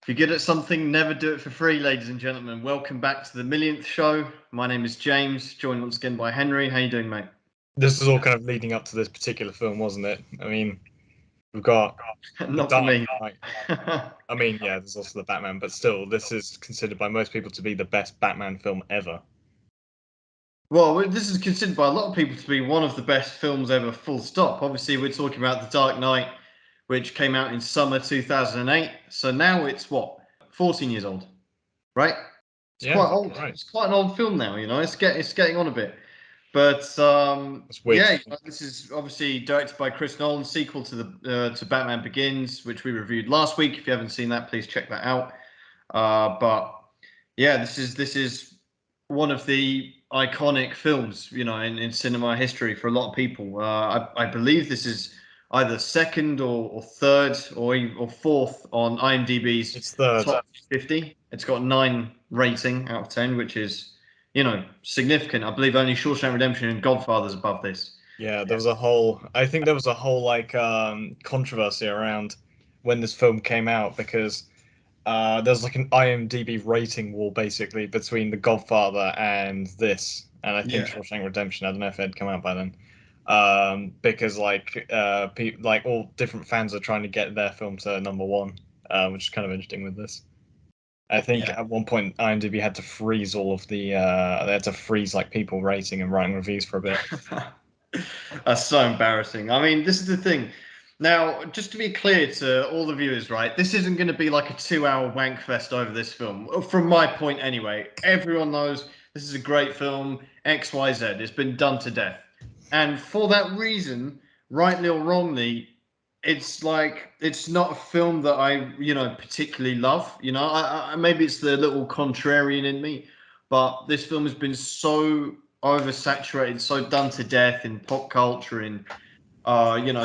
If you're good at something, never do it for free, ladies and gentlemen. Welcome back to the Millionth show. My name is James, joined once again by Henry. How you doing, mate? This is all kind of leading up to this particular film, wasn't it? I mean, we've got Not for me. I mean, yeah, there's also the Batman, but still, this is considered by most people to be the best Batman film ever. Well, this is considered by a lot of people to be one of the best films ever, full stop. Obviously, we're talking about The Dark Knight, which came out in summer 2008. So now it's, 14 years old, right? It's quite old. Right. It's quite an old film now, It's getting on a bit. But weird. this is obviously directed by Chris Nolan, sequel to the Batman Begins, which we reviewed last week. If you haven't seen that, please check that out. But yeah, this is one of the iconic films, in cinema history for a lot of people. I believe this is either second or third or fourth on IMDb's It's third. top 50. It's got 9 rating out of 10, which is, significant. I believe only Shawshank Redemption and Godfather's above this. Yeah, there was a whole controversy around when this film came out because there's like an IMDb rating war basically between The Godfather and this, and I think Shawshank Redemption. I don't know if it had come out by then, because all different fans are trying to get their film to number one, which is kind of interesting with this. I think at one point IMDb had to freeze all of the they had to freeze like people rating and writing reviews for a bit. That's so embarrassing. I mean, this is the thing. Now, just to be clear to all the viewers, right? This isn't going to be like a 2-hour wank fest over this film. From my point, anyway. Everyone knows this is a great film. X, Y, Z. It's been done to death, and for that reason, rightly or wrongly, it's not a film that I particularly love. I maybe it's the little contrarian in me, but this film has been so oversaturated, so done to death in pop culture, in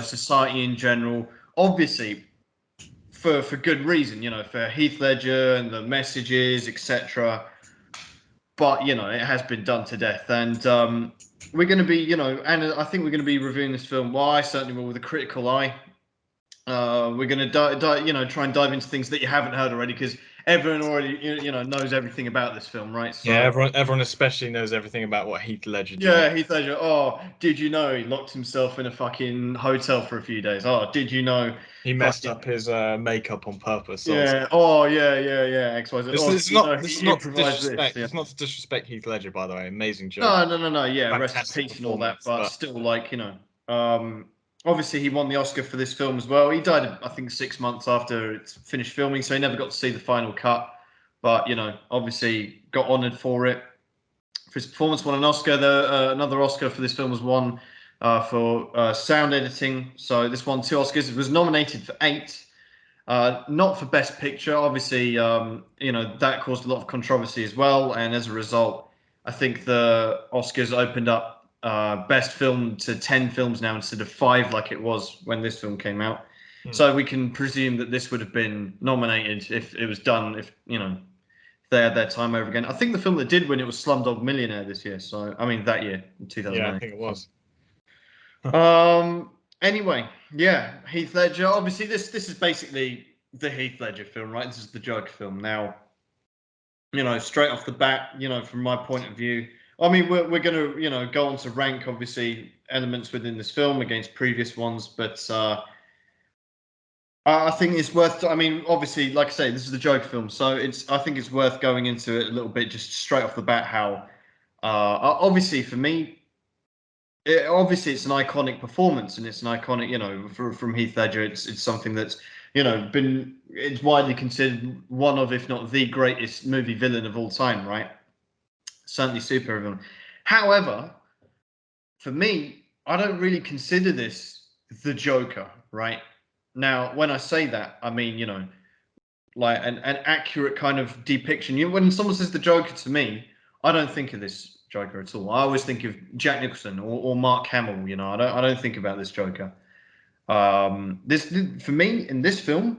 society in general. Obviously, for good reason, for Heath Ledger and the messages, etc. But it has been done to death, and we're going to be, and I think we're going to be reviewing this film. Well, I certainly will, with a critical eye. We're going to try and dive into things that you haven't heard already, because everyone already knows everything about this film, right? So, yeah, everyone especially knows everything about what Heath Ledger did. Yeah, Heath Ledger. Oh, did you know he locked himself in a fucking hotel for a few days? Oh, did you know he messed up his makeup on purpose? Yeah. Oh, yeah. XYZ. It's not to disrespect. It's not to disrespect Heath Ledger, by the way. Amazing job. No. Yeah, rest in peace and all that. But still, obviously he won the Oscar for this film as well. He died, I think, 6 months after it's finished filming, so he never got to see the final cut. But obviously got honoured for it. For his performance, won an Oscar. Another Oscar for this film was won for sound editing. So this won 2 Oscars. It was nominated for 8. Not for Best Picture. Obviously, that caused a lot of controversy as well. And as a result, I think the Oscars opened up Best Film to 10 films now instead of 5 like it was when this film came out. So we can presume that this would have been nominated if it was done, if they had their time over again. I think the film that did win it was Slumdog Millionaire this year. So, I mean, that year, in 2008. Yeah, I think it was. Anyway, yeah, Heath Ledger. Obviously, this is basically the Heath Ledger film, right? This is the Joker film. Now, straight off the bat, from my point of view, I mean, we're going to, go on to rank, obviously, elements within this film against previous ones, but I think it's worth. I mean, obviously, like I say, this is the Joker film, so I think it's worth going into it a little bit, just straight off the bat. How, obviously, for me, obviously it's an iconic performance, and it's an iconic, from Heath Ledger. It's something that's it's widely considered one of, if not the greatest movie villain of all time, right? Certainly super villain. However, for me, I don't really consider this the Joker, right? Now, when I say that, I mean, like an accurate kind of depiction. When someone says the Joker to me, I don't think of this Joker at all. I always think of Jack Nicholson or Mark Hamill. I don't think about this Joker. This, for me, in this film,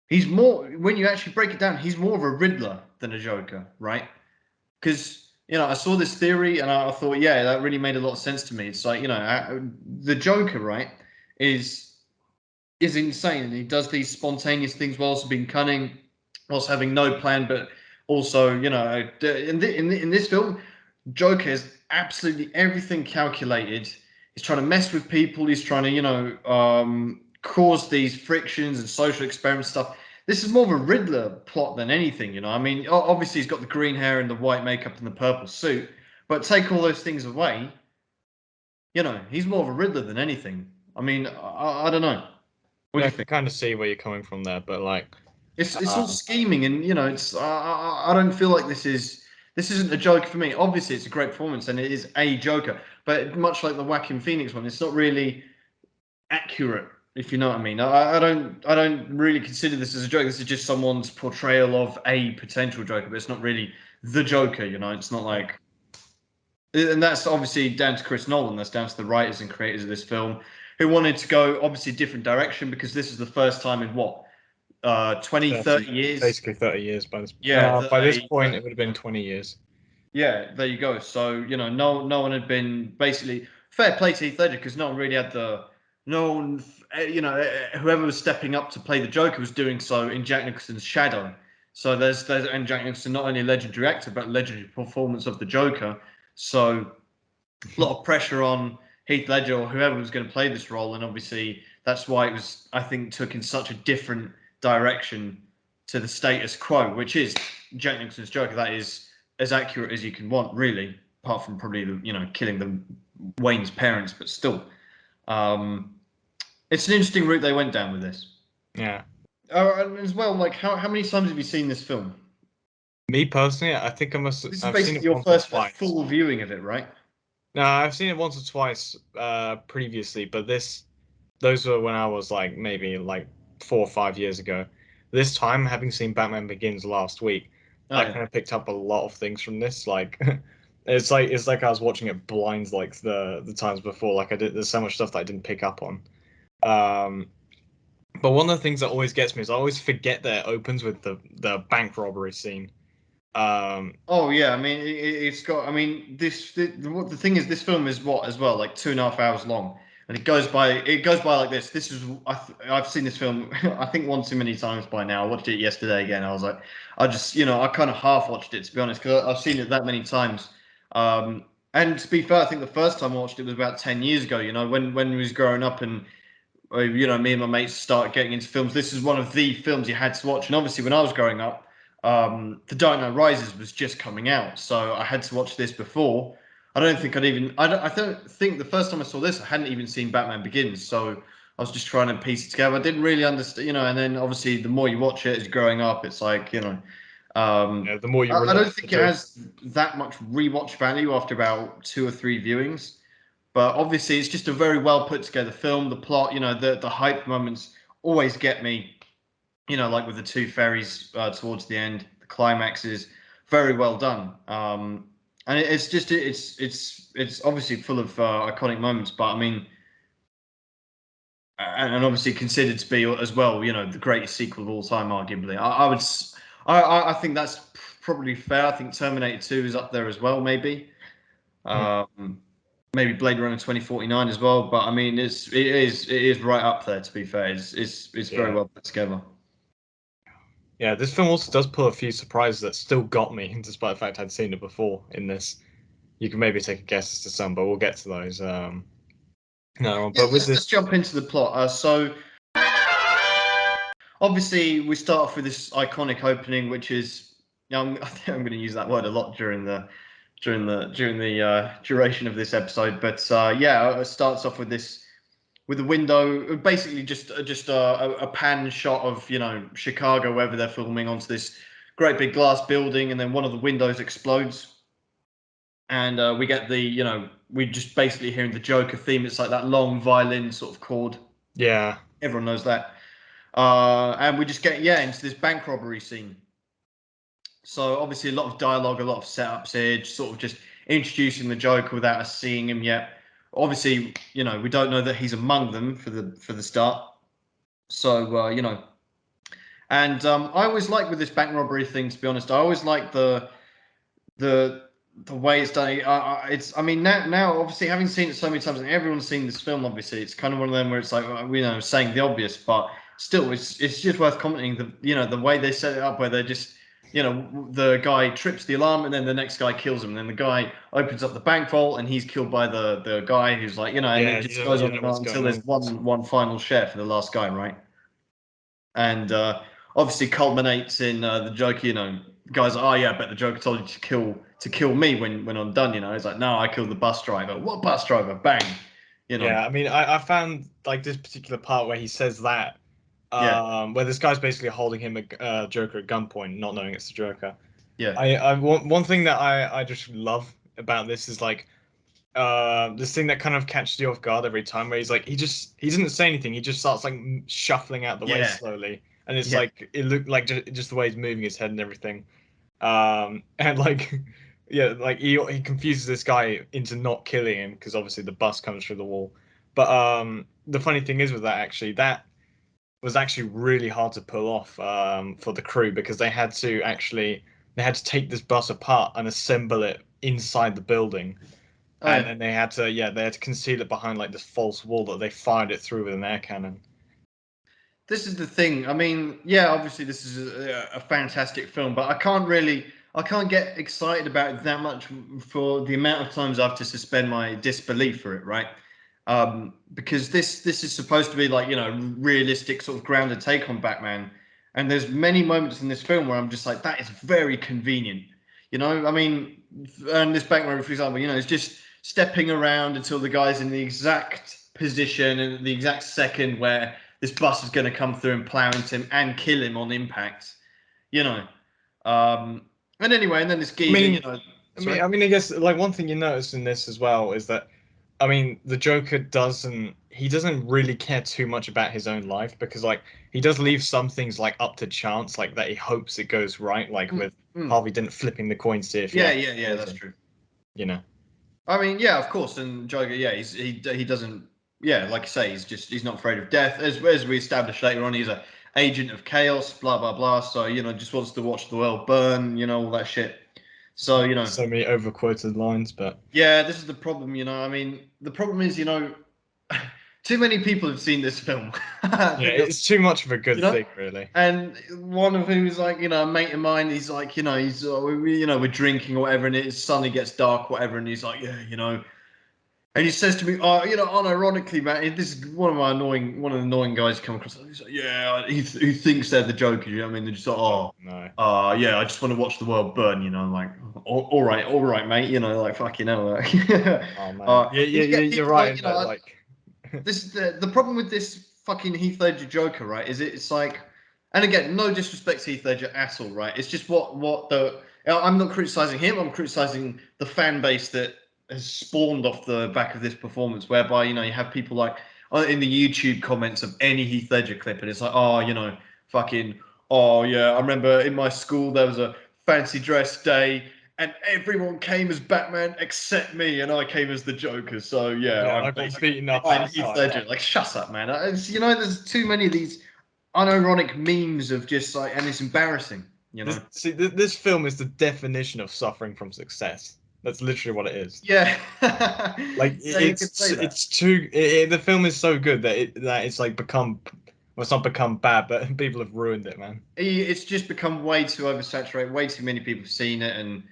he's more, when you actually break it down, he's more of a Riddler than a Joker, right? Because I saw this theory and I thought, yeah, that really made a lot of sense to me. It's like, the Joker, right, is insane, and he does these spontaneous things while also being cunning. whilst having no plan, but also, in this film, Joker has absolutely everything calculated. He's trying to mess with people. He's trying to, cause these frictions and social experiment stuff. This is more of a Riddler plot than anything, I mean, obviously he's got the green hair and the white makeup and the purple suit, but take all those things away, he's more of a Riddler than anything. I mean, I don't know. What do you I can think? kind of see where you're coming from there, but like, It's all scheming, and it's I don't feel like this isn't a Joker for me. Obviously, it's a great performance, and it is a Joker, but much like the Joaquin Phoenix one, it's not really accurate, if you know what I mean. I don't really consider this as a Joker. This is just someone's portrayal of a potential Joker, but it's not really the Joker. It's not like, and that's obviously down to Chris Nolan. That's down to the writers and creators of this film, who wanted to go obviously a different direction, because this is the first time in what 20, 30 years. basically 30 years by this. Yeah, By this point, it would have been 20 years. Yeah, there you go. So no one had been, basically, fair play to Heath Ledger, because no one really had no one, whoever was stepping up to play the Joker was doing so in Jack Nicholson's shadow. So and Jack Nicholson, not only a legendary actor but a legendary performance of the Joker. So a lot of pressure on Heath Ledger or whoever was going to play this role, and obviously that's why it was, I think, took in such a different direction to the status quo, which is Jack Nicholson's Joker. That is as accurate as you can want, really, apart from probably killing Wayne's parents, but still, it's an interesting route they went down with this. Yeah. And as well, like how many times have you seen this film? Me personally, I think I must. This is I've seen basically it your once first or twice. full viewing of it, right? No, I've seen it once or twice previously, but those were when I was like maybe like 4 or 5 years ago. This time, having seen Batman Begins last week, I Yeah. kind of picked up a lot of things from this. Like, it's like I was watching it blind, like the times before. Like I did, there's so much stuff that I didn't pick up on. But one of the things that always gets me is I always forget that it opens with the bank robbery scene. Oh yeah, I mean it's got. I mean the thing is, this film is what as well, like 2.5 hours long, and it goes by like this. This is I've seen this film I think one too many times by now. I watched it yesterday again. I was like, I just I kind of half watched it, to be honest, because I've seen it that many times. And to be fair, I think the first time I watched it was about 10 years ago. When we was growing up, and me and my mates started getting into films. This is one of the films you had to watch. And obviously, when I was growing up, The Dark Knight Rises was just coming out, so I had to watch this before. I don't think I don't think the first time I saw this, I hadn't even seen Batman Begins. So I was just trying to piece it together. I didn't really understand, and then obviously the more you watch it as you're growing up, it's like, the more you I relate don't think to it it. has that much rewatch value after about 2 or 3 viewings. But obviously, it's just a very well put together film. The plot, the hype moments always get me. Like with the two ferries towards the end, the climax is very well done. And it's obviously full of iconic moments. But I mean, and obviously considered to be as well, the greatest sequel of all time, arguably. I think that's probably fair. I think Terminator 2 is up there as well, maybe. Maybe Blade Runner 2049 as well, but I mean, it is right up there. To be fair, it's very well put together. Yeah, this film also does pull a few surprises that still got me, despite the fact I'd seen it before. In this, you can maybe take a guess as to some, but we'll get to those. No, but with Let's jump into the plot. So obviously, we start off with this iconic opening, which is, I think I'm going to use that word a lot during the duration of this episode. But it starts off with this, with a window, basically just a pan shot of Chicago, wherever they're filming, onto this great big glass building, and then one of the windows explodes, and we get we just basically hearing the Joker theme. It's like that long violin sort of chord. Yeah, everyone knows that. And we just get into this bank robbery scene. So obviously a lot of dialogue, a lot of setups here, sort of just introducing the Joker without us seeing him yet. Obviously, we don't know that he's among them for the start. So and I always like with this bank robbery thing. To be honest, I always like the way it's done. I mean, now obviously having seen it so many times, and everyone's seen this film. Obviously, it's kind of one of them where it's like saying the obvious, but still, it's just worth commenting the way they set it up, where they're just the guy trips the alarm and then the next guy kills him, and then the guy opens up the bank vault and he's killed by the guy who's like and it just goes on and on until there's one final share for the last guy, right? And obviously culminates in the Joker. Guys like, oh yeah, I bet the Joker told you to kill me when I'm done. It's like, no, I killed the bus driver. What bus driver? Bang. Yeah, I mean, I found like this particular part where he says that, where this guy's basically holding him a Joker at gunpoint, not knowing it's the Joker. Yeah. I one thing that I just love about this is like this thing that kind of catches you off guard every time, where he's like he doesn't say anything, he just starts like shuffling out the way slowly, and it's like it looked like just the way he's moving his head and everything, and like yeah, like he confuses this guy into not killing him because obviously the bus comes through the wall. But the funny thing is with that, actually, that was actually really hard to pull off for the crew, because they had to take this bus apart and assemble it inside the building. And then they had to conceal it behind like this false wall that they fired it through with an air cannon. This is the thing. I mean, yeah, obviously this is a fantastic film, but I can't get excited about it that much for the amount of times I have to suspend my disbelief for it, right? Because this is supposed to be like realistic, sort of grounded take on Batman, and there's many moments in this film where I'm just like, that is very convenient. I mean, and this Batman, for example, is just stepping around until the guy's in the exact position and the exact second where this bus is going to come through and plow into him and kill him on impact. And anyway, and then this geezer, I mean, I guess like one thing you notice in this as well is that, I mean, the Joker doesn't really care too much about his own life, because like he does leave some things like up to chance, like that he hopes it goes right, like with Harvey Dent flipping the coin to see if yeah, that's true. I mean, yeah, of course, and Joker, yeah, he doesn't, yeah, like I say, he's not afraid of death, as we established later on. He's a agent of chaos, blah blah blah. So just wants to watch the world burn, all that shit. So so many overquoted lines, but yeah, this is the problem. I mean, the problem is too many people have seen this film. Yeah, it's too much of a good thing, really. And one of whom is like, a mate of mine. He's like, he's we're drinking or whatever, and it suddenly gets dark, whatever, and he's like, yeah, and he says to me, unironically, man, this is one of the annoying guys come across. He's like, yeah, he thinks they're the Joker. You know what I mean? They're just like, no. Yeah, I just want to watch the world burn. I'm like, all right, mate. Like, fucking hell. Like, oh man, you're right. This is the problem with this fucking Heath Ledger Joker, right? Is it's like, and again, no disrespect to Heath Ledger at all, right? It's just what the I'm not criticizing him. I'm criticizing the fan base that has spawned off the back of this performance, whereby you have people like in the YouTube comments of any Heath Ledger clip, and it's like, fucking, oh yeah, I remember in my school there was a fancy dress day and everyone came as Batman except me, and I came as the Joker. So yeah, I got beaten up. I'm Heath Ledger. Like, shut up, man. There's too many of these unironic memes of just like, and it's embarrassing. This film is the definition of suffering from success. That's literally what it is. Yeah. Like the film is so good that it's like become, well, it's not become bad, but people have ruined it, man. It's just become way too oversaturated. Way too many people have seen it and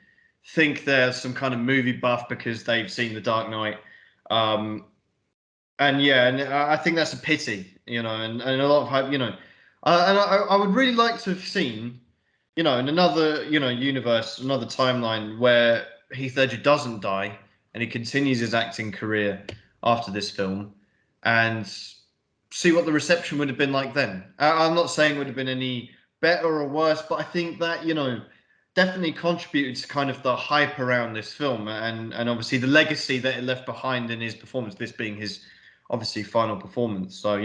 think they're some kind of movie buff because they've seen The Dark Knight. And I think that's a pity, and a lot of hype, and I would really like to have seen, in another, universe, another timeline where Heath Ledger doesn't die and he continues his acting career after this film, and see what the reception would have been like then. I'm not saying it would have been any better or worse, but I think that, definitely contributed to kind of the hype around this film, and obviously the legacy that it left behind in his performance, this being his obviously final performance. So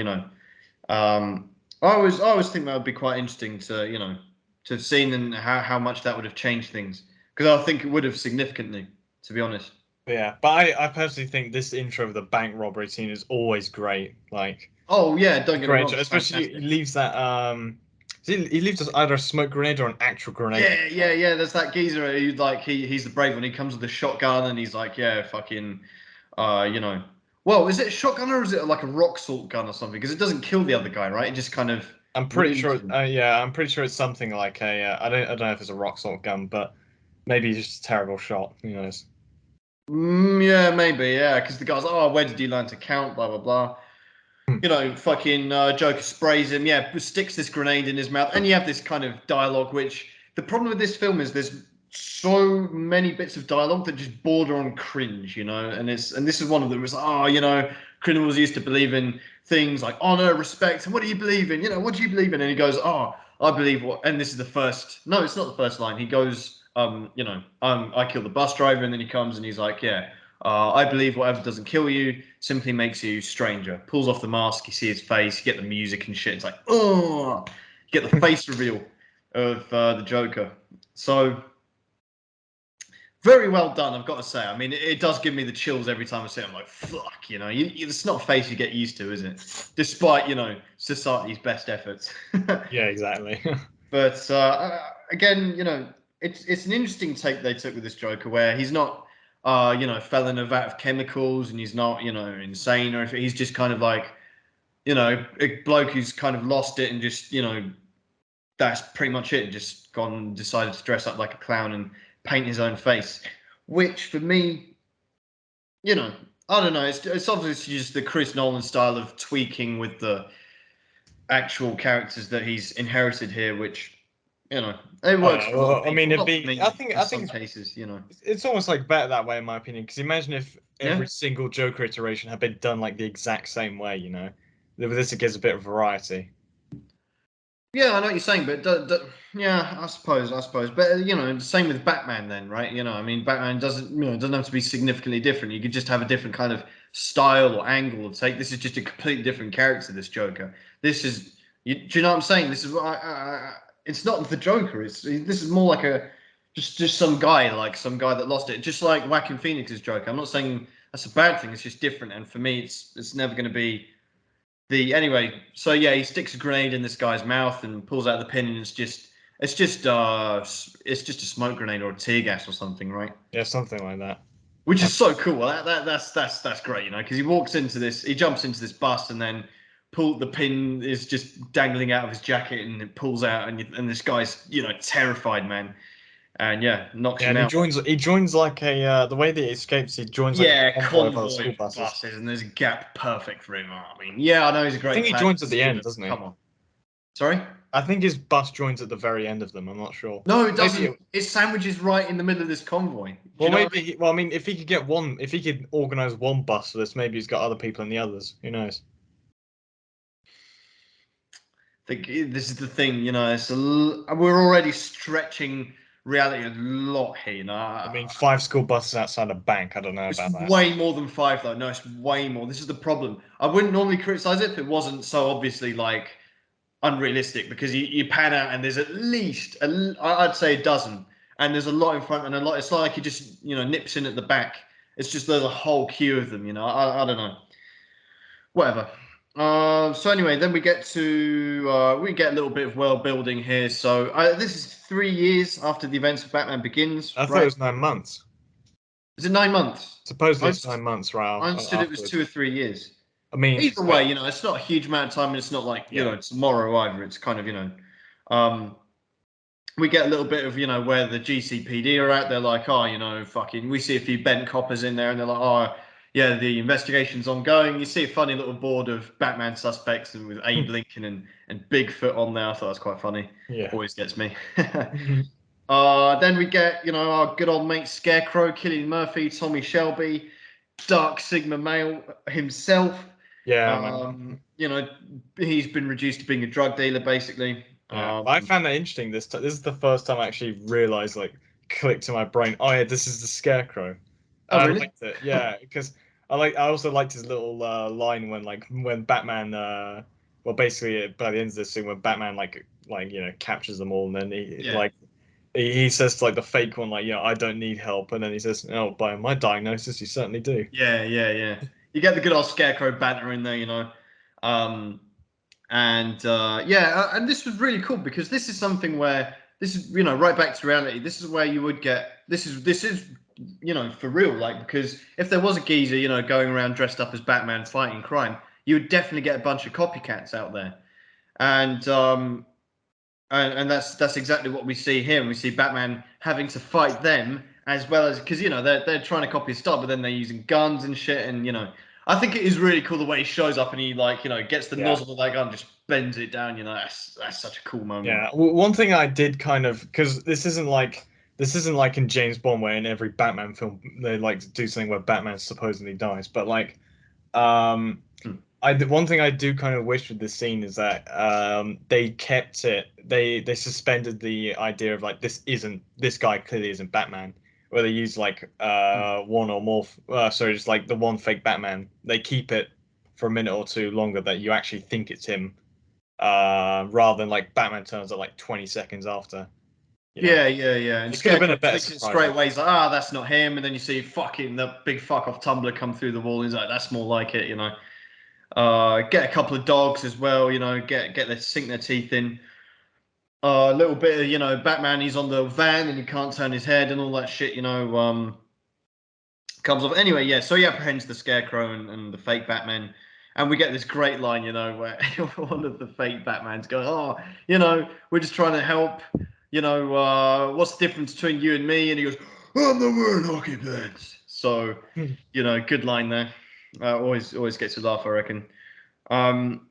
I always think that would be quite interesting to to have seen, and how much that would have changed things, because I think it would have significantly, to be honest. Yeah, but I personally think this intro of the bank robbery scene is always great. Like, oh yeah, don't get me wrong, especially he leaves that he leaves us either a smoke grenade or an actual grenade. Yeah. There's that geezer who, like, he's the brave one. He comes with a shotgun and he's like, yeah, fucking, Well, is it a shotgun or is it like a rock salt gun or something? Because it doesn't kill the other guy, right? It just kind of I'm pretty wounds sure. him. Yeah, I'm pretty sure it's something like a. I don't know if it's a rock salt gun, but maybe it's just a terrible shot. Who knows? Yeah, maybe, yeah. Because the guy's, oh, where did you learn to count? Blah blah blah. Hmm. You know, fucking Joker sprays him. Yeah, sticks this grenade in his mouth, and you have this kind of dialogue. Which the problem with this film is there's so many bits of dialogue that just border on cringe. You know, and this is one of them. It's like, oh, you know, criminals used to believe in things like honor, respect, and what do you believe in? You know, what do you believe in? And he goes, oh, I believe what. And this is the first. No, it's not the first line. He goes, you know, I killed the bus driver, and then he comes and he's like, yeah. I believe whatever doesn't kill you simply makes you stranger. Pulls off the mask, you see his face, you get the music and shit. It's like, oh, you get the face reveal of the Joker. So very well done, I've got to say. I mean, it does give me the chills every time I see it. I'm like, fuck, you know, it's not a face you get used to, is it? Despite, you know, society's best efforts. Yeah, exactly. But again, you know, it's an interesting take they took with this Joker, where he's not, you know, fell in a vat of chemicals, and he's not, you know, insane or anything. He's just kind of like, you know, a bloke who's kind of lost it and just, you know, that's pretty much it. Just gone and decided to dress up like a clown and paint his own face, which for me, you know, I don't know. It's obviously just the Chris Nolan style of tweaking with the actual characters that he's inherited here, which, you know, it works for a lot of Well, I mean, people, it'd not for be. I me think. in I think some cases, you know. it's almost like better that way, in my opinion. Because imagine if Yeah, every single Joker iteration had been done like the exact same way. You know, with this it gives a bit of variety. yeah, I know what you're saying, but yeah, I suppose, but you know, same with Batman, then, right? You know, I mean, Batman doesn't, you know, doesn't have to be significantly different. You could just have a different kind of style or angle of take. This is just a completely different character. This Joker. This is, do you know what I'm saying? This is, it's not the Joker. This is more like a just some guy, like some guy that lost it, just like Joaquin Phoenix's Joker. I'm not saying that's a bad thing. It's just different, and for me, it's never going to be anyway. So yeah, he sticks a grenade in this guy's mouth and pulls out the pin, and it's just a smoke grenade or a tear gas or something, right? Yeah, something like that. Which is so cool. That's great, you know, because he jumps into this bus, and then the pin is just dangling out of his jacket, and it pulls out, and this guy's, you know, terrified, man, and yeah, knocks Yeah, him and he out. joins. He joins like a the way that he escapes. He joins like a Yeah, convoy of other convoy school of buses. buses, and there's a gap perfect for him. I mean, yeah, I know he's a I great think he plan. joins at the end, doesn't he? Come on, sorry. I think his bus joins at the very end of them. I'm not sure. No, it Maybe. doesn't. It sandwiches right in the middle of this convoy. Do Well, you know what I maybe. mean? Well, I mean, if he could get one, if he could organize one bus for this, maybe he's got other people in the others. Who knows? This is the thing, you know. We're already stretching reality a lot here. You I know, mean, 5 school buses outside a bank. I don't know it's about that. way more than five, though. No, it's way more. This is the problem. I wouldn't normally criticize it if it wasn't so obviously like unrealistic, because you pan out and there's at least I'd say a dozen, and there's a lot in front and a lot. It's not like he just, you know, nips in at the back. It's just there's a whole queue of them. You know, I don't know. Whatever. So anyway, then we get a little bit of world building here. So this is 3 years after the events of Batman Begins, I thought it right? was 9 months. Is it 9 months? Supposedly I, it's 9 months, right I understood it was afterwards. 2 or 3 years. I mean, Either way, you know, it's not a huge amount of time, and it's not like, you yeah. know, tomorrow either. It's kind of, you know, um, we get a little bit of, you know, where the GCPD are at. They're like, oh, you know, fucking, we see a few bent coppers in there, and they're like, oh, yeah, the investigation's ongoing. You see a funny little board of Batman suspects, and with Abe Lincoln and Bigfoot on there. I thought that was quite funny. Yeah. Always gets me. Then we get, you know, our good old mate Scarecrow, Cillian Murphy, Tommy Shelby, Dark Sigma male himself. Yeah, man. You know, he's been reduced to being a drug dealer, basically. Yeah, I found that interesting. This is the first time I actually realized, like, clicked to my brain. Oh yeah, this is the Scarecrow. Oh, I really? liked it. Yeah, because I also liked his little line when Batman well, basically by the end of this scene when Batman you know, captures them all, and then he Yeah. like he says to, like, the fake one, like, I don't need help, and then he says, oh, by my diagnosis you certainly do. Yeah. You get the good old Scarecrow banter in there, you know. Um, and this was really cool, because this is something where this is, you know, right back to reality. This is where you would get this is for real. Like, because if there was a geezer, going around dressed up as Batman fighting crime, you would definitely get a bunch of copycats out there. And that's exactly what we see here. We see Batman having to fight them as well as because they're trying to copy his style, but then they're using guns and shit. And I think it is really cool the way he shows up and he gets the nozzle of that gun, just bends it down. That's such a cool moment. Yeah, one thing I did kind of because this isn't like in James Bond where in every Batman film they like to do something where Batman supposedly dies, but like one thing I do kind of wish with this scene is that they kept it. They suspended the idea of like this guy clearly isn't Batman, where they use like one or more. Sorry, just like the one fake Batman. They keep it for a minute or two longer that you actually think it's him, rather than like Batman turns up like 20 seconds after. Yeah. And It could have been a better takes it straight away. He's like, that's not him. And then you see the big fuck off tumbler come through the wall. He's like, that's more like it. Get a couple of dogs as well. Sink their teeth in. A little bit of Batman. He's on the van and he can't turn his head and all that shit. Comes off anyway. Yeah, so he apprehends the Scarecrow and the fake Batman. And we get this great line, where one of the fake Batmans goes, we're just trying to help. What's the difference between you and me? And he goes, I'm the wearing hockey pants. So, good line there. Always gets a laugh, I reckon. And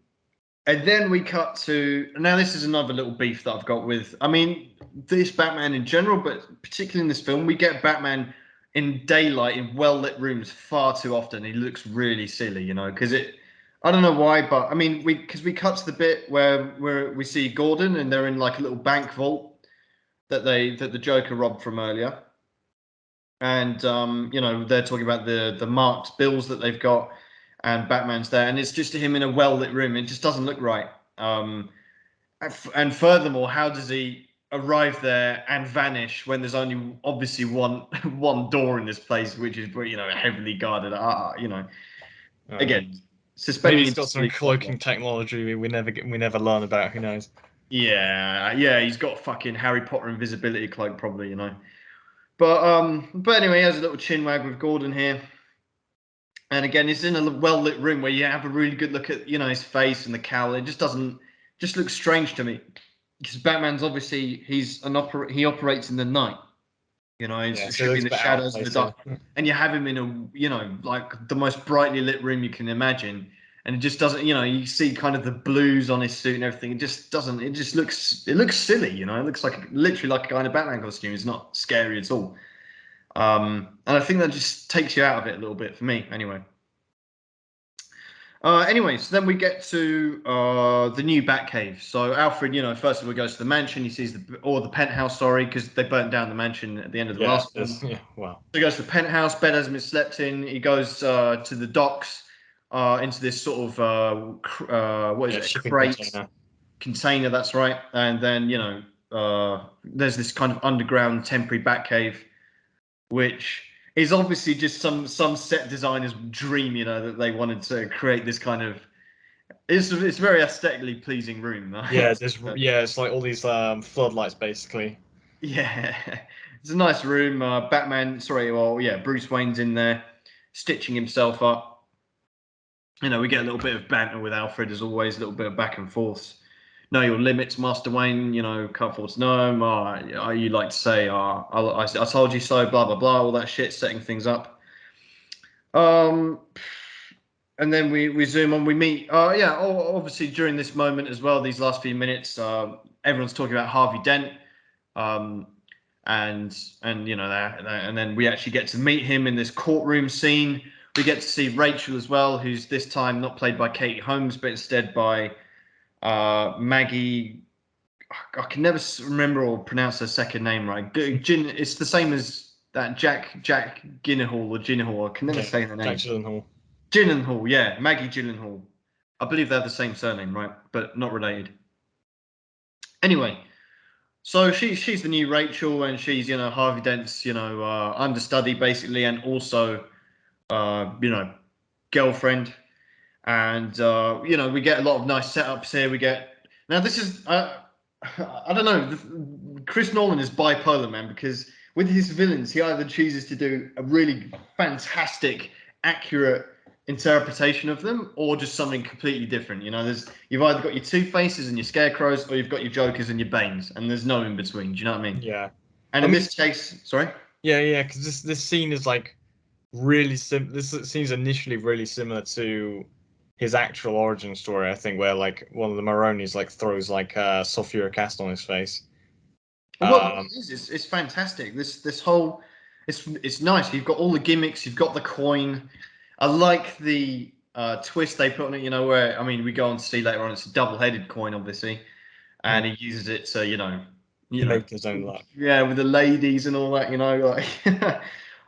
then we cut to now. This is another little beef that I've got with. I mean, this Batman in general, but particularly in this film, we get Batman in daylight in well-lit rooms far too often. He looks really silly, because it. I don't know why, but I mean, we cut to the bit where we see Gordon and they're in like a little bank vault that the Joker robbed from earlier, and they're talking about the marked bills that they've got, and Batman's there, and it's just him in a well-lit room. It just doesn't look right. And furthermore, how does he arrive there and vanish when there's only obviously one door in this place, which is heavily guarded? Again. Maybe he's got some cloaking technology we never learn about. Who knows? Yeah, he's got fucking Harry Potter invisibility cloak, probably, But anyway, he has a little chin wag with Gordon here, and again, it's in a well lit room where you have a really good look at his face and the cowl. It just looks strange to me because Batman's obviously he operates in the night. It should be in the shadows and the dark. And you have him in a, like the most brightly lit room you can imagine. And it just doesn't, you see kind of the blues on his suit and everything. It just looks silly, It looks literally like a guy in a Batman costume. It's not scary at all. And I think that just takes you out of it a little bit for me, anyway. So then we get to the new Batcave. So Alfred, first of all, goes to the mansion. He sees the penthouse, because they burnt down the mansion at the end of the last one. Yeah, wow. So he goes to the penthouse. Ben hasn't been slept in. He goes to the docks, into this sort of what is it? Crate container. That's right. And then there's this kind of underground temporary Batcave, which is obviously just some set designer's dream, that they wanted to create this kind of. It's very aesthetically pleasing room. Yeah, it's like all these floodlights, basically. Yeah, it's a nice room. Bruce Wayne's in there, stitching himself up. We get a little bit of banter with Alfred as always, a little bit of back and forths. Know your limits, Master Wayne. Can't afford to know them. You like to say, I told you so, blah, blah, blah, all that shit, setting things up. And then we zoom on, we meet, obviously during this moment as well, these last few minutes, everyone's talking about Harvey Dent. And then we actually get to meet him in this courtroom scene. We get to see Rachel as well, who's this time not played by Katie Holmes, but instead by Maggie. I can never remember or pronounce her second name right. It's the same as that Jack Gyllenhaal or Gyllenhaal. I can never say the name. Jack Gyllenhaal. Gyllenhaal, yeah, Maggie Gyllenhaal. I believe they have the same surname, right? But not related. Anyway, so she's the new Rachel, and she's Harvey Dent's understudy basically, and also girlfriend. And we get a lot of nice setups here. We get now this is I don't know. Chris Nolan is bipolar, man, because with his villains, he either chooses to do a really fantastic, accurate interpretation of them, or just something completely different. You know, you've either got your Two Faces and your Scarecrows, or you've got your Jokers and your Banes, and there's no in between. Do you know what I mean? Yeah. And in this case, sorry. Yeah, because this scene is like really sim. This seems initially really similar to his actual origin story. I think where like one of the Maronis like throws like sulfuric acid on his face. Well, it's fantastic. This whole it's nice. You've got all the gimmicks. You've got the coin. I like the twist they put on it. You know, where I mean, we go on to see later on. It's a double-headed coin, obviously, and he uses it to Make his own luck. yeah, with the ladies and all that. You know, like.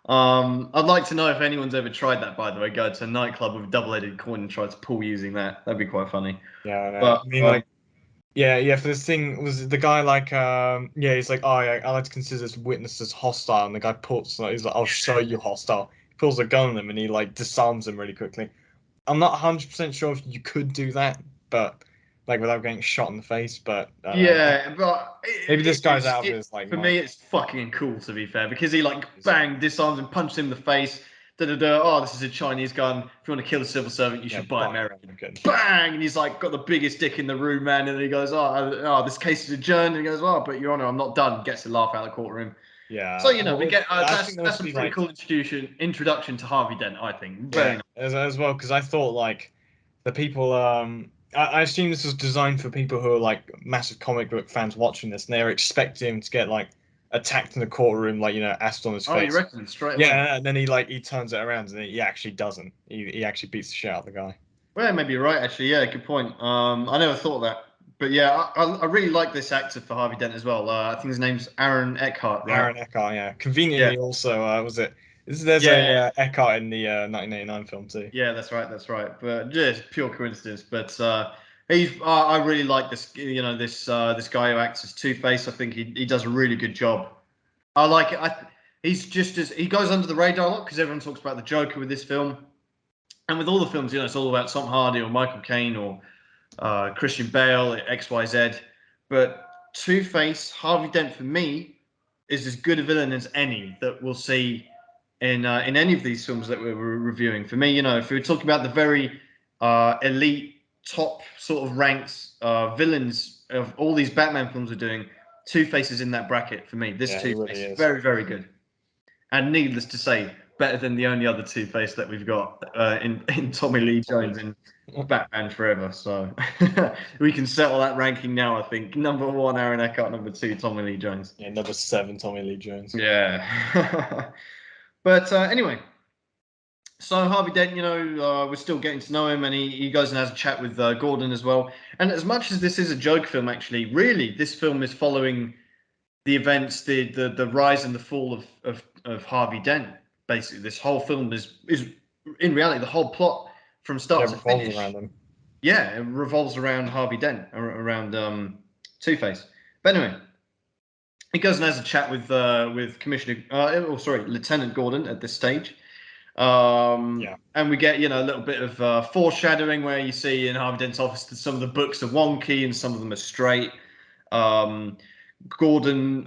I'd like to know if anyone's ever tried that. By the way, go to a nightclub with a double-headed coin and try to pull using that. That'd be quite funny. Yeah, But I mean like. Yeah. For this thing, was the guy like, yeah, he's like, oh, yeah, I like to consider this witness as hostile, and the guy pulls, like, he's like, I'll show you hostile. He pulls a gun on him, and he like disarms him really quickly. I'm not 100% sure if you could do that, but like without getting shot in the face. But I don't know. yeah, but Maybe this guy's out of his like for mind. me, it's fucking cool to be fair because he like bang disarms and punches him in the face. Da da da. Oh, this is a Chinese gun. If you want to kill the civil servant, you should buy American. Bang! And he's like got the biggest dick in the room, man. And he goes, oh, this case is adjourned. And he goes, oh, but Your Honor, I'm not done. Gets a laugh out of the courtroom. Yeah. So we get I think that's a be pretty like, cool introduction to Harvey Dent. I think yeah, very nice. as well because I thought like the people I assume this was designed for people who are like massive comic book fans watching this, and they're expecting him to get like attacked in the courtroom, like acid on his Oh, you face. reckon straight away? Yeah, and then he turns it around, and he actually doesn't. He actually beats the shit out of the guy. Well, maybe you're right, actually. Yeah, good point. I never thought of that. But yeah, I really like this actor for Harvey Dent as well. I think his name's Aaron Eckhart, right? Aaron Eckhart, yeah. Yeah. Conveniently, also was it? There's Yeah, a Eckhart in the 1989 film too. yeah, that's right, that's right. But just pure coincidence. But I really like this, this guy who acts as Two Face. I think he does a really good job. I like it. He's just as he goes under the radar a lot because everyone talks about the Joker with this film, and with all the films, it's all about Tom Hardy or Michael Caine or Christian Bale, XYZ. But Two Face, Harvey Dent for me is as good a villain as any that we'll see in any of these films that we're reviewing. For me, if we were talking about the very elite, top sort of ranks villains of all these Batman films are doing, Two Face is in that bracket for me. This Two Face is very, very good, and needless to say, better than the only other Two Face that we've got in Tommy Lee Jones in Batman Forever. So we can settle that ranking now. I think number 1, Aaron Eckhart. Number 2, Tommy Lee Jones. Yeah, number 7, Tommy Lee Jones. Yeah. But anyway, so Harvey Dent, we're still getting to know him, and he goes and has a chat with Gordon as well. And as much as this is a joke film, actually, really, this film is following the events, the rise and the fall of Harvey Dent. Basically, this whole film is in reality the whole plot from start to finish. Around him. Yeah, it revolves around Harvey Dent, around Two Face. But anyway, he goes and has a chat with Lieutenant Gordon at this stage. And we get a little bit of foreshadowing where you see in Harvey Dent's office that some of the books are wonky and some of them are straight. Gordon,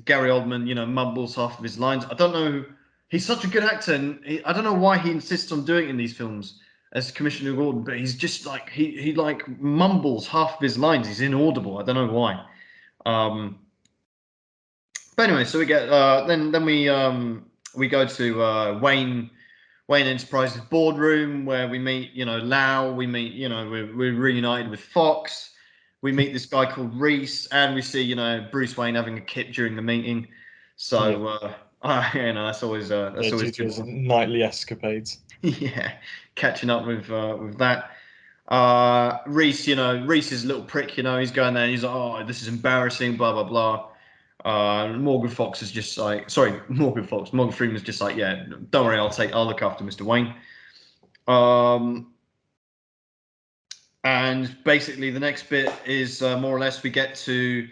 Gary Oldman, mumbles half of his lines. I don't know. He's such a good actor, and I don't know why he insists on doing it in these films as Commissioner Gordon. But he's just like he like mumbles half of his lines. He's inaudible. I don't know why. But anyway, so we get then we go to Wayne Enterprises boardroom where we meet Lau. We meet we're reunited with Fox. We meet this guy called Reese, and we see Bruce Wayne having a kip during the meeting. So that's always always good. His nightly escapades. Yeah, catching up with that. Reese, Reese is a little prick. He's going there and he's like, oh, this is embarrassing, blah blah blah. Morgan Fox is just like, sorry, Morgan Freeman's just like, yeah, don't worry, I'll look after Mr. Wayne. And basically the next bit is more or less we get to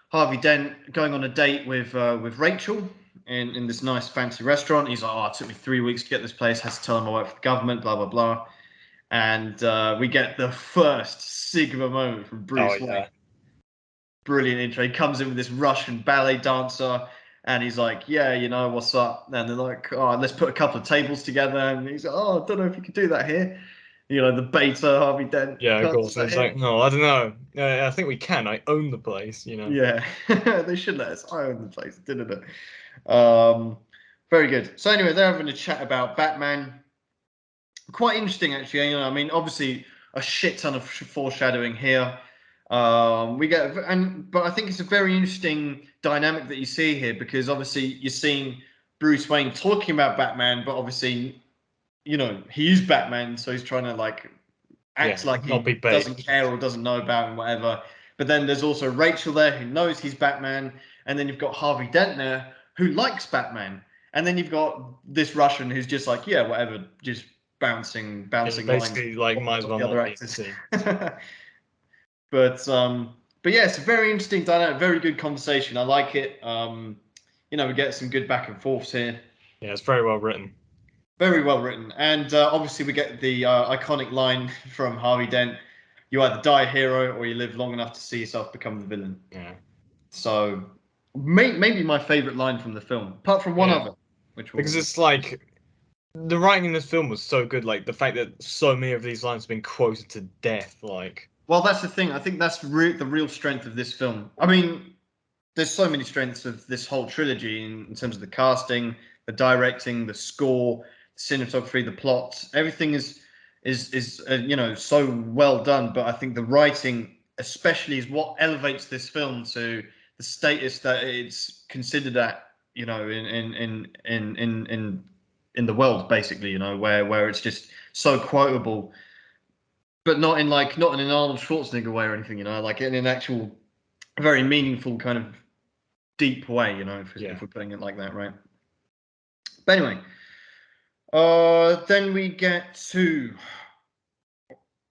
Harvey Dent going on a date with Rachel in this nice fancy restaurant. He's like, oh, it took me 3 weeks to get this place, has to tell him I work for the government, blah blah blah. And we get the first Sigma moment from Bruce Wayne. Brilliant intro. He comes in with this Russian ballet dancer, And he's like, yeah, you know, what's up? And they're like, oh, let's put a couple of tables together. And he's like, oh, I don't know if you could do that here. You know, the beta Harvey Dent. Yeah, of Can't do course. that It's here. like, no, I don't know. I think we can. I own the place, you know. Yeah, they should let us. I own the place, didn't it? Very good. So anyway, they're having a chat about Batman. Quite interesting, actually. You know, I mean, obviously a shit ton of foreshadowing here. We get, but I think it's a very interesting dynamic that you see here because obviously you're seeing Bruce Wayne talking about Batman, but obviously, you know, he is Batman, so he's trying to like act like not be he bait. doesn't care or doesn't know about him, whatever. But then there's also Rachel there who knows he's Batman, and then you've got Harvey Dent there who likes Batman, and then you've got this Russian who's just like, yeah, whatever, just bouncing lines Basically, like, might as off well the other not be in the actors. scene. But yeah, it's a very interesting dynamic, very good conversation. I like it. You know, we get some good back and forths here. Yeah, it's very well written. Very well written, and obviously we get the iconic line from Harvey Dent: "You either die a hero or you live long enough to see yourself become the villain." Yeah. So, maybe my favorite line from the film, apart from one Yeah. other, which Because will. it's like the writing in this film was so good. Like the fact that so many of these lines have been quoted to death. Like, Well, that's the thing. I think that's the real strength of this film. I mean, there's so many strengths of this whole trilogy in terms of the casting, the directing, the score, the cinematography, the plot. Everything is you know, so well done. But I think the writing, especially, is what elevates this film to the status that it's considered at. You know, in the world, basically. You know, where it's just so quotable, but not in an Arnold Schwarzenegger way or anything. You know, like in an actual very meaningful kind of deep way, you know, if we're putting it like that, right? But anyway, then we get to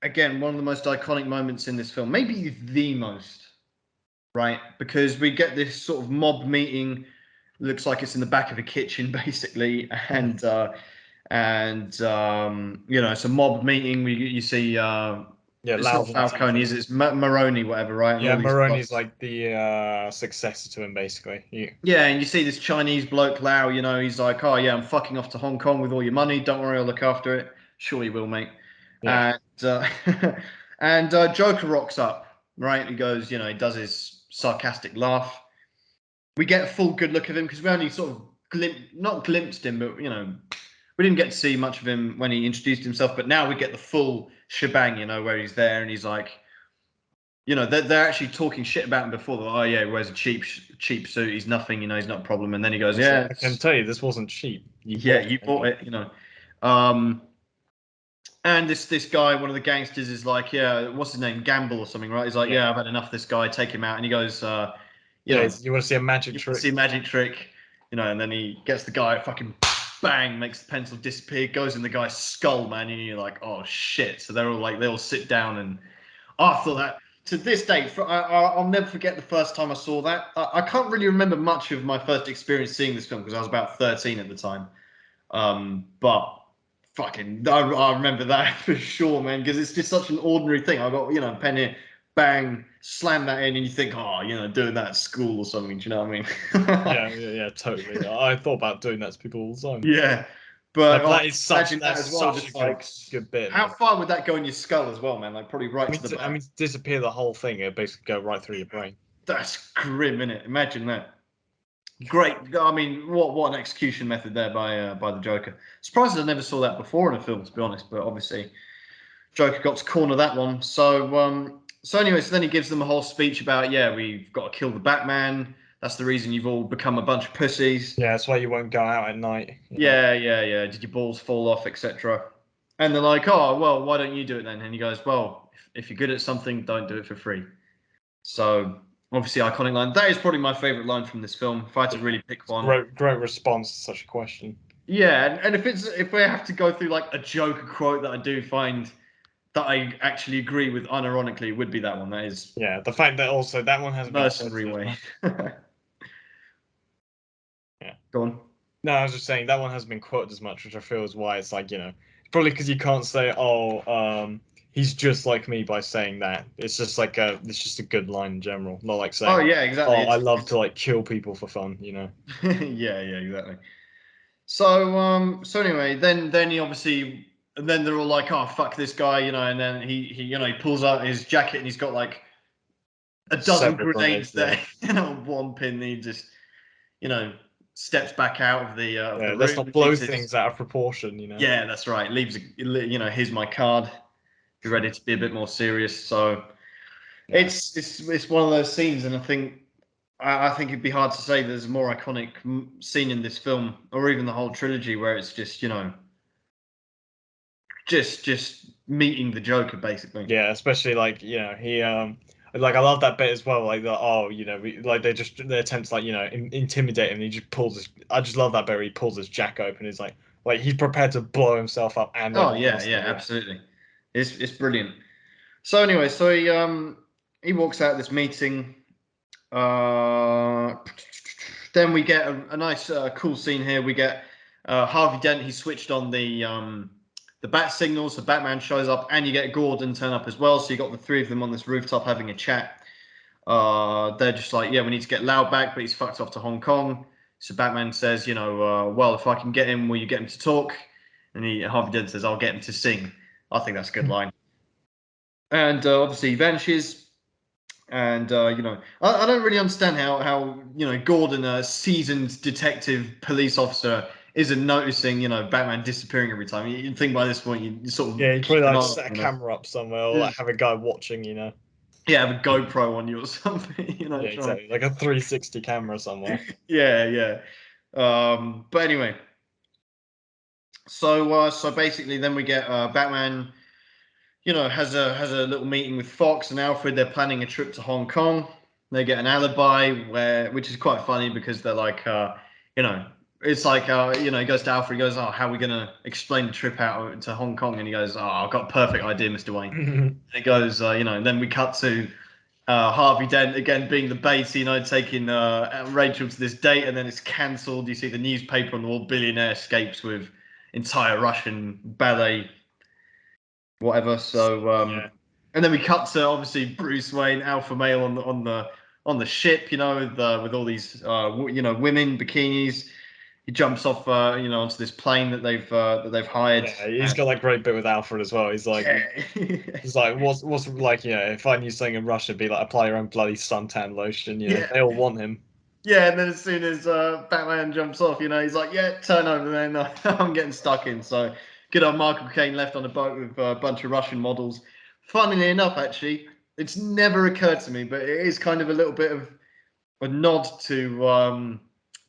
again one of the most iconic moments in this film, maybe the most, right? Because we get this sort of mob meeting. Looks like it's in the back of a kitchen, basically, and you know, it's a mob meeting. You see, yeah, it's not loud and Falcone, is Tifa. it? It's Maroni, whatever, right? And Yeah, all these Maroni's blokes. like the successor to him, basically. Yeah, and you see this Chinese bloke, Lau, you know, he's like, oh, yeah, I'm fucking off to Hong Kong with all your money. Don't worry, I'll look after it. Sure you will, mate. Yeah. And and Joker rocks up, right? He goes, you know, he does his sarcastic laugh. We get a full good look of him because we only sort of not glimpsed him, but, you know, we didn't get to see much of him when he introduced himself. But now we get the full shebang, you know, where he's there and he's like, you know, they're actually talking shit about him before. Oh yeah, he wears a cheap suit. He's nothing. You know, he's not a problem. And then he goes, It's yeah, like, I can tell you this wasn't cheap. You yeah, bought you it. bought it. You know, um, and this guy, one of the gangsters, is like, yeah, what's his name, Gamble or something, right? He's like, Yeah. yeah, I've had enough of this guy. Take him out. And he goes, you Yeah, know, you want to see a magic you trick? see a magic trick, you know, and then he gets the guy, fucking bang, makes the pencil disappear, goes in the guy's skull, man, and you're like, oh shit. So they're all like, they all sit down and I thought that to this day, I'll never forget the first time I saw that. I can't really remember much of my first experience seeing this film because I was about 13 at the time. But fucking, I remember that for sure, man, because it's just such an ordinary thing. I got, you know, pen here, bang, slam that in, and you think, oh, you know, doing that at school or something. Do you know what I mean? Yeah, totally. I thought about doing that to people all the time. Yeah. But That is imagine that that's as well. such a Just like, good bit. how Like, far would that go in your skull as well, man? Like, probably right to the I back. mean, to disappear the whole thing, it basically go right through your brain. That's grim, innit? Imagine that. Great. I mean, what an execution method there by the Joker. Surprised I never saw that before in a film, to be honest. But obviously, Joker got to corner that one. So anyway, so then he gives them a whole speech about, yeah, we've got to kill the Batman. That's the reason you've all become a bunch of pussies. Yeah, that's why you won't go out at night. You know? Yeah. Did your balls fall off, etc. And they're like, oh, well, why don't you do it then? And he goes, well, if you're good at something, don't do it for free. So obviously, iconic line. That is probably my favorite line from this film. If I had to really pick one. Great response to such a question. Yeah, and if we have to go through like a Joker quote that I do find that I actually agree with unironically, it would be that one. That is Yeah, the fact that also that one hasn't been mercenary quoted as way. much. Yeah. Go on. No, I was just saying that one hasn't been quoted as much, which I feel is why it's like, you know, probably because you can't say, oh, he's just like me by saying that. It's just it's just a good line in general. Not like Oh saying, yeah, exactly. "Oh, I love to like kill people for fun," you know. Yeah, yeah, exactly. So anyway, then he obviously, and then they're all like, "Oh fuck this guy," and then he pulls out his jacket and he's got like a dozen Several grenades grenades there, there. one pin. And he just, you know, steps back out of the Yeah, let's room. not blow Leaves his, things out of proportion, you know. yeah, that's right. Leaves, here's my card. Be ready to be a bit more serious. So Yeah. it's one of those scenes, and I think it'd be hard to say there's a more iconic scene in this film, or even the whole trilogy, where it's just just meeting the Joker basically. Yeah, especially like he like I love that bit as well. Like like they attempt to like intimidate him. And he just pulls his. I just love that bit where he pulls his jack open. He's like he's prepared to blow himself up and Oh everyone yeah, else in yeah, the room. absolutely. It's brilliant. So anyway, so he walks out of this meeting. Uh, then we get a nice cool scene here. We get Harvey Dent. He switched on the bat signal, so Batman shows up, and you get Gordon turn up as well. So you got the three of them on this rooftop having a chat. They're just like, yeah, we need to get Lau back, but he's fucked off to Hong Kong. So Batman says, well, if I can get him, will you get him to talk? And Harvey Dent says, I'll get him to sing. I think that's a good line. And obviously he vanishes. And I don't really understand how Gordon, a seasoned detective police officer, isn't noticing Batman disappearing every time. You'd think by this point you sort of Yeah, he keep probably an like eye on set a him, camera up somewhere or like have a guy watching, Yeah, have a GoPro on you or something, Yeah, trying. exactly. Like a 360 camera somewhere. Yeah, yeah. But anyway, so basically, then we get Batman. Has a little meeting with Fox and Alfred. They're planning a trip to Hong Kong. They get an alibi which is quite funny because they're like, it's like, he goes to Alfred. He goes, "Oh, how are we gonna explain the trip out to Hong Kong?" And he goes, "Oh, I've got a perfect idea, Mr. Wayne." And it goes, and then we cut to Harvey Dent again being the bait, taking Rachel to this date, and then it's cancelled. You see the newspaper on the wall: billionaire escapes with entire Russian ballet whatever. So Yeah. and then we cut to obviously Bruce Wayne, alpha male on the ship, with all these women bikinis. He jumps off onto this plane that they've hired. Yeah, he's And, got that great bit with Alfred as well. He's like, yeah, he's like, what's like, if I knew something in Russia, it'd be like apply your own bloody suntan lotion. yeah. They all want him. Yeah, and then as soon as Batman jumps off, he's like, "Yeah, turn over." Then I'm getting stuck in. So good old Michael Caine left on a boat with a bunch of Russian models. Funnily enough, actually, it's never occurred to me, but it is kind of a little bit of a nod to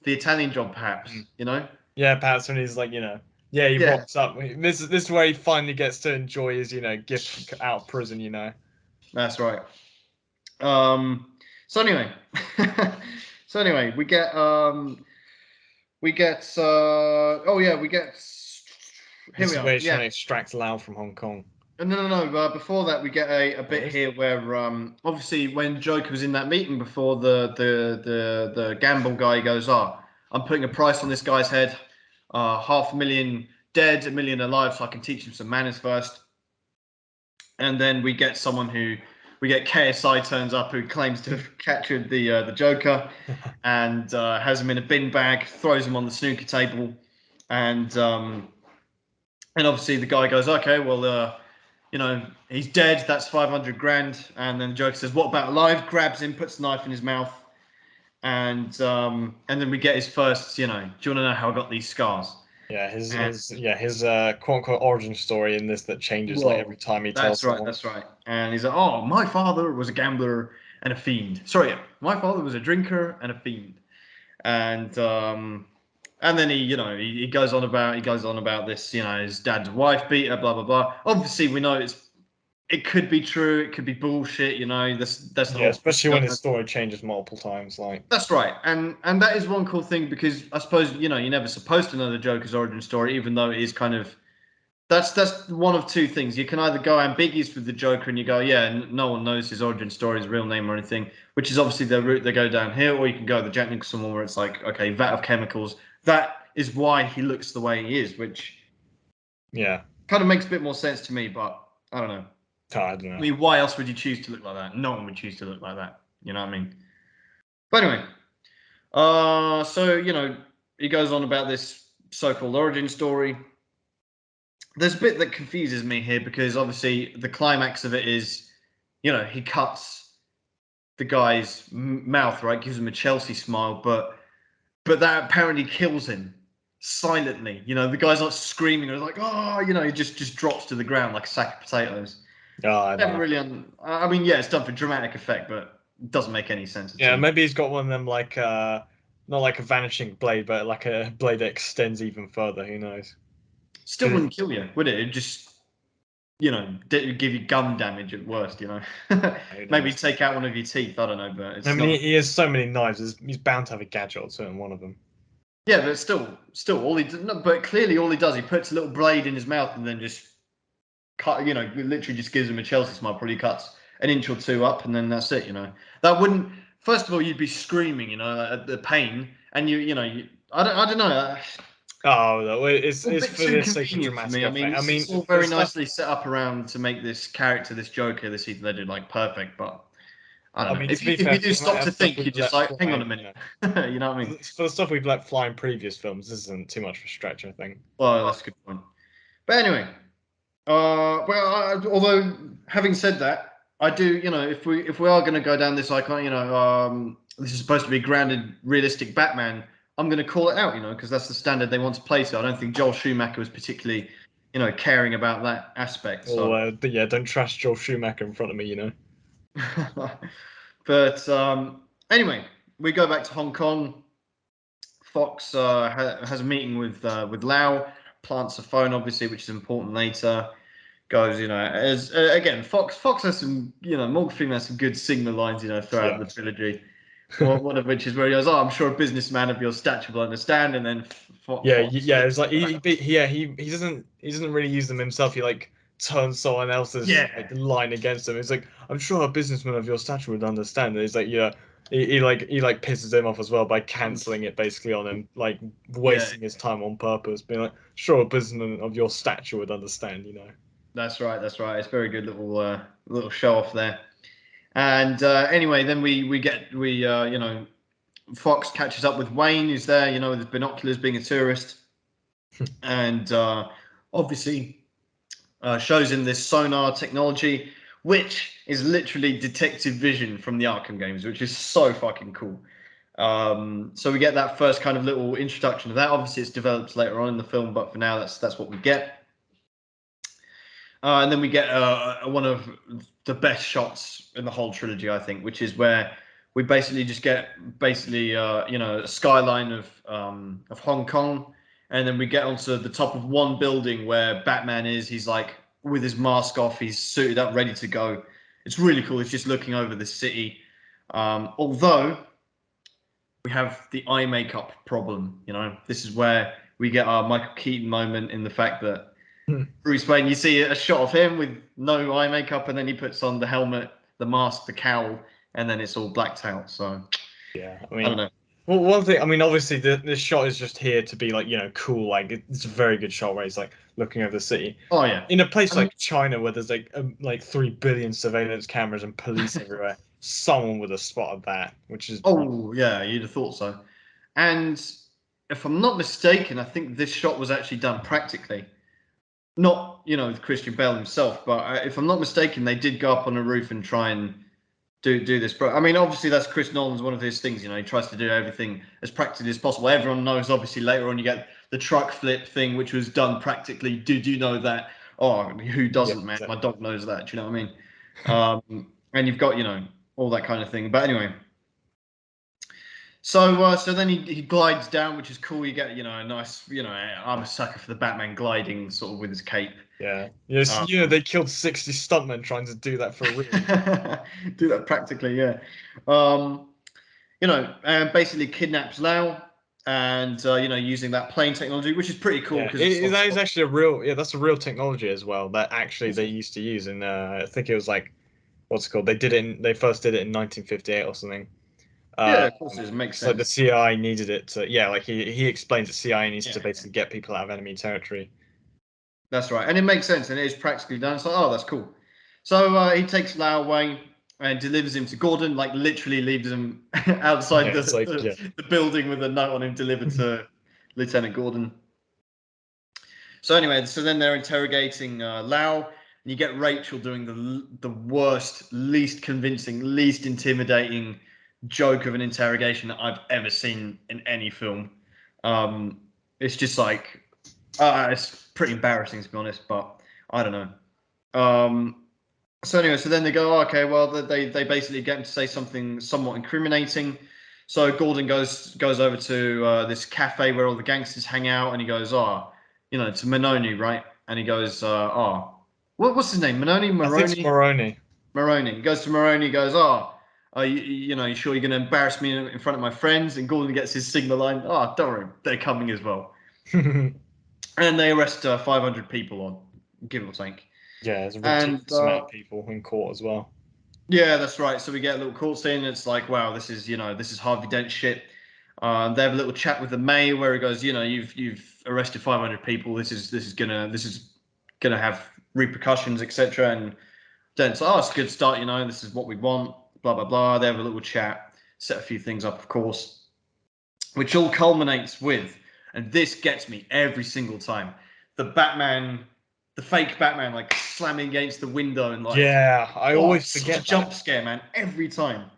the Italian Job, perhaps. Mm. You know? Yeah, perhaps when he's like, yeah, he Yeah, rocks up. This is where he finally gets to enjoy his, gift out of prison. that's right. Um, so anyway, we get oh yeah, we get here This we is are. where he's trying Yeah. to extract Lau from Hong Kong. No. Before that, we get a Oh, bit yes. here where obviously when Joker was in that meeting before the gamble guy goes, "Oh, I'm putting a price on this guy's head, 500,000 dead, 1 million alive, so I can teach him some manners first." And then we get KSI turns up who claims to have captured the Joker, and has him in a bin bag, throws him on the snooker table, and obviously the guy goes, "Okay, well, he's dead. That's 500 grand." And then the Joker says, "What about alive?" Grabs him, puts the knife in his mouth, and then we get his first. Do you want to know how I got these scars? Yeah, his And his yeah his quote unquote origin story in this that changes like every whoa, time he tells that's right, someone. that's right. And he's like, "Oh, my father was a gambler and a fiend. Sorry, my father was a drinker and a fiend." And then he goes on about this, his dad's wife beater, blah blah blah. Obviously, we know it could be true, it could be bullshit. That's the Yeah, whole point. especially when his story changes multiple times. Like, That's right, and that is one cool thing because I suppose you're never supposed to know the Joker's origin story, even though it is kind of that's one of two things. You can either go ambiguous with the Joker and you go, yeah, no one knows his origin story, his real name or anything, which is obviously the route they go down here, or you can go the Jack Nicholson one where it's like, okay, vat of chemicals. That is why he looks the way he is, which yeah, kind of makes a bit more sense to me, but I don't know. I don't know. I mean, why else would you choose to look like that? No one would choose to look like that. You know what I mean? But anyway, so he goes on about this so-called origin story. There's a bit that confuses me here because obviously the climax of it is, he cuts the guy's mouth, right? Gives him a Chelsea smile, but that apparently kills him silently. The guy's not screaming. It's like, he just drops to the ground like a sack of potatoes. I don't know. Really, I mean, yeah, it's done for dramatic effect, but it doesn't make any sense at all. Yeah, maybe he's got one of them like not like a vanishing blade, but like a blade that extends even further. Who knows? Still wouldn't kill you, would it? It'd just, give you gum damage at worst. Maybe take out one of your teeth. I don't know, but it's I mean, not. he has so many knives. He's bound to have a gadget or certain one of them. Yeah, but still, all he does. No, but clearly, all he does, he puts a little blade in his mouth and then just cut. Literally just gives him a Chelsea smile. Probably cuts an inch or two up, and then that's it. That wouldn't. First of all, you'd be screaming, at the pain, and I don't know. Oh, no, it's A bit for too the sake of convenient for dramatic me. I mean, effect. it's all very nicely set up around to make this character, this Joker, this Heath Ledger, like perfect. But I don't know. mean, If to you be fair, do for the amount stop to of stuff think, you're we've just let like, hang on fly, a minute. yeah. You know what I mean? For the stuff we've let fly in previous films, this isn't too much of a stretch, I think. Well, that's a good point. But anyway, although having said that, I do, if we are going to go down this icon, this is supposed to be a grounded, realistic Batman. I'm going to call it out, because that's the standard they want to place it. I don't think Joel Schumacher was particularly, caring about that aspect. So. Well, yeah, don't trash Joel Schumacher in front of me. But anyway, we go back to Hong Kong. Fox has a meeting with Lau, plants a phone, obviously, which is important later. Goes, as again, Fox has some, Morgan Freeman has some good signal lines, throughout the trilogy. One of which is where he goes, "Oh, I'm sure a businessman of your stature will understand," and then Fox. It's like he doesn't really use them himself. He like turns someone else's like, line against him. It's like, I'm sure a businessman of your stature would understand. And it's like, he like pisses him off as well by cancelling it basically on him, like wasting his time on purpose, being like, sure a businessman of your stature would understand. That's right. It's very good little show off there. And anyway, then Fox catches up with Wayne, who's there, with his binoculars, being a tourist, and obviously shows him this sonar technology, which is literally detective vision from the Arkham games, which is so fucking cool. So we get that first kind of little introduction to that. Obviously, it's developed later on in the film, but for now, that's what we get. And then we get one of the best shots in the whole trilogy, I think, which is where we basically just get a skyline of Hong Kong, and then we get onto the top of one building where Batman is. He's like with his mask off, he's suited up, ready to go. It's really cool. He's just looking over the city. Although we have the eye makeup problem, this is where we get our Michael Keaton moment in the fact that Bruce Wayne, you see a shot of him with no eye makeup, and then he puts on the helmet, the mask, the cowl, and then it's all blacked out. So yeah, I don't know. Well, one thing, I mean, obviously this shot is just here to be like, cool. Like it's a very good shot where he's like looking over the city. Oh yeah. In a place like China where there's like 3 billion surveillance cameras and police everywhere, someone would have spotted that, which is. Oh yeah, you'd have thought so. And if I'm not mistaken, I think this shot was actually done practically. Not, with Christian Bale himself, but if I'm not mistaken, they did go up on a roof and try and do this. But I mean, obviously, that's Chris Nolan's one of his things. He tries to do everything as practically as possible. Everyone knows, obviously, later on you get the truck flip thing, which was done practically. Did you know that? Oh, who doesn't, man? Exactly. My dog knows that. Do you know what I mean? And you've got, all that kind of thing. But anyway. So then he glides down, which is cool. You get, a nice, I'm a sucker for the Batman gliding sort of with his cape. Yeah. They killed 60 stuntmen trying to do that for real. Do that practically, yeah. And basically kidnaps Lau and, using that plane technology, which is pretty cool. Yeah, that is actually that's a real technology as well that actually they used to use. And I think it was like, what's it called? They first did it in 1958 or something. Yeah, of course it makes sense. Like the CIA needed it to, like he explains that CIA needs to basically get people out of enemy territory. That's right, and it makes sense, and it is practically done. It's like, oh, that's cool. So he takes Lau away and delivers him to Gordon, like literally leaves him outside Yeah, it's like, the building with a note on him delivered to Lieutenant Gordon. So anyway, so then they're interrogating Lau, and you get Rachel doing the worst, least convincing, least intimidating joke of an interrogation that I've ever seen in any film. It's just like, it's pretty embarrassing to be honest, but I don't know. So anyway, so then they go, oh, okay, well, they basically get him to say something somewhat incriminating. So Gordon goes over to this cafe where all the gangsters hang out, and he goes, oh, to Maloney, right? And he goes, oh, what's his name? Maloney, I think it's Maroney, Moroni. Maroney. He goes to Maroney, he goes, oh, you sure you're going to embarrass me in front of my friends? And Gordon gets his signal line, oh, don't worry, they're coming as well. And they arrest 500 people on, give or take. Yeah, there's a And ridiculous amount of people in court as well. yeah, that's right. So we get a little court scene. And it's like, wow, this is Harvey Dent shit. They have a little chat with the mayor where he goes, you've arrested 500 people. This is gonna have repercussions, etc. And Dent's like, oh, it's a good start. This is what we want. Blah blah blah. They have a little chat, set a few things up, of course, which all culminates with, and this gets me every single time, the fake Batman, like slamming against the window and like, Yeah, I always such forget a jump that. scare, man, every time.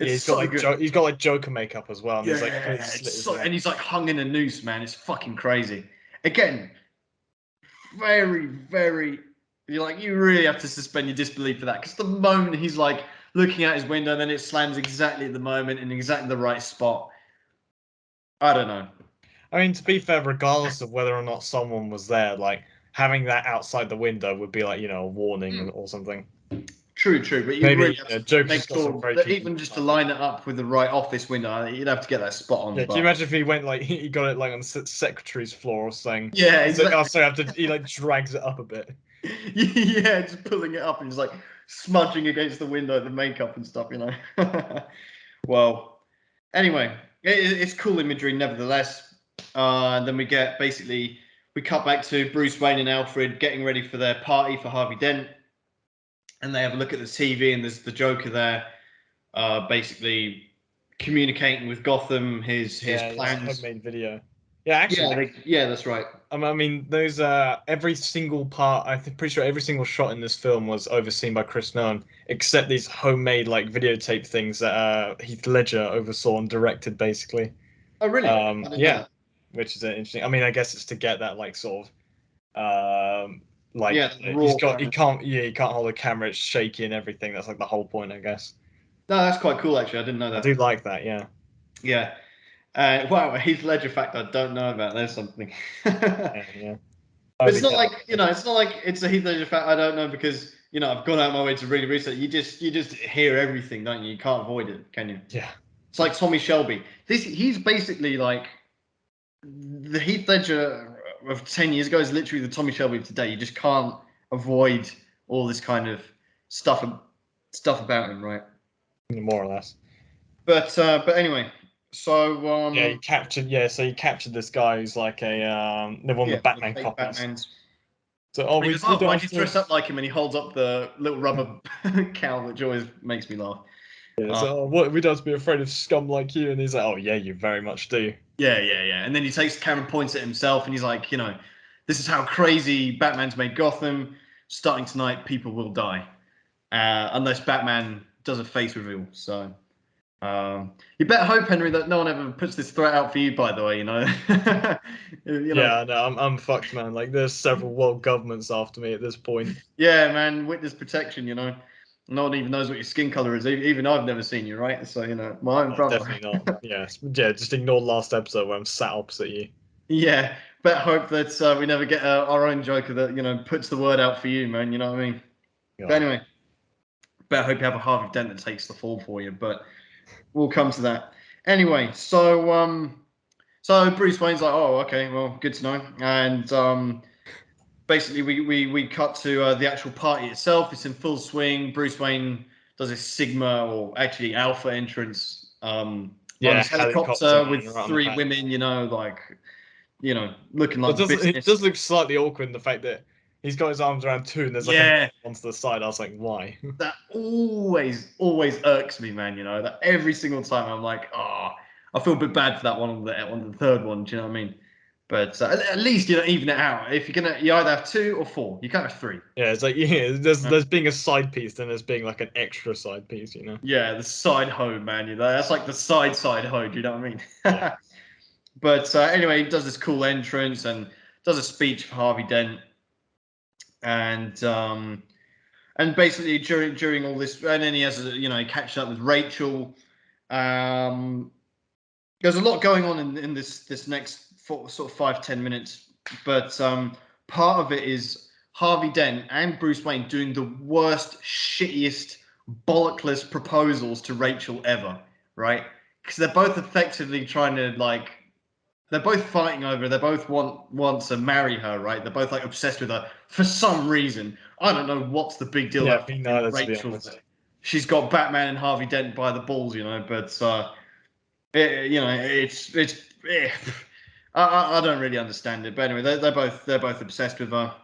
Yeah, It's so good. he's got like Joker makeup as well, and he's like Yeah, completely slit his neck. and he's like hung in a noose, man. It's fucking crazy. Again, very, very. You really have to suspend your disbelief for that, because the moment he's like looking out his window, and then it slams exactly at the moment in exactly the right spot. I don't know. I mean, to be fair, regardless of whether or not someone was there, like having that outside the window would be like, a warning or something. True, but you really Maybe have to Joker's make got some sure very that cheeky even just to timing. line it up with the right office window, you'd have to get that spot on. Yeah, can you But imagine if he went like he got it like on the secretary's floor or something? yeah, He's like, oh, exactly. sorry, I have to. He like drags it up a bit. Yeah, just pulling it up and just like smudging against the window, the makeup and stuff. Well, anyway, it's cool imagery nevertheless. Then we cut back to Bruce Wayne and Alfred getting ready for their party for Harvey Dent, and they have a look at the TV, and there's the Joker there, basically communicating with Gotham his Yeah, it's a plans. homemade video. Yeah, actually, Yeah, that's right. I mean, those every single part. Pretty sure every single shot in this film was overseen by Chris Nolan, except these homemade like videotape things that Heath Ledger oversaw and directed, basically. Oh, really? I didn't know Yeah, that. which is interesting. I mean, I guess it's to get that like sort of like Yeah, raw kind of. he can't hold a camera, it's shaky and everything. That's like the whole point, I guess. No, that's quite cool actually. I didn't know I do that. like that, yeah. Yeah. Wow, a Heath Ledger fact I don't know about. There's something. Yeah, yeah. But it's Totally not get like that. it's not like it's a Heath Ledger fact I don't know, because I've gone out of my way to really research. You just hear everything, don't you? You can't avoid it, can you? Yeah. It's like Tommy Shelby. He's basically like the Heath Ledger of 10 years ago is literally the Tommy Shelby of today. You just can't avoid all this kind of stuff about him, right? More or less. But anyway, so So he captured this guy who's like a they're one of yeah, the the Batman fake copies. Batman's. So oh He goes, we oh, don't why'd have you to. dress up like him? And he holds up the little rubber cow, which always makes me laugh. Yeah, Uh, so what we don't have to be afraid of scum like you, and he's like, oh yeah, you very much do. yeah. And then he takes the camera, and points at himself, and he's like, this is how crazy Batman's made Gotham. Starting tonight, people will die. Unless Batman does a face reveal. So you better hope, Henry, that no one ever puts this threat out for you, by the way, Yeah, no, I'm fucked, man. Like there's several world governments after me at this point. Yeah, man, witness protection, no one even knows what your skin color is. Even I've never seen you, right? So, my own brother. Definitely not. Yeah, just ignore last episode where I'm sat opposite you. Yeah, better hope that we never get our own Joker that, puts the word out for you, man. You know what I mean? But God. anyway, better hope you have a Harvey Dent that takes the fall for you, but we'll come to that. Anyway, so Bruce Wayne's like, oh, okay, well, good to know. And basically we cut to the actual party itself. It's in full swing. Bruce Wayne does a Sigma, or actually Alpha entrance, on Yeah, his helicopter helicopter man with around the three back. women, looking It like does business. look slightly awkward in the fact that he's got his arms around two, and there's like a one to the side. I was like, why? That always irks me, man. You know that every single time I'm like, oh, I feel a bit bad for that one on the third one. Do you know what I mean? But at least even it out. If you're gonna, you either have 2 or 4. You can't have 3. Yeah, it's like there's being a side piece, then there's being like an extra side piece, you know. Yeah, the side hoe, man. You know that's like the side hoe. Do you know what I mean? Yeah. But anyway, he does this cool entrance and does a speech for Harvey Dent, and basically during all this, and then he has he catches up with Rachel. There's a lot going on in this next sort of 5-10 minutes, but part of it is Harvey Dent and Bruce Wayne doing the worst, shittiest, bollockless proposals to Rachel ever, right? Because they're both effectively trying to they're both fighting over. They both want to marry her, right? They're both like obsessed with her for some reason. I don't know what's the big deal. Yeah, me neither, to be honest. She's got Batman and Harvey Dent by the balls, but I don't really understand it. But anyway, they're both obsessed with her.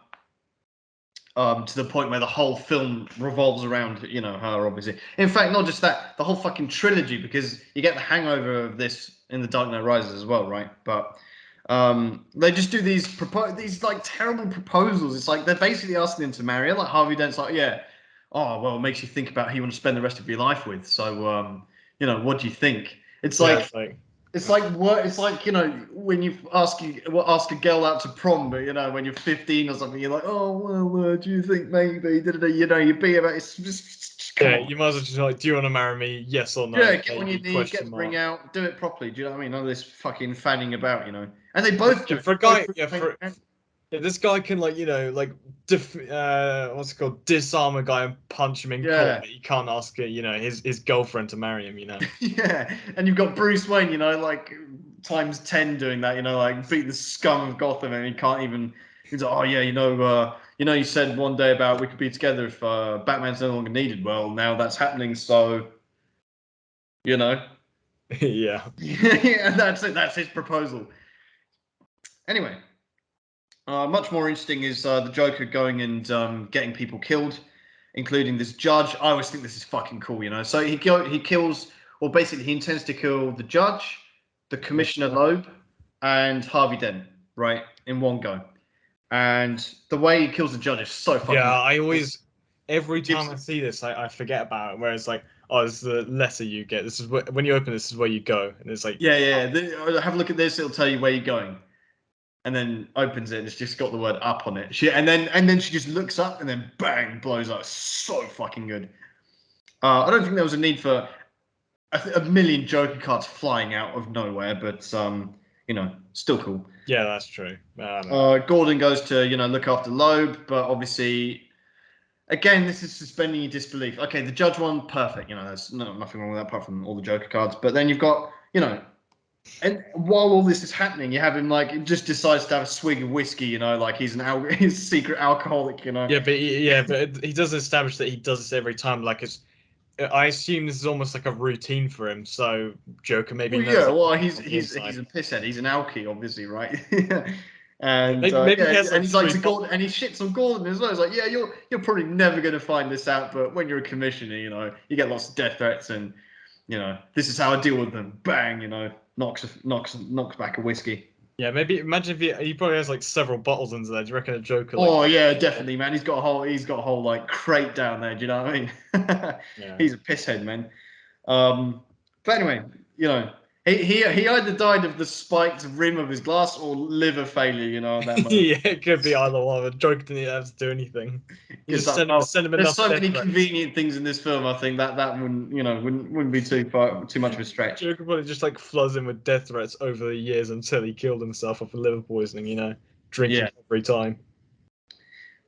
To the point where the whole film revolves around her, obviously. In fact, not just that, the whole fucking trilogy, because you get the hangover of this in The Dark Knight Rises as well, right? But they just do these like terrible proposals. It's like they're basically asking him to marry her. Like Harvey Dent's like, yeah, oh well, it makes you think about who you want to spend the rest of your life with. So what do you think? It's like it's like what it's like, when you ask a girl out to prom, but when you're 15 or something, you're like, oh well, do you think maybe? You be about it's just yeah. You might as well just like, do you want to marry me? Yes or no? Yeah, get on your knee, get the ring out, do it properly. Do you know what I mean? None of this fucking fanning about, And they both do. For a guy, this guy can what's it called, disarm a guy and punch him in court, but he can't ask his girlfriend to marry him, Yeah, and you've got Bruce Wayne, like times 10 doing that, like beat the scum of Gotham, and he can't even. He's like, oh yeah, you said one day about we could be together if Batman's no longer needed. Well, now that's happening, so yeah. Yeah, that's it. That's his proposal. Anyway. Much more interesting is the Joker going and getting people killed, including this judge. I always think this is fucking cool, So he kills, well, basically he intends to kill the judge, the Commissioner Loeb, and Harvey Dent, right, in one go. And the way he kills the judge is so fucking. Yeah, I always, every time I see this, I forget about it. Where it's like, oh, this is the letter you get. This is when you open this is where you go, and it's like, yeah. Have a look at this. It'll tell you where you're going. And then opens it and it's just got the word up on it. And then she just looks up and then bang, blows up. It's so fucking good. I don't think there was a need for a million Joker cards flying out of nowhere, but still cool. Yeah, that's true. Gordon goes to look after Loeb, but obviously, again, this is suspending your disbelief. Okay, the judge one, perfect. There's nothing wrong with that apart from all the Joker cards. But then you've got and while all this is happening, you have him just decides to have a swig of whiskey, like he's he's a secret alcoholic, Yeah, but he does establish that he does this every time. Like I assume this is almost like a routine for him. So Joker maybe. Well, yeah, well, he's a pisshead. He's an alky, obviously, right? And maybe he has, and he's like to Gordon, and he shits on Gordon as well. He's like, yeah, you're probably never going to find this out, but when you're a commissioner, you get lots of death threats, and this is how I deal with them. Bang, knocks back a whiskey. Yeah, maybe imagine if he probably has like several bottles in there. Do you reckon a Joker? Oh yeah, definitely, man. He's got a whole like crate down there. Do you know what I mean? Yeah. He's a pisshead, man. But anyway, he either died of the spiked rim of his glass or liver failure. That yeah, it could be either one. Joker didn't have to do anything. Just send him there's so many convenient things in this film. I think that wouldn't be too much of a stretch. Joker probably just floods him with death threats over the years until he killed himself off of liver poisoning. Drinking every time.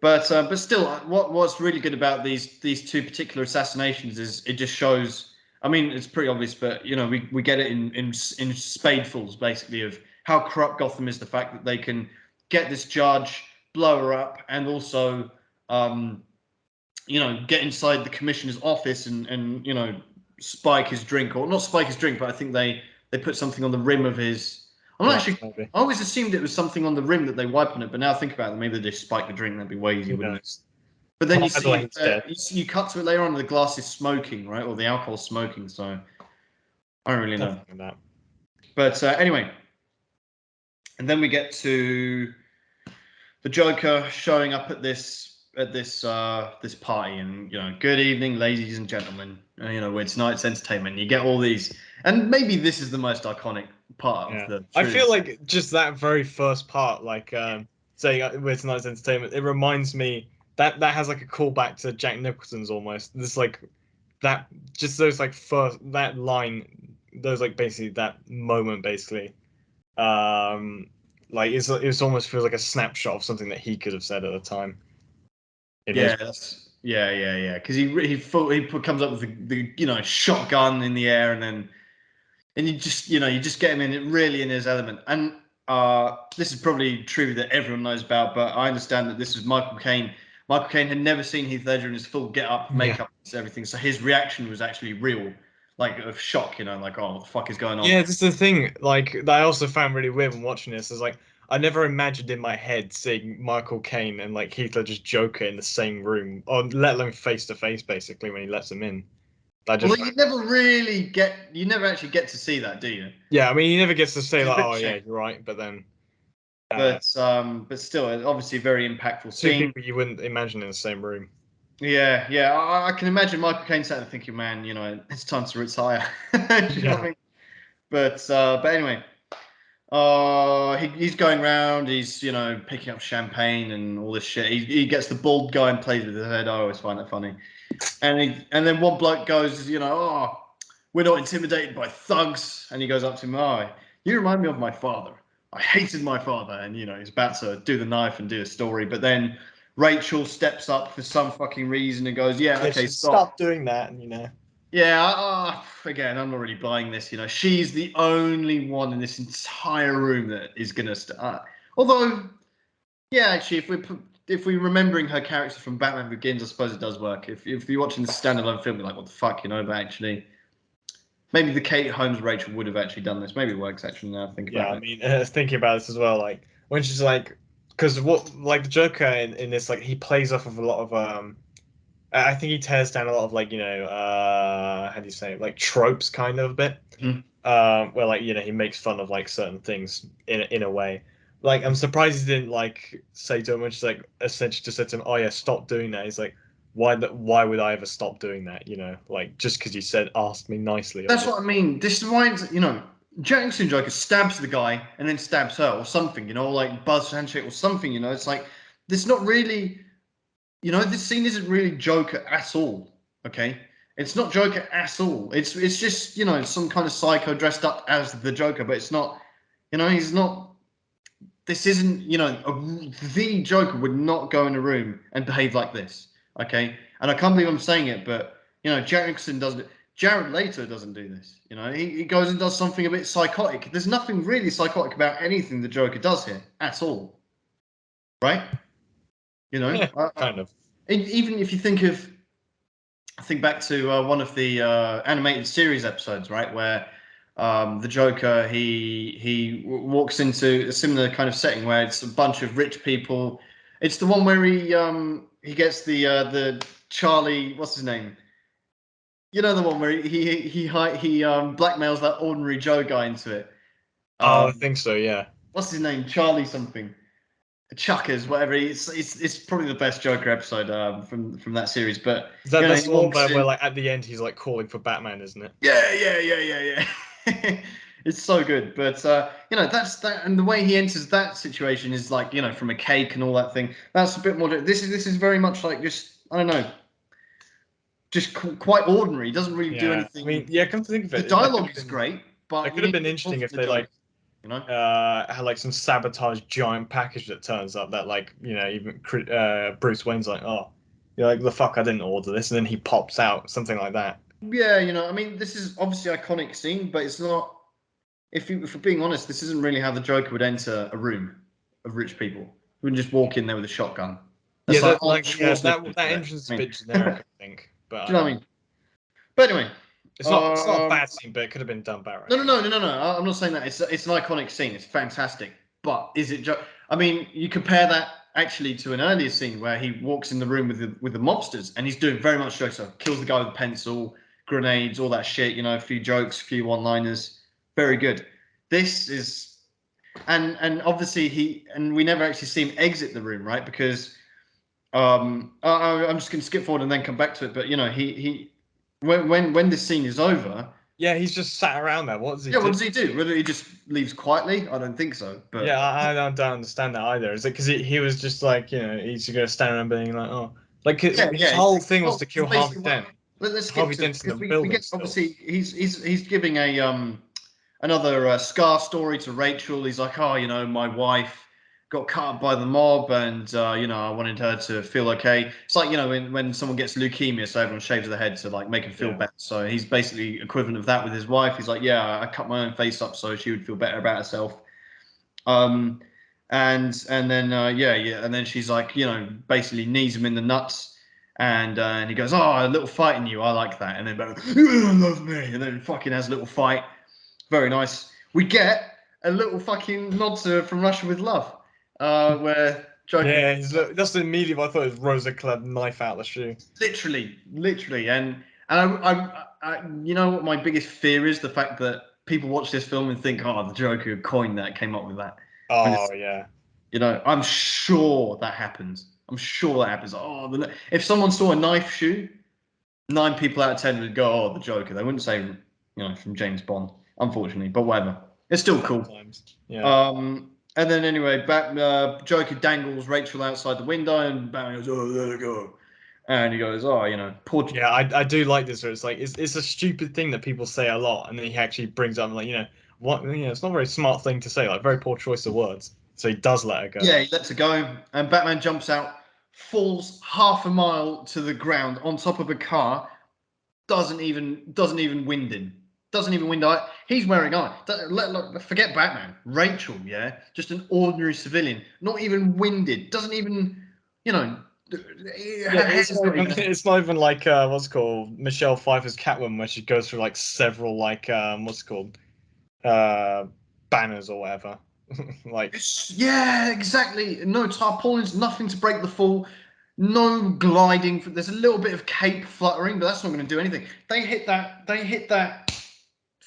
But still, what's really good about these two particular assassinations is it just shows. I mean, it's pretty obvious, but we get it in spadefuls, basically, of how corrupt Gotham is. The fact that they can get this judge, blow her up, and also, get inside the commissioner's office and spike his drink, or not spike his drink, but I think they put something on the rim of his. I'm not glass, actually. maybe. I always assumed it was something on the rim that they wipe on it, but now I think about it, maybe they just spike the drink. That'd be way easier, Who wouldn't it? knows? But then Oh, by the way, he's dead. you cut to it later on, and the glass is smoking, right? Or the alcohol's smoking. So I don't really know. Something like that. But anyway, and then we get to the Joker showing up at this party, and good evening, ladies and gentlemen. It's tonight's entertainment. You get all these, and maybe this is the most iconic part of the. I trilogy. feel like just that very first part, like saying with tonight's entertainment, it reminds me that has like a callback to Jack Nicholson's almost. This like that just those like first that line, those like basically that moment basically. Like it's almost feels like a snapshot of something that he could have said at the time. Yeah, because he comes up with the shotgun in the air, and you just get him in really in his element. And this is probably true that everyone knows about, but I understand that this was Michael Caine. Michael Caine had never seen Heath Ledger in his full get-up, makeup, everything, so his reaction was actually real, like of shock, like, oh, what the fuck is going on? Yeah, this is the thing. Like that I also found really weird when watching this. Is like I never imagined in my head seeing Michael Caine and like Heath Ledger's Joker in the same room, or let alone face to face, basically when he lets them in. Well, you never actually get to see that, do you? Yeah, I mean, he never gets to say It's a like, bit "Oh yeah, shame. you're right," but then. But still, it's obviously a very impactful Two scene. people you wouldn't imagine in the same room. Yeah. I can imagine Michael Caine sat there thinking, man, it's time to retire. You know what I mean? But anyway, he's going around. He's picking up champagne and all this shit. He gets the bald guy and plays with his head. I always find that funny. And then one bloke goes, oh, we're not intimidated by thugs. And he goes up to him, oh, you remind me of my father. I hated my father. And he's about to do the knife and do a story, but then Rachel steps up for some fucking reason and goes, yeah, okay, stop doing that, and Yeah, again, I'm not really buying this. She's the only one in this entire room that is gonna start. Although, yeah, actually, if we're remembering her character from Batman Begins, I suppose it does work. If you're watching the standalone film, you're like, what the fuck, but actually, maybe the Kate Holmes Rachel would have actually done this. Maybe it works actually now. I think about it. I mean, thinking about this as well, like when she's like, because what like the Joker in this, like he plays off of a lot of I think he tears down a lot of like how do you say it? Like tropes kind of a bit. Mhm. Where like he makes fun of like certain things in a way. Like I'm surprised he didn't like say to him when she's like essentially just said to him, "Oh yeah, stop doing that." He's like, Why would I ever stop doing that? Like just because you said ask me nicely. That's what I mean. This reminds, Jackson Joker stabs the guy and then stabs her or something, like Buzz handshake or something. It's like this not really. This scene isn't really Joker at all. Okay, it's not Joker at all. It's just some kind of psycho dressed up as the Joker, but it's not. He's not. This isn't. The Joker would not go in a room and behave like this. Okay, and I can't believe I'm saying it, but Jack Nicholson does it. Jared Leto doesn't do this. He goes and does something a bit psychotic. There's nothing really psychotic about anything the Joker does here at all, right? Yeah, kind of. Even if you think back to one of the animated series episodes, right, where the Joker he walks into a similar kind of setting where it's a bunch of rich people. It's the one where he gets the Charlie, what's his name? The one where he blackmails that ordinary Joe guy into it. Oh, I think so. Yeah. What's his name? Charlie something. Chuckers, whatever. It's probably the best Joker episode from that series. But That's he the one walks where in. like at the end he's like calling for Batman, isn't it? Yeah. It's so good. But that's that, and the way he enters that situation is like from a cake and all that thing. That's a bit more. This is very much like just I don't know, just quite ordinary. He doesn't really do Yeah. I anything. mean, yeah. Come to think of The it, dialogue is great, that but you could have need been to be interesting for if the they Joker. like had like some sabotage giant package that turns up that like even Bruce Wayne's like, oh, you're like the fuck I didn't order this, and then he pops out something like that. Yeah, I mean, this is obviously an iconic scene, but it's not. If we're being honest, this isn't really how the Joker would enter a room of rich people. He wouldn't just walk in there with a shotgun. That's like Arnold Schwarzenegger. that entrance is a bit Do generic, I think. But you know what I mean? But anyway, It's not a bad scene, but it could have been done better. No. I'm not saying that. It's an iconic scene. It's fantastic. But is it just? I mean, you compare that actually to an earlier scene where he walks in the room with the mobsters and he's doing very much jokes. So kills the guy with a pencil, grenades, all that shit. You know, a few jokes, a few one-liners. Very good. This is, and obviously we never actually see him exit the room, right? Because I'm just going to skip forward and then come back to it. But you know, when this scene is over. Yeah, he's just sat around there. What does he Yeah, do? what does he do? Whether he just leaves quietly? I don't think so. But Yeah, I don't understand that either. Is it because he was just like, he's going to stand around being like, oh, like his whole thing was to kill Harvey Dent. Let's skip Harvey to Dent's in the because we building get still. obviously he's giving a another scar story to Rachel. He's like, oh, you know, my wife got cut up by the mob, and you know, I wanted her to feel okay. It's like, you know, when someone gets leukemia, so everyone shaves their head to like make him feel better. So he's basically equivalent of that with his wife. He's like, yeah, I cut my own face up so she would feel better about herself. Um, and then and then she's like, you know, basically knees him in the nuts, and he goes, oh, a little fight in you, I like that. And then you love me, and then fucking has a little fight. Very nice. We get a little fucking nod to From Russia with Love, where Joker. Yeah, that's the immediate. I thought it was Rosa Klebb knife out the shoe. Literally, and I, you know what my biggest fear is? The fact that people watch this film and think, oh, the Joker coined that, came up with that. Oh yeah. You know, I'm sure that happens. I'm sure that happens. Oh, if someone saw a knife shoe, 9 people out of 10 would go, "Oh, the Joker." They wouldn't say, you know, from James Bond, unfortunately. But whatever, it's still cool. Sometimes. Yeah. And then anyway, Joker dangles Rachel outside the window, and Batman goes, "Oh, let her go." And he goes, "Oh, you know, poor." Yeah, I do like this. Where it's like it's a stupid thing that people say a lot, and then he actually brings up like, what, it's not a very smart thing to say, like very poor choice of words. So he does let her go. Yeah, he lets her go, and Batman jumps out, falls half a mile to the ground on top of a car. Doesn't even wind him. Doesn't even wind out. He's wearing armor. Forget Batman. Rachel, yeah, just an ordinary civilian, not even winded. Doesn't even, you know, Yeah, it's not even like what's it called Michelle Pfeiffer's Catwoman, where she goes through like several like what's it called banners or whatever. Like, yeah, exactly. No tarpaulins, nothing to break the fall. No gliding. There's a little bit of cape fluttering, but that's not going to do anything. They hit that.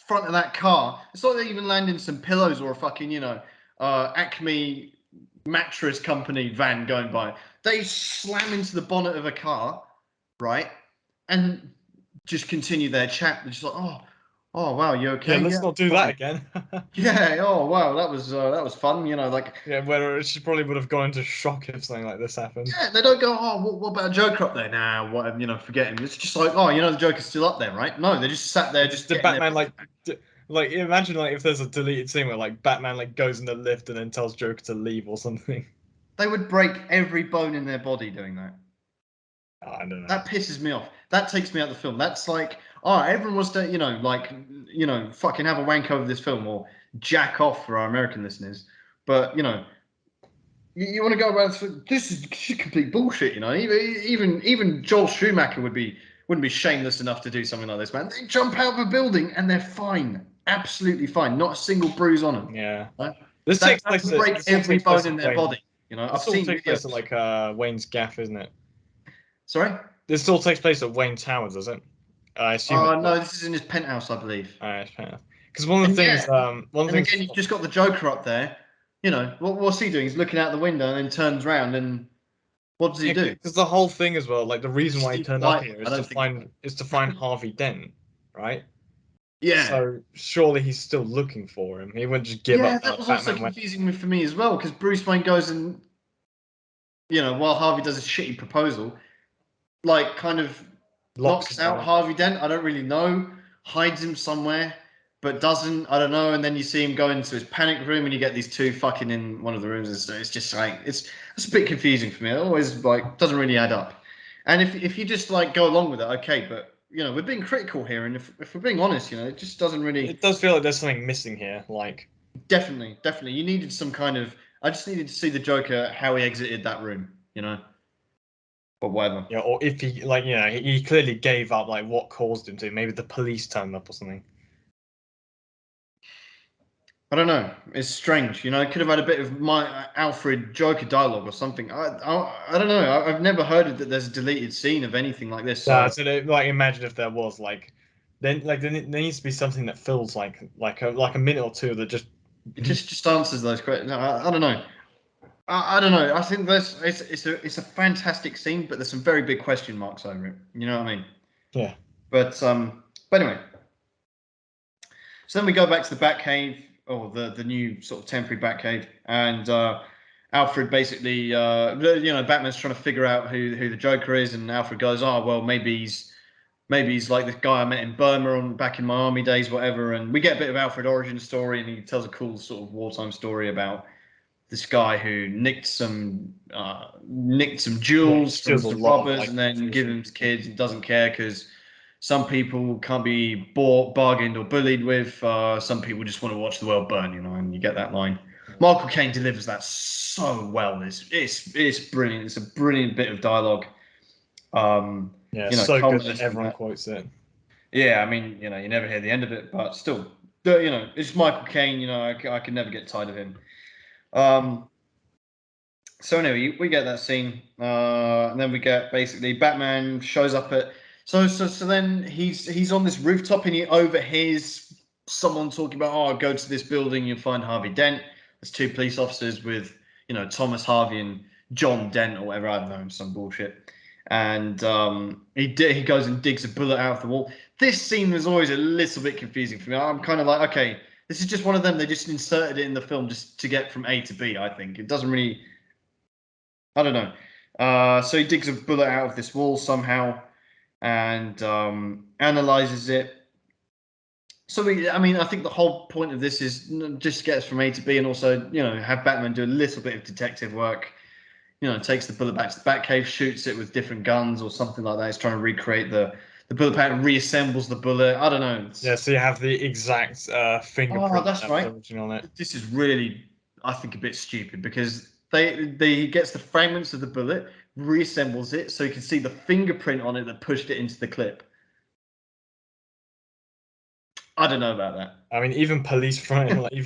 Front of that car. It's like they even landed some pillows or a fucking, you know, Acme mattress company van going by. They slam into the bonnet of a car, right, and just continue their chat. They're just like, oh wow, you okay? yeah, let's not do that again. Yeah. Oh wow, that was fun. You know, like, Yeah, where she probably would have gone into shock if something like this happened. yeah, they don't go, oh, what about Joker up there? Nah, what, you know, forget him. It's just like, oh, you know, the Joker's still up there, right? No, they just sat there, just Did getting Batman their... like imagine like if there's a deleted scene where like Batman like goes in the lift and then tells Joker to leave or something. They would break every bone in their body doing that. Oh, I don't know. That pisses me off. That takes me out of the film. That's like, oh, everyone wants to, you know, like, you know, fucking have a wank over this film or jack off for our American listeners. But, you know, you want to go about this is complete bullshit, you know. Even Joel Schumacher wouldn't be shameless enough to do something like this, man. They jump out of a building and they're fine, absolutely fine, not a single bruise on them. Yeah. Right? This takes That place would break every bone in their Wayne. body. You know, I've This all seen takes place at videos. like Wayne's gaff, isn't it? Sorry. This still takes place at Wayne Towers, does it? I assume it No, does. this is in his penthouse, I believe. Because one of the And things, yeah, one of and the again, things, you've just got the Joker up there. You know, what's he doing? He's looking out the window and then turns around and what does he yeah, do? because the whole thing as well, like the reason why he Steve turned up Light. here I don't think so. is to find Harvey Dent, right? Yeah. So surely he's still looking for him. He wouldn't just give Yeah, up. that was also Batman went, confusing for me as well because Bruce Wayne goes and, you know, while Harvey does his shitty proposal, like kind of locks knocks him out down. Harvey Dent. I don't really know, hides him somewhere, but doesn't. I don't know. And then you see him go into his panic room, and you get these two fucking in one of the rooms. And so it's just like it's a bit confusing for me. It always like doesn't really add up. And if you just like go along with it, okay, but you know we're being critical here, and if we're being honest, you know, it just doesn't really. It does feel like there's something missing here. Like, Definitely, you needed some kind of. I just needed to see the Joker how he exited that room. You know. But whatever. Yeah, or if he like he clearly gave up like what caused him to. Maybe the police turned up or something. I don't know. It's strange, you know. It could have had a bit of my Alfred Joker dialogue or something. I don't know. I've never heard that there's a deleted scene of anything like this. So So like imagine if there was like then like there needs to be something that fills like a minute or two that just it just answers those questions. I don't know. I don't know. I think it's a fantastic scene, but there's some very big question marks over it. You know what I mean? yeah. But anyway. So then we go back to the Batcave, or the new sort of temporary Batcave, and Alfred basically, Batman's trying to figure out who the Joker is, and Alfred goes, "Oh, well, maybe he's like this guy I met in Burma back in my army days, whatever." And we get a bit of Alfred origin story, and he tells a cool sort of wartime story about this guy who nicked some jewels from Steals a some lot of robbers like and then jewels give from them to people. kids and doesn't care because some people can't be bought, bargained, or bullied with. Some people just want to watch the world burn, and you get that line. Michael Caine delivers that so well. It's brilliant. It's a brilliant bit of dialogue. Yeah, so good that Culminates in everyone that. quotes it. Yeah, I mean, you never hear the end of it, but still, it's Michael Caine. I can never get tired of him. Um, so anyway, we get that scene, and then we get basically Batman shows up at. So then he's on this rooftop and he overhears someone talking about, "Oh, go to this building, you'll find Harvey Dent." There's two police officers with Thomas Harvey and John Dent or whatever, I don't know, some bullshit. And he goes and digs a bullet out of the wall. This scene was always a little bit confusing for me. I'm kind of like, okay, this is just one of them. They just inserted it in the film just to get from A to B. I think it doesn't really. I don't know. So he digs a bullet out of this wall somehow and analyzes it. So I mean, I think the whole point of this is just get us from A to B, and also have Batman do a little bit of detective work. Takes the bullet back to the Batcave, shoots it with different guns or something like that. He's trying to recreate the bullet pattern, reassembles the bullet. I don't know. Yeah, so you have the exact Oh, fingerprint that's that was right. original on it. This is really, I think, a bit stupid because he gets the fragments of the bullet, reassembles it, so you can see the fingerprint on it that pushed it into the clip. I don't know about that. I mean, even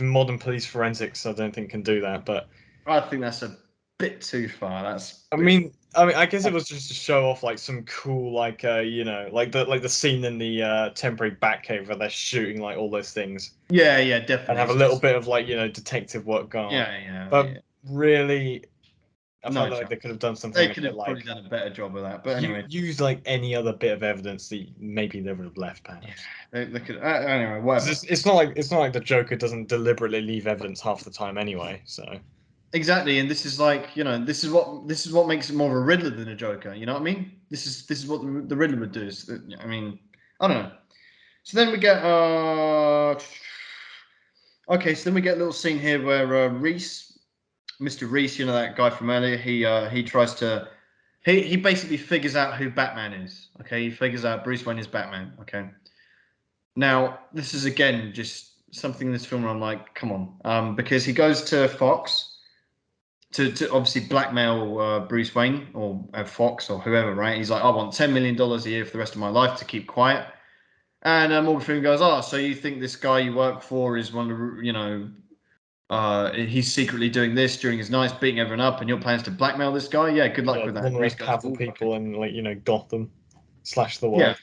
modern police forensics, I don't think can do that. But I think that's a bit too far. That's I a bit. mean, I guess it was just to show off like some cool, like the scene in the temporary Batcave where they're shooting like all those things Yeah, and definitely. have a It's little just bit of like detective work going on. yeah. But really, I No felt like chance. they could have done They something a could bit have probably like done a better job of that. But anyway, use like any other bit of evidence that maybe they would have left, yeah, perhaps. they could. Anyway, 'Cause whatever. it's not like the Joker doesn't deliberately leave evidence half the time anyway. So Exactly, and this is like this is what makes it more of a Riddler than a Joker. You know what I mean? This is what the Riddler would do. I mean, I don't know. So then we get okay. So then we get a little scene here where Reese, Mr. Reese, that guy from earlier, he tries to he basically figures out who Batman is. Okay, he figures out Bruce Wayne is Batman. Okay. Now this is again just something in this film where I'm like, come on, because he goes to Fox to obviously blackmail Bruce Wayne or Fox or whoever, right? He's like, I want $10 million a year for the rest of my life to keep quiet. And Morgan Freeman goes, oh, so you think this guy you work for is one of the, he's secretly doing this during his nights, beating everyone up, and your plans to blackmail this guy? Yeah, good luck yeah, with one that. of the Reese most goes, powerful oh, okay. people in like Gotham slash the Yeah,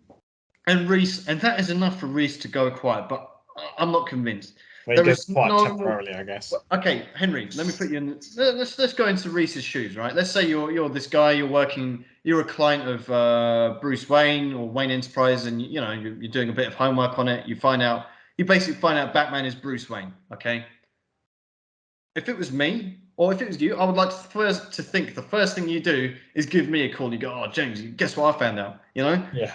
world. and that is enough for Reese to go quiet, but I'm not convinced. Where he There goes is quiet no. temporarily, I guess. Well, okay, Henry, let me put you in. Let's go into Reese's shoes, right? Let's say you're this guy, you're a client of Bruce Wayne or Wayne Enterprise, and you're doing a bit of homework on it. You basically find out Batman is Bruce Wayne. Okay, if it was me or if it was you, I would like to think the first thing you do is give me a call. You go, oh James, guess what I found out? Yeah,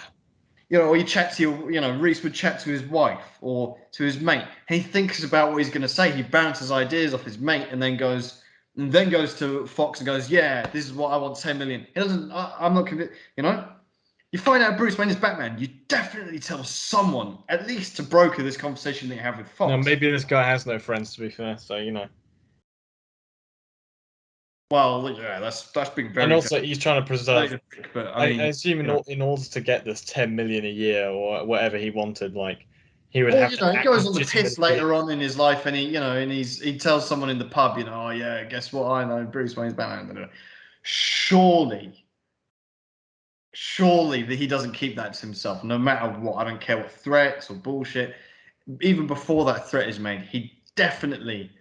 Or you chat to Reese would chat to his wife or to his mate. He thinks about what he's going to say. He bounces ideas off his mate and then goes to Fox and goes, yeah, this is what I want, 10 million. He doesn't, I'm not convinced, You find out Bruce Wayne is Batman, you definitely tell someone, at least to broker this conversation that you have with no, Fox. maybe this guy has no friends to be fair. So Well, yeah, that's been very. And also, he's trying to preserve. But I mean, assume in order to get this 10 million a year or whatever he wanted, like he would well, have to he act goes on the piss legitimately. later on in his life, and he tells someone in the pub, oh yeah, guess what? I know Bruce Wayne's Batman. Surely that he doesn't keep that to himself, no matter what. I don't care what threats or bullshit. Even before that threat is made, he definitely.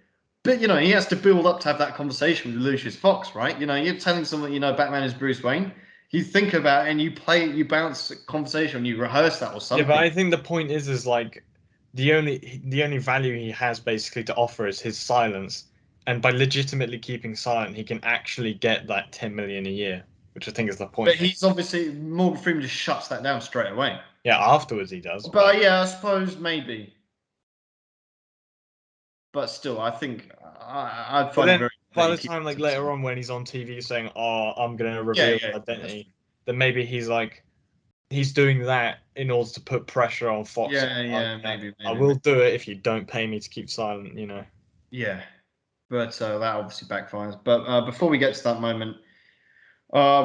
But he has to build up to have that conversation with Lucius Fox, right? You're telling someone Batman is Bruce Wayne. You think about it and you bounce a conversation, you rehearse that or Yeah, but something. I think the point is like the only value he has basically to offer is his silence, and by legitimately keeping silent, he can actually get that 10 million a year, which I think is the But point here. he's obviously Morgan Freeman just shuts that down straight away. Yeah, afterwards he does, but But yeah, I suppose maybe. But still, I think I'd but find it then very that by he the keeps time it to like later himself. on when he's on TV saying, "Oh, I'm gonna Yeah, reveal yeah, his that's, identity," then maybe he's like he's doing that in order to put pressure on Fox. yeah, yeah, Yeah, maybe, I maybe, will maybe. do it if you don't pay me to keep silent. Yeah, but that obviously backfires. But before we get to that moment,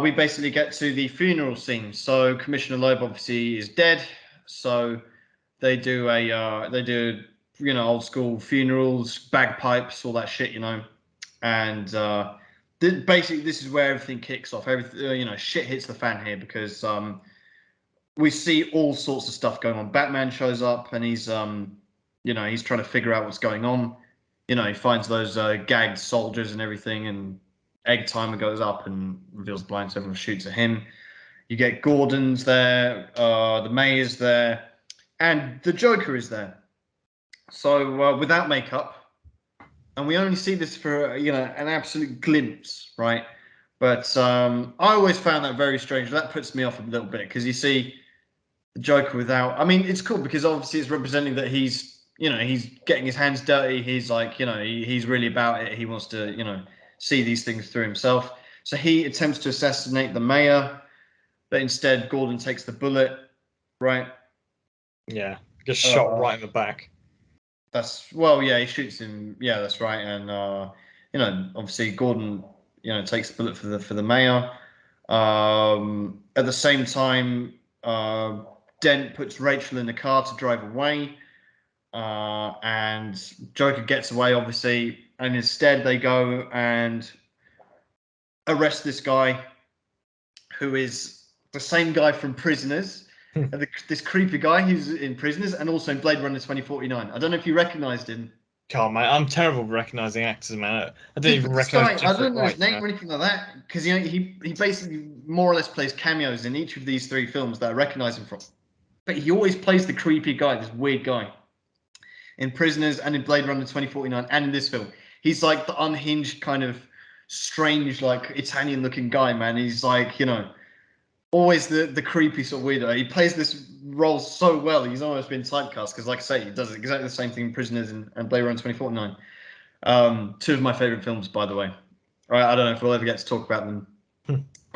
we basically get to the funeral scene. So Commissioner Loeb obviously is dead. So they do old school funerals, bagpipes, all that shit, and basically this is where everything kicks off. Everything shit hits the fan here because we see all sorts of stuff going on. Batman shows up and he's he's trying to figure out what's going on. He finds those gagged soldiers and everything, and Egg Timer goes up and reveals the blind, so everyone shoots at him. You get Gordon's there, the mayor's there, and the Joker is there. So without makeup, and we only see this for an absolute glimpse, right? But I always found that very strange. That puts me off a little bit because you see the Joker without. I mean, it's cool because obviously it's representing that he's getting his hands dirty. He's like, he's really about it. He wants to, see these things through himself. So he attempts to assassinate the mayor, but instead Gordon takes the bullet, right? Yeah, just shot Uh, right in the back. yeah, he shoots him. Yeah, that's right. And obviously Gordon, takes the bullet for the mayor. At the same time, Dent puts Rachel in the car to drive away, and Joker gets away, obviously, and instead they go and arrest this guy who is the same guy from Prisoners, this creepy guy who's in Prisoners and also in Blade Runner 2049. I don't know if you recognized him. God, man, I'm terrible at recognizing actors, man. I don't Dude, even but this recognize guy, I Jeffrey don't know his Wright. name or anything like that, because he basically more or less plays cameos in each of these three films that I recognize him from. But he always plays the creepy guy, this weird guy, in Prisoners and in Blade Runner 2049 and in this film. He's like the unhinged kind of strange, like Italian looking guy, man. He's like, always the creepy sort of weirdo. He plays this role so well. He's almost been typecast because, like I say, he does exactly the same thing in Prisoners and Blade Runner 2049. Two of my favorite films, by the way. I don't know if we'll ever get to talk about them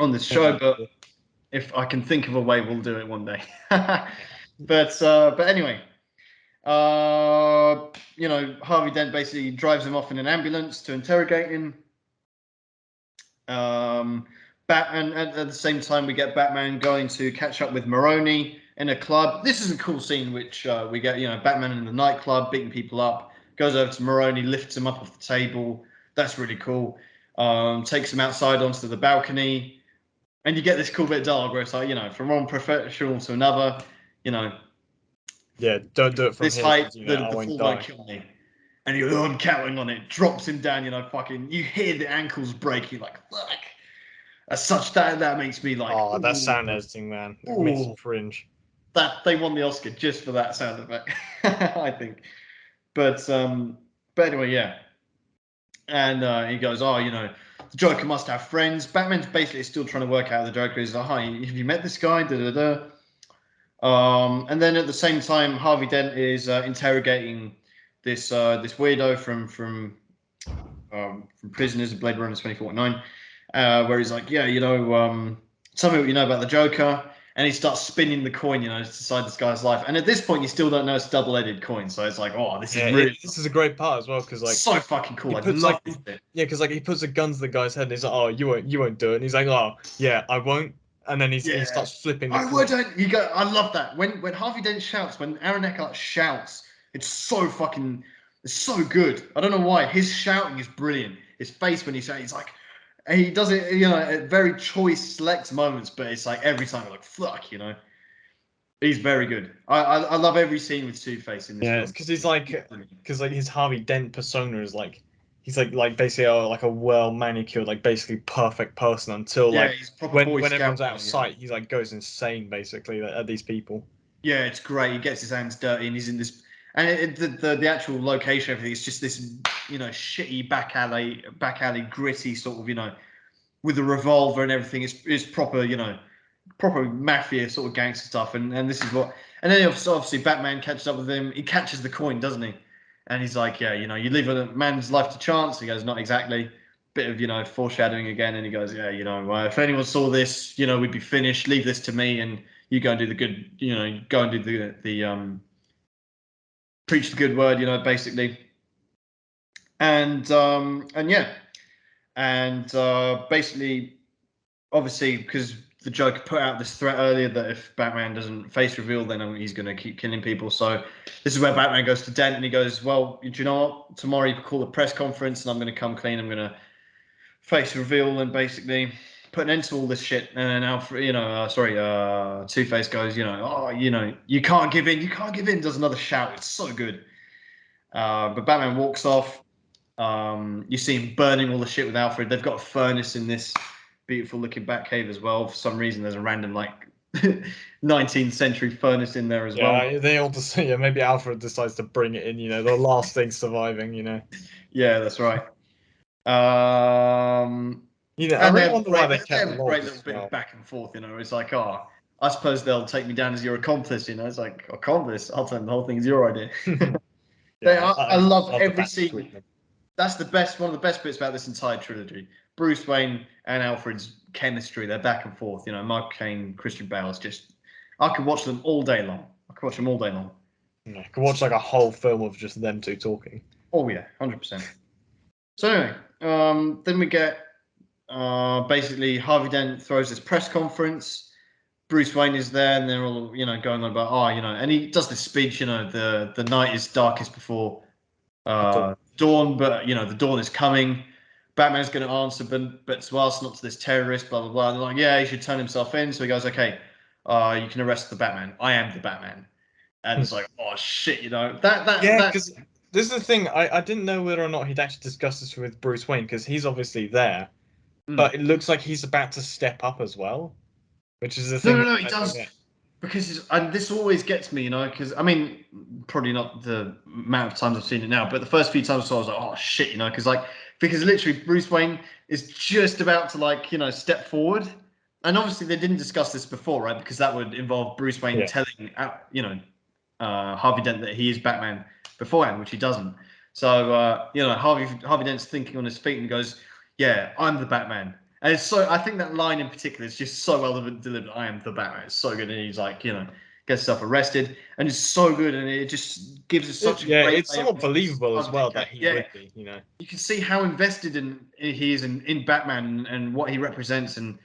on this show, but if I can think of a way, we'll do it one day. But anyway, Harvey Dent basically drives him off in an ambulance to interrogate him. Batman at the same time, we get Batman going to catch up with Maroni in a club. This is a cool scene, which we get Batman in the nightclub beating people up. Goes over to Maroni, lifts him up off the table. That's really cool. Takes him outside onto the balcony, and you get this cool bit of dialogue where it's like, from one professional to another, you know, Yeah, don't do it from this here height, because I the won't fall won't die. kill me. And you go, I'm counting on it. Drops him down, fucking. You hear the ankles breaking, like fuck. As such, that makes me like, Oh, that ooh, sound editing, man, it makes you ooh. cringe. That they won the Oscar just for that sound effect, I think. But anyway, yeah. And he goes, oh, the Joker must have friends. Batman's basically still trying to work out the Joker. He's like, hi, have you met this guy? Da da da. And then at the same time, Harvey Dent is interrogating this weirdo from Prisoners of Blade Runner 2049, where he's like, yeah, tell me what you know about the Joker. and he starts spinning the coin, to decide this guy's life. And at this point, you still don't know it's a double-edged coin, so it's like, oh, this is really this is a great part as well because like so fucking cool. he I puts love like this bit. yeah, because like he puts a gun to the guy's head and he's like, oh, you won't do it. And he's like, oh yeah, I won't. And then he starts flipping the I coin. wouldn't. You go. I love that when Harvey Dent shouts, when Aaron Eckhart shouts, it's so good. I don't know why. His shouting is brilliant. His face when he's shouting, he's like, and he does it, at very choice, select moments, but it's like every time, like fuck, He's very good. I love every scene with Two-Face in this film. Because he's like, his Harvey Dent persona is like, he's like basically like a well manicured, like basically perfect person until like he's proper when Boy everyone's Scout out of sight, he's like goes insane basically at these people. Yeah, it's great. He gets his hands dirty, and he's in this, and the actual location, everything. It's just this, shitty back alley, gritty sort of, with a revolver and everything. It's proper, proper mafia sort of gangster stuff. And this is what, and then obviously Batman catches up with him. He catches the coin, doesn't he? And he's like, yeah, you leave a man's life to chance. He goes, not exactly. Bit of, foreshadowing again. And he goes, yeah, if anyone saw this, we'd be finished. Leave this to me, and you go and do the good, go and do the preach the good word, basically. And yeah, and basically, obviously, because the Joker put out this threat earlier that if Batman doesn't face reveal, then he's going to keep killing people. So this is where Batman goes to Dent and he goes, well, do you know what? Tomorrow you can call a press conference and I'm going to come clean. I'm going to face reveal and basically put an end to all this shit. And then Alfred, Two-Face goes, you can't give in. You can't give in. Does another shout. It's so good. But Batman walks off. You see him burning all the shit with Alfred. They've got a furnace in this beautiful looking Batcave as well. For some reason, there's a random 19th century furnace in there as well. Yeah, they all just maybe Alfred decides to bring it in. The last thing surviving. Yeah, that's right. I really wonder why they kept have a great Logs little as bit well. of back and forth. It's like, oh, I suppose they'll take me down as your accomplice. It's like, accomplice. I'll tell them the whole thing is your idea. I love every scene. That's one of the best bits about this entire trilogy. Bruce Wayne and Alfred's chemistry, their back and forth. Michael Caine, Christian Bale's just. I could watch them all day long. I could watch like a whole film of just them two talking. Oh yeah, 100%. So anyway, then we get basically Harvey Dent throws this press conference. Bruce Wayne is there, and they're all going on about and he does this speech. The night is darkest before dawn, but the dawn is coming. Batman's going to answer, but to us, not to this terrorist. Blah blah blah. And they're like, yeah, he should turn himself in. So he goes, okay, you can arrest the Batman. I am the Batman. And it's like, oh shit, because this is the thing. I didn't know whether or not he'd actually discussed this with Bruce Wayne because he's obviously there, but it looks like he's about to step up as well, which is the thing. No, he does. Because and this always gets me, because I mean, probably not the amount of times I've seen it now, but the first few times I saw, I was like, oh shit, because literally Bruce Wayne is just about to step forward, and obviously they didn't discuss this before, right? Because that would involve Bruce Wayne telling Harvey Dent that he is Batman beforehand, which he doesn't. So Harvey Dent's thinking on his feet and goes, yeah, I'm the Batman. And it's I think that line in particular is just so well delivered. I am the Batman. It's so good. And he's like, gets himself arrested. And it's so good. And it just gives us such a great... it's somewhat believable as well that he would be, You can see how invested he is in Batman and what he represents. And,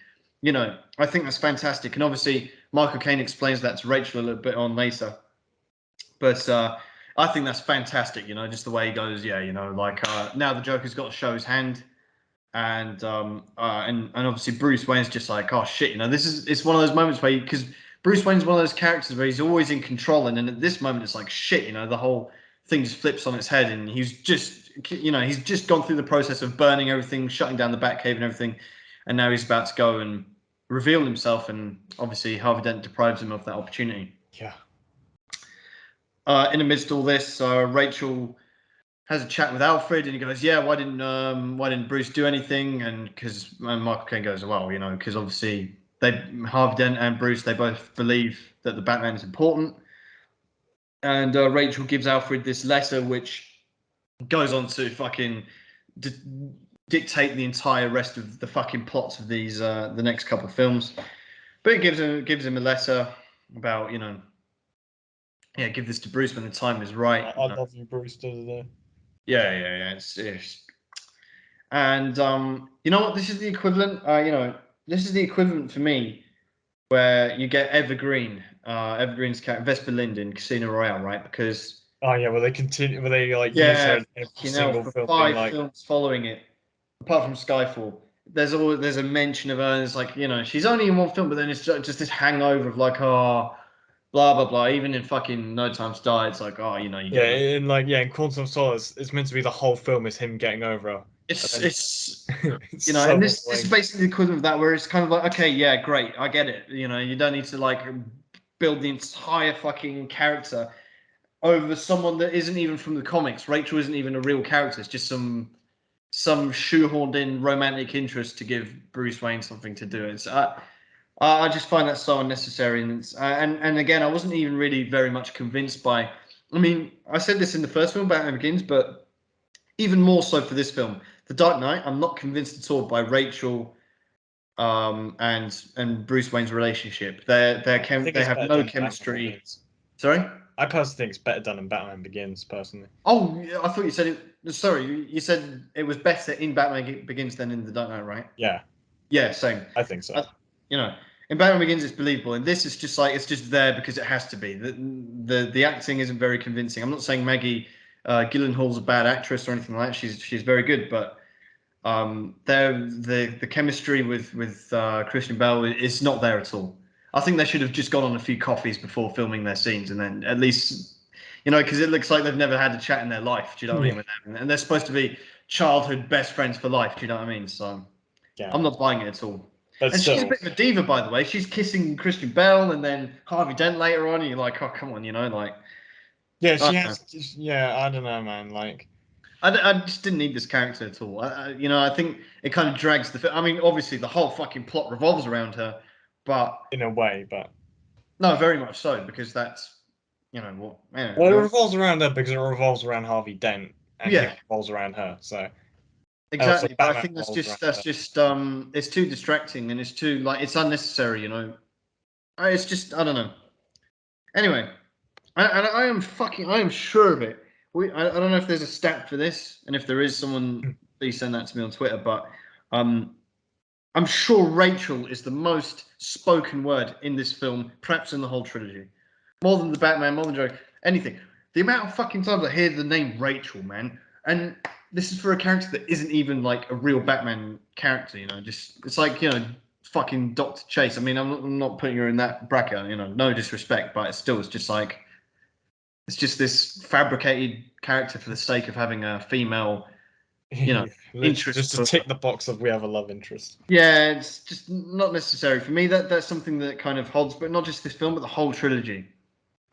I think that's fantastic. And obviously, Michael Caine explains that to Rachel a little bit on later. But I think that's fantastic, just the way he goes, now the Joker's got to show his hand. And obviously Bruce Wayne's just like, oh shit, it's one of those moments where because Bruce Wayne's one of those characters where he's always in control, and then at this moment it's like shit, the whole thing just flips on its head, and he's just gone through the process of burning everything, shutting down the Batcave and everything, and now he's about to go and reveal himself, and obviously Harvey Dent deprives him of that opportunity. Yeah. In the midst of all this, Rachel has a chat with Alfred, and he goes, yeah, why didn't Bruce do anything? And because Michael Caine goes, well, because obviously Harvey Dent and Bruce, they both believe that the Batman is important. And Rachel gives Alfred this letter, which goes on to fucking dictate the entire rest of the fucking plots of these the next couple of films. But it gives him a letter about, give this to Bruce when the time is right. I love you, Bruce. Yeah. And you know what? This is the equivalent. This is the equivalent for me, where you get Evergreen, Evergreen's character Vesper Lind in Casino Royale, right? Because oh yeah, well they continue, well they like use her in every single for film, being 5 like, films following it, apart from Skyfall, there's a mention of her. And it's like, she's only in one film, but then it's just this hangover of like, oh, blah blah blah. Even in fucking No Time to Die, it's like, oh, you yeah, get. in Quantum of Solace, it's meant to be the whole film is him getting over her. It's It's and so this is basically the equivalent of that, where it's kind of like, okay, yeah, great, I get it. You don't need to like build the entire fucking character over someone that isn't even from the comics. Rachel isn't even a real character. It's just some shoehorned in romantic interest to give Bruce Wayne something to do. I just find that so unnecessary, and again, I wasn't even really very much convinced by. I mean, I said this in the first film, Batman Begins, but even more so for this film, The Dark Knight. I'm not convinced at all by Rachel, and Bruce Wayne's relationship. They have no chemistry. Sorry. I personally think it's better done in Batman Begins, personally. Oh, I thought you said it. Sorry, you said it was better in Batman Begins than in The Dark Knight, right? Yeah. Yeah, same. I think so. In Batman Begins, it's believable, and this is just like it's just there because it has to be. The acting isn't very convincing. I'm not saying Maggie Gyllenhaal's a bad actress or anything like that. She's very good, but the chemistry with Christian Bale is not there at all. I think they should have just gone on a few coffees before filming their scenes, and then at least, because it looks like they've never had a chat in their life. Do you know what I mean? With them? And they're supposed to be childhood best friends for life. Do you know what I mean? So yeah, I'm not buying it at all. But and she's a bit of a diva, by the way. She's kissing Christian Bale and then Harvey Dent later on. And you're like, oh, come on, like. Yeah, she has. Yeah, I don't know, man. Like, I just didn't need this character at all. I think it kind of drags the. I mean, obviously, the whole fucking plot revolves around her, but in a way, but no, very much so, because that's, what. Well, it revolves around her because it revolves around Harvey Dent, and he revolves around her. So exactly, but I think that's just it's too distracting and it's too it's unnecessary. It's just, I don't know. Anyway, I am sure of it. I don't know if there's a stat for this, and if there is, someone please send that to me on Twitter. But I'm sure Rachel is the most spoken word in this film, perhaps in the whole trilogy, more than the Batman, more than Joker, anything. The amount of fucking times I hear the name Rachel, man, and this is for a character that isn't even like a real Batman character. Just it's like fucking Dr. Chase. I mean, I'm not putting her in that bracket. No disrespect, but it's just like. It's just this fabricated character for the sake of having a female, interest. Just to tick the box of we have a love interest. Yeah, it's just not necessary for me. That's something that kind of holds, but not just this film, but the whole trilogy.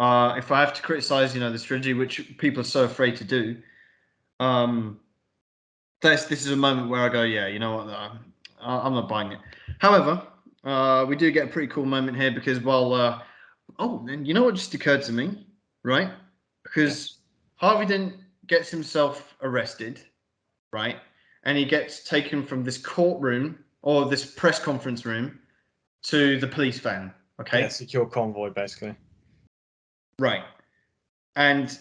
If I have to criticize, this trilogy, which people are so afraid to do, this is a moment where I go, yeah, you know what, I'm not buying it. However, we do get a pretty cool moment here because and you know what just occurred to me, right? Because Harvey Dent gets himself arrested, right? And he gets taken from this courtroom or this press conference room to the police van, okay? Yeah, secure convoy, basically. Right. And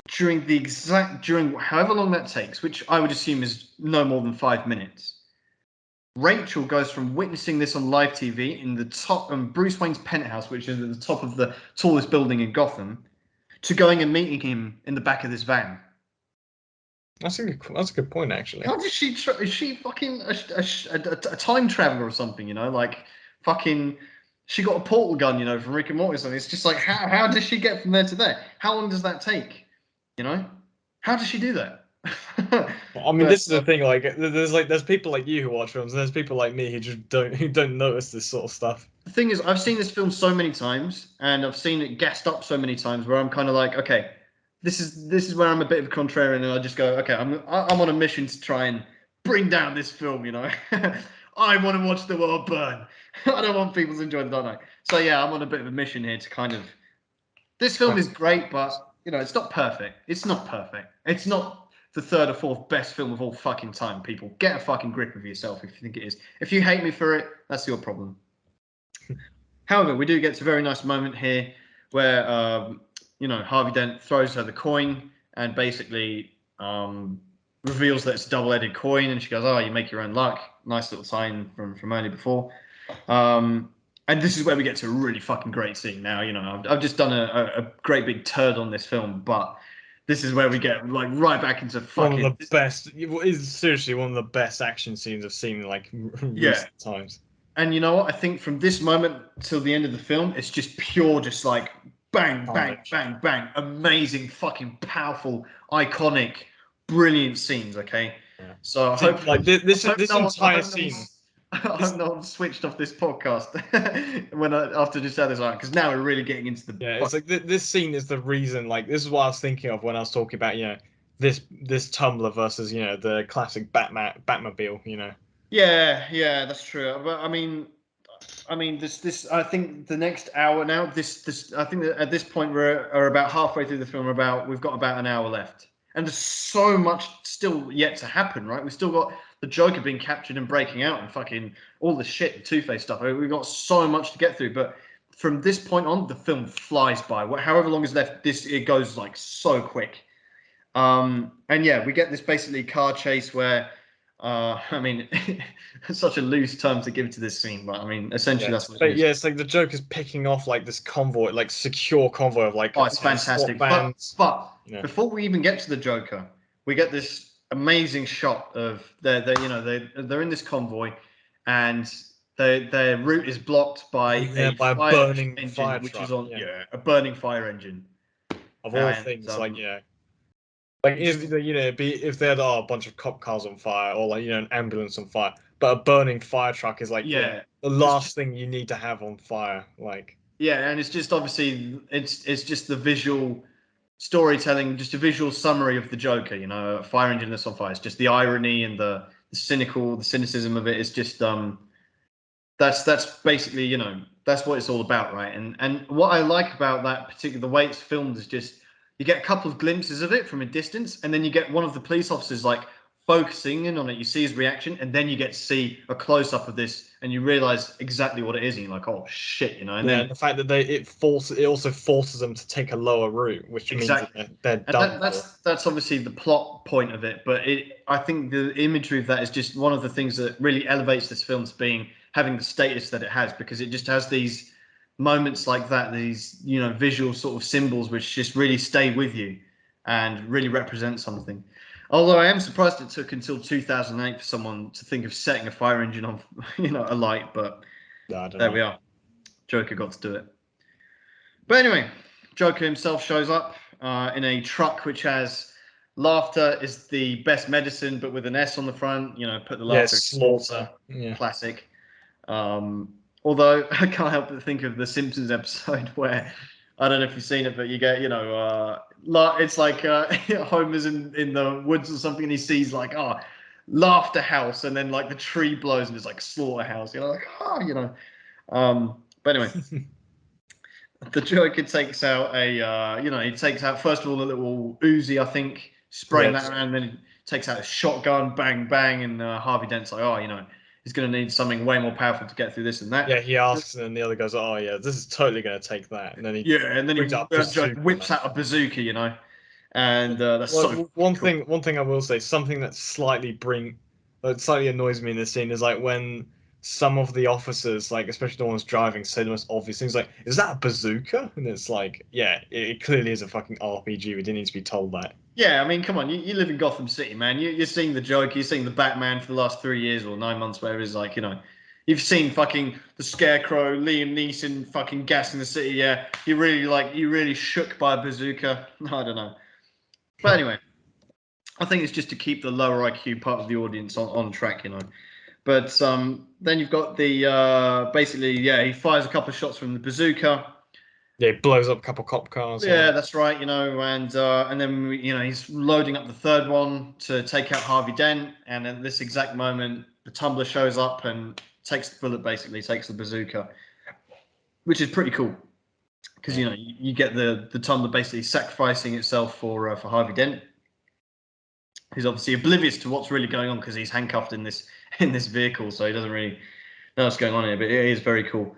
during however long that takes, which I would assume is no more than 5 minutes, Rachel goes from witnessing this on live TV in the top of Bruce Wayne's penthouse, which is at the top of the tallest building in Gotham, to going and meeting him in the back of this van. That's a good point, actually. How does she? Is she fucking a time traveler or something? Like fucking. She got a portal gun, from Rick and Morty or something. It's just like how does she get from there to there? How long does that take? How does she do that? I mean, this is the thing. Like, there's people like you who watch films, and there's people like me who just don't notice this sort of stuff. The thing is, I've seen this film so many times, and I've seen it gassed up so many times, where I'm kind of like, okay, this is where I'm a bit of a contrarian, and I just go, okay, I'm on a mission to try and bring down this film. I want to watch the world burn. I don't want people to enjoy the Dark Knight. So yeah, I'm on a bit of a mission here to kind of. This film is great, but it's not perfect. It's not perfect. It's not the third or fourth best film of all fucking time. People, get a fucking grip of yourself if you think it is. If you hate me for it, that's your problem. However, we do get to a very nice moment here where Harvey Dent throws her the coin and basically reveals that it's a double-headed coin, and she goes, "Oh, you make your own luck." Nice little sign from earlier before. And this is where we get to a really fucking great scene. Now, I've just done a great big turd on this film, but this is where we get like right back into fucking one of the best. It is seriously one of the best action scenes I've seen in like recent times. And you know what? I think from this moment till the end of the film, it's just pure, just like bang, bang, bang, bang, amazing, fucking powerful, iconic, brilliant scenes. Okay, yeah. So I hope like this entire scene. I hope no one switched off this podcast after just had this on, because now we're really getting into the. Yeah, it's like this scene is the reason. Like this is what I was thinking of when I was talking about this Tumblr versus the classic Batmobile. Yeah, that's true. But I mean, this. I think the next hour now. This. I think that at this point we're about halfway through the film. We've got about an hour left, and there's so much still yet to happen. Right? We've still got the Joker being captured and breaking out, and fucking all the shit, the Two-Face stuff. We've got so much to get through. But from this point on, the film flies by. However long is left, it goes like so quick. And yeah, we get this basically car chase where. I mean, it's such a loose term to give to this scene, but I mean, essentially that's what it is. Yeah, it's like the Joker's picking off like this convoy, like secure convoy of like. Oh, it's fantastic. But before we even get to the Joker, we get this amazing shot of they're in this convoy, and their route is blocked by a burning engine, fire which truck, is on a burning fire engine. Of all things, like if they had a bunch of cop cars on fire or like an ambulance on fire, but a burning fire truck is like the last thing you need to have on fire. Like and it's just obviously it's just the visual storytelling, just a visual summary of the Joker. A fire engine that's on fire. It's just the irony and the cynicism of it. It's just that's basically that's what it's all about, right? And what I like about that particular the way it's filmed is just. You get a couple of glimpses of it from a distance, and then you get one of the police officers like focusing in on it. You see his reaction, and then you get to see a close up of this, and you realize exactly what it is, and you're like, "Oh shit," And then the fact that it also forces them to take a lower route, which means that they're done. That's obviously the plot point of it, but I think the imagery of that is just one of the things that really elevates this film to having the status that it has, because it just has these moments like that, these visual sort of symbols which just really stay with you and really represent something. Although I am surprised it took until 2008 for someone to think of setting a fire engine on alight, but there we are. Joker got to do it. But anyway, Joker himself shows up in a truck which has laughter is the best medicine, but with an S on the front. Put the laughter in slaughter. Classic. Although I can't help but think of the Simpsons episode where I don't know if you've seen it, but you get it's like Homer's in the woods or something, and he sees like laughter house, and then like the tree blows and it's like slaughterhouse. But anyway, the Joker takes out he takes out first of all a little Uzi, I think, spraying that around, then he takes out a shotgun, bang bang, and Harvey Dent's like, he's going to need something way more powerful to get through this and that. Yeah, he asks, and then the other goes, "Oh yeah, this is totally going to take that." And then he whips out a bazooka, and that's one thing I will say, something that slightly annoys me in this scene is like when some of the officers, like especially the ones driving, say the most obvious things like, "Is that a bazooka?" And it's like, yeah, it clearly is a fucking RPG. We didn't need to be told that. Yeah, I mean, come on, you live in Gotham City, man. You're seeing the Joker, you're seeing the Batman for the last 3 years or 9 months, whatever it is. Like, you've seen fucking the Scarecrow, Liam Neeson, fucking gassing the city. Yeah, you really shook by a bazooka. I don't know, but anyway, I think it's just to keep the lower IQ part of the audience on track, But then you've got the basically, he fires a couple of shots from the bazooka. Yeah, it blows up a couple cop cars. Yeah, that's right. And then he's loading up the third one to take out Harvey Dent. And at this exact moment, the Tumbler shows up and takes the bullet, basically takes the bazooka, which is pretty cool because you get the Tumbler basically sacrificing itself for Harvey Dent. He's obviously oblivious to what's really going on because he's handcuffed in this vehicle, so he doesn't really know what's going on here. But it is very cool.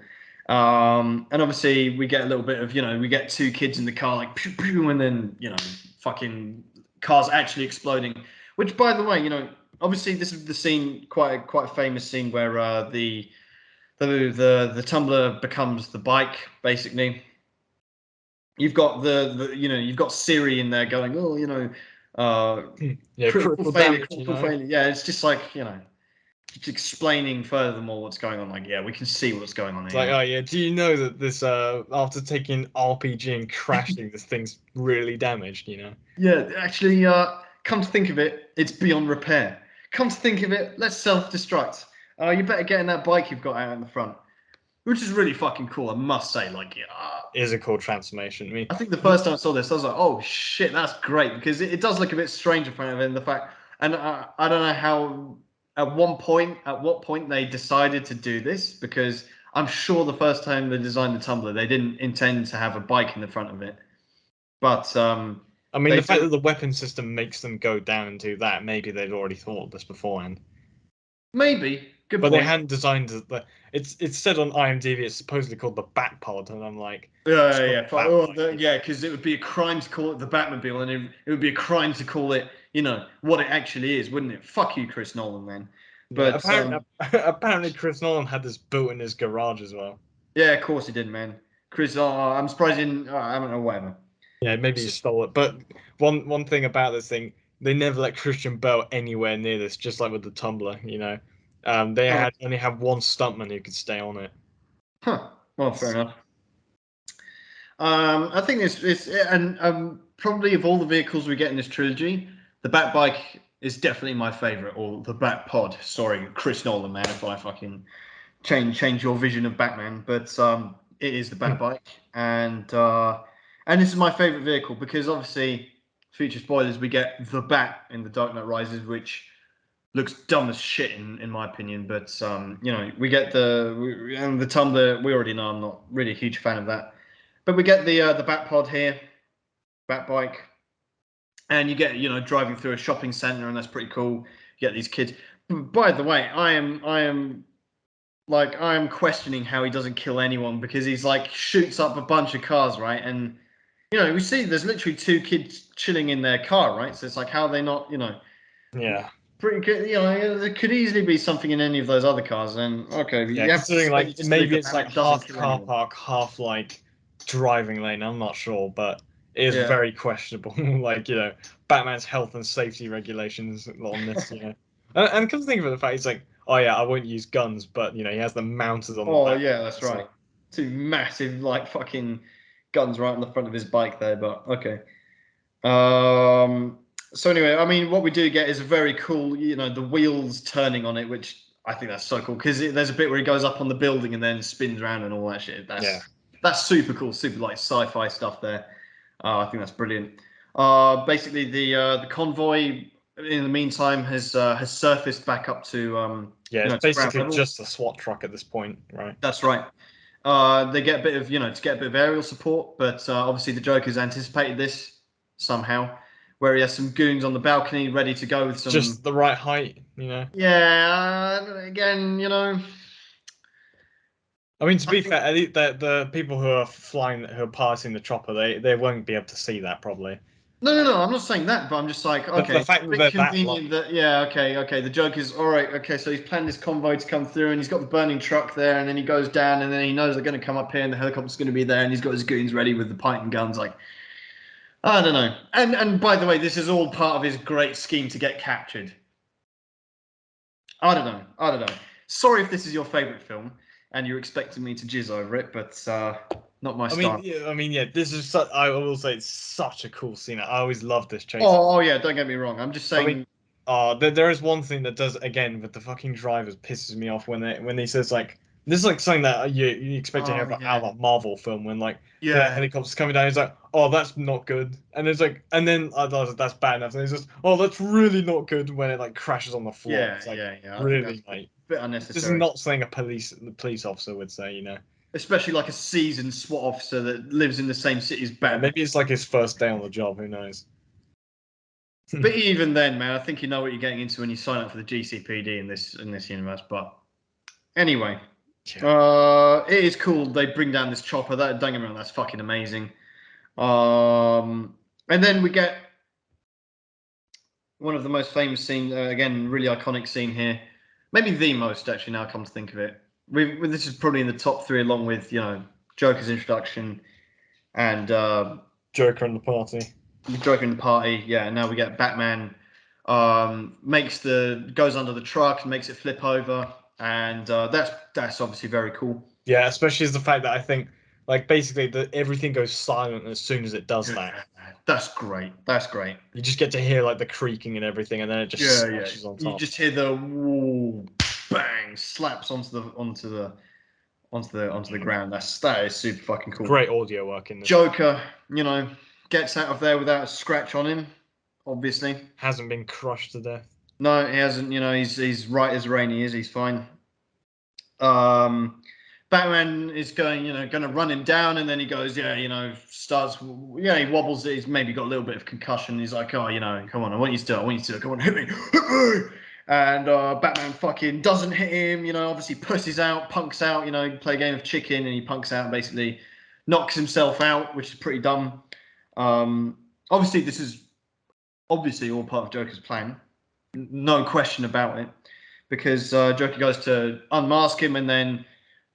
And obviously we get a little bit of, we get two kids in the car like pew, pew, and then fucking cars actually exploding. Which, by the way, obviously this is the scene, quite a famous scene where the tumbler becomes the bike, basically. You've got you've got Siri in there going, critical failure, critical failure. Yeah, it's just like, just explaining furthermore what's going on. Like, yeah, we can see what's going on It's here. like, oh yeah, do you know that this after taking RPG and crashing, this thing's really damaged, Yeah, actually, come to think of it, it's beyond repair. Come to think of it, let's self-destruct. You better get in that bike you've got out in the front, which is really fucking cool, I must say. Like, Is a cool transformation. I think the first time I saw this, I was like, oh shit, that's great, because it does look a bit strange in front of it, and the fact, and I don't know how, at what point they decided to do this, because I'm sure the first time they designed the tumbler, they didn't intend to have a bike in the front of it, but I mean, the fact that the weapon system makes them go down and do that, maybe they'd already thought of this beforehand. Maybe. Good but point. They hadn't designed it's said on IMDb it's supposedly called the Batpod, and I'm like, yeah, because it would be a crime to call it the Batmobile, and it would be a crime to call it, what it actually is, wouldn't it? Fuck you, Chris Nolan, man. But apparently Chris Nolan had this built in his garage as well. Yeah, of course he did, man. Chris, I'm surprised he didn't. I don't know, whatever. Yeah, maybe he stole it. But one thing about this thing, they never let Christian Bale anywhere near this, just like with the Tumbler, They only have one stuntman who could stay on it. Huh. Well, fair enough. I think it's and probably of all the vehicles we get in this trilogy, the Bat Bike is definitely my favorite, or the Bat Pod. Sorry, Chris Nolan, man, if I fucking change your vision of Batman, but it is the Bat Bike, and this is my favorite vehicle because obviously, future spoilers, we get the Bat in the Dark Knight Rises, which looks dumb as shit in my opinion, but we get and the Tumbler. We already know I'm not really a huge fan of that. But we get the Bat Pod here, Bat Bike, and you get driving through a shopping center, and that's pretty cool. You get these kids. By the way, I am questioning how he doesn't kill anyone, because he's like shoots up a bunch of cars, right? And we see there's literally two kids chilling in their car, right? So it's like, how are they not, Yeah. Pretty good. There could easily be something in any of those other cars. And okay, yeah, considering like maybe it's like half car park, half like driving lane. I'm not sure, but it is very questionable. Like Batman's health and safety regulations on this. And come to think of it, the fact it's like, oh yeah, I won't use guns, but he has them mounted on. Oh yeah, that's right. Two massive like fucking guns right on the front of his bike there. But okay. So anyway, I mean, what we do get is a very cool, the wheels turning on it, which I think that's so cool, because there's a bit where he goes up on the building and then spins around and all that shit. That's super cool, super like sci-fi stuff there. I think that's brilliant. Basically, the convoy in the meantime has surfaced back up to it's basically just a SWAT truck at this point, right? That's right. They get a bit of to get a bit of aerial support, but obviously the Joker's anticipated this somehow, where he has some goons on the balcony ready to go with some just the right height, Yeah, again, I mean, to be fair, the people who are passing the chopper, they won't be able to see that probably. No, I'm not saying that, but I'm just like, okay, the fact that convenient that okay, the Joker's all right, okay, so he's planned this convoy to come through, and he's got the burning truck there, and then he goes down, and then he knows they're going to come up here, and the helicopter's going to be there, and he's got his goons ready with the pint and guns, like. I don't know. And by the way, this is all part of his great scheme to get captured. I don't know. Sorry if this is your favorite film and you're expecting me to jizz over it, but not my style. This is I will say it's such a cool scene. I always love this chase. Oh yeah, don't get me wrong. I'm just saying. There is one thing that does, again with the fucking drivers, pisses me off when he says like, this is like something that you expect to hear out of a Marvel film, when like the helicopter's coming down, he's like, oh, that's not good, and it's like, and then that's bad enough, and he's just, oh, that's really not good, when it like crashes on the floor. It's like, really, like, a bit unnecessary. This is not something the police officer would say, especially like a seasoned SWAT officer that lives in the same city as Batman. Maybe it's like his first day on the job, who knows. But even then, man, I think you know what you're getting into when you sign up for the GCPD in this universe. But anyway, It is cool. They bring down this chopper. That don't get me wrong, that's fucking amazing. And then we get one of the most famous scene, again, really iconic scene here. Maybe the most, actually. Now I come to think of it, this is probably in the top three, along with Joker's introduction and Joker and the party. Joker in the party. Yeah. Now we get Batman. Goes under the truck and makes it flip over, and that's obviously very cool. Yeah, especially as the fact that I think, like, basically everything goes silent as soon as it does that. That's great. That's great. You just get to hear like the creaking and everything, and then it just smashes on top. You just hear the wall bang slaps onto the ground. That is super fucking cool. Great audio work in this. Joker, gets out of there without a scratch on him. Obviously, hasn't been crushed to death. No, he hasn't. He's right as rain. He is. He's fine. Batman is going to run him down, and then he goes, starts, he wobbles. He's maybe got a little bit of concussion. He's like, oh, come on, I want you to, come on, hit me. And Batman fucking doesn't hit him. Obviously pusses out, punks out. Play a game of chicken, and he punks out and basically knocks himself out, which is pretty dumb. Obviously, this is all part of Joker's plan. No question about it, because Joker goes to unmask him, and then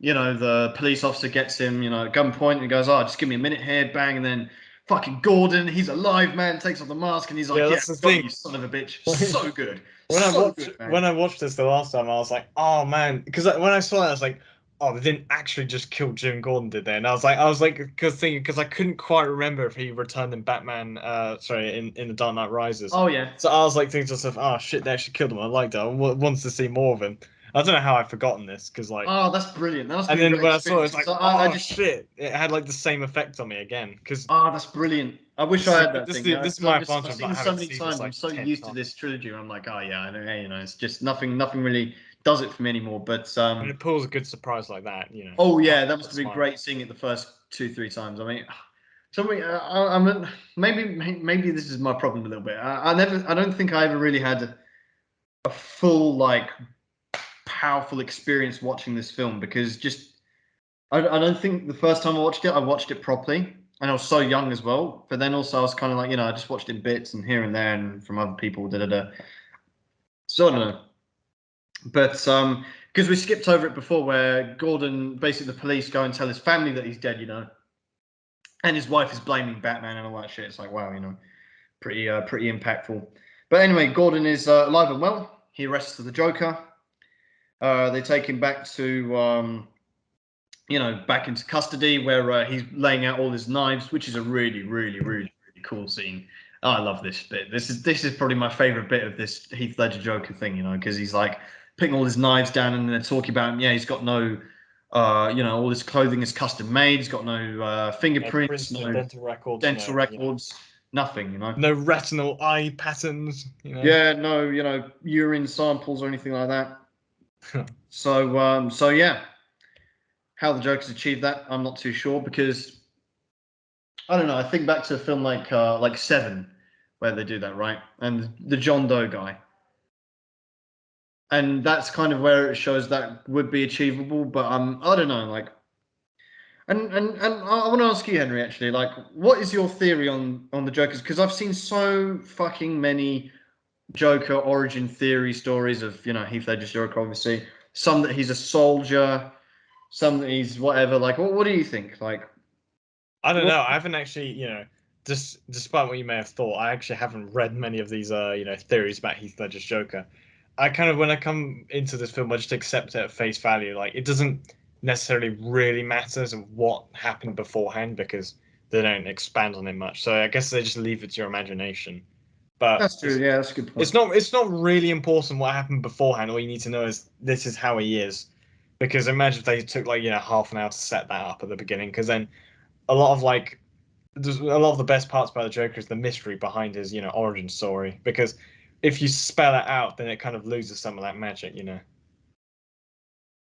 the police officer gets him at gunpoint, and he goes, oh, just give me a minute here, bang, and then fucking Gordon, he's alive, man, takes off the mask, and he's like, that's the thing. You son of a bitch. So good. When I watched this the last time, I was like, oh man, because when I saw it, I was like, oh, they didn't actually just kill Jim Gordon, did they? And I was like, because I couldn't quite remember if he returned in Batman, in the Dark Knight Rises. Oh yeah. So I was like thinking to myself, oh shit, they actually killed him. I liked it. I wanted to see more of him. I don't know how I've forgotten this, because like. Oh, that's brilliant. That and then when I saw it, it's like, shit! It had like the same effect on me again. Because that's brilliant. I wish I had that thing. This is my advantage. I've seen it so many times. I'm so used to this trilogy. I'm like, oh yeah, I know. It's just nothing really does it for me anymore. But and it pulls a good surprise like that, Oh yeah, that must have been great seeing it the first 2-3 times. I mean, maybe this is my problem a little bit. I don't think I ever really had a full powerful experience watching this film, because I don't think the first time I watched it properly, and I was so young as well. But then also I was kind of like, I just watched it in bits and here and there and from other people. So I don't know. But because we skipped over it before, where Gordon, basically the police go and tell his family that he's dead, and his wife is blaming Batman and all that shit. It's like, wow, pretty impactful. But anyway, Gordon is alive and well. He arrests the Joker. They take him back to back into custody, where he's laying out all his knives, which is a really, really, really, really cool scene. I love this bit. This is probably my favorite bit of this Heath Ledger Joker thing, because he's like putting all his knives down, and they're talking about him. Yeah, he's got no, all his clothing is custom made. He's got no fingerprints, no dental records, nothing. No retinal eye patterns. Yeah, no, urine samples or anything like that. So yeah, how the Joker's achieved that, I'm not too sure, because I don't know. I think back to a film like Seven, where they do that, right? And the John Doe guy, and that's kind of where it shows that would be achievable. But I don't know, and I want to ask you, Henry, actually, what is your theory on the Jokers? Because I've seen so fucking many Joker origin theory stories of Heath Ledger's Joker, obviously. Some that he's a soldier, some that he's whatever. What do you think? I don't know. I haven't actually, despite what you may have thought, I actually haven't read many of these, theories about Heath Ledger's Joker. I kind of, when I come into this film, I just accept it at face value. It doesn't necessarily really matter what happened beforehand, because they don't expand on it much. So I guess they just leave it to your imagination. But that's true. Yeah, that's a good point. It's not really important what happened beforehand. All you need to know is this is how he is. Because imagine if they took half an hour to set that up at the beginning, because then a lot of the best parts about the Joker is the mystery behind his origin story. Because if you spell it out, then it kind of loses some of that magic.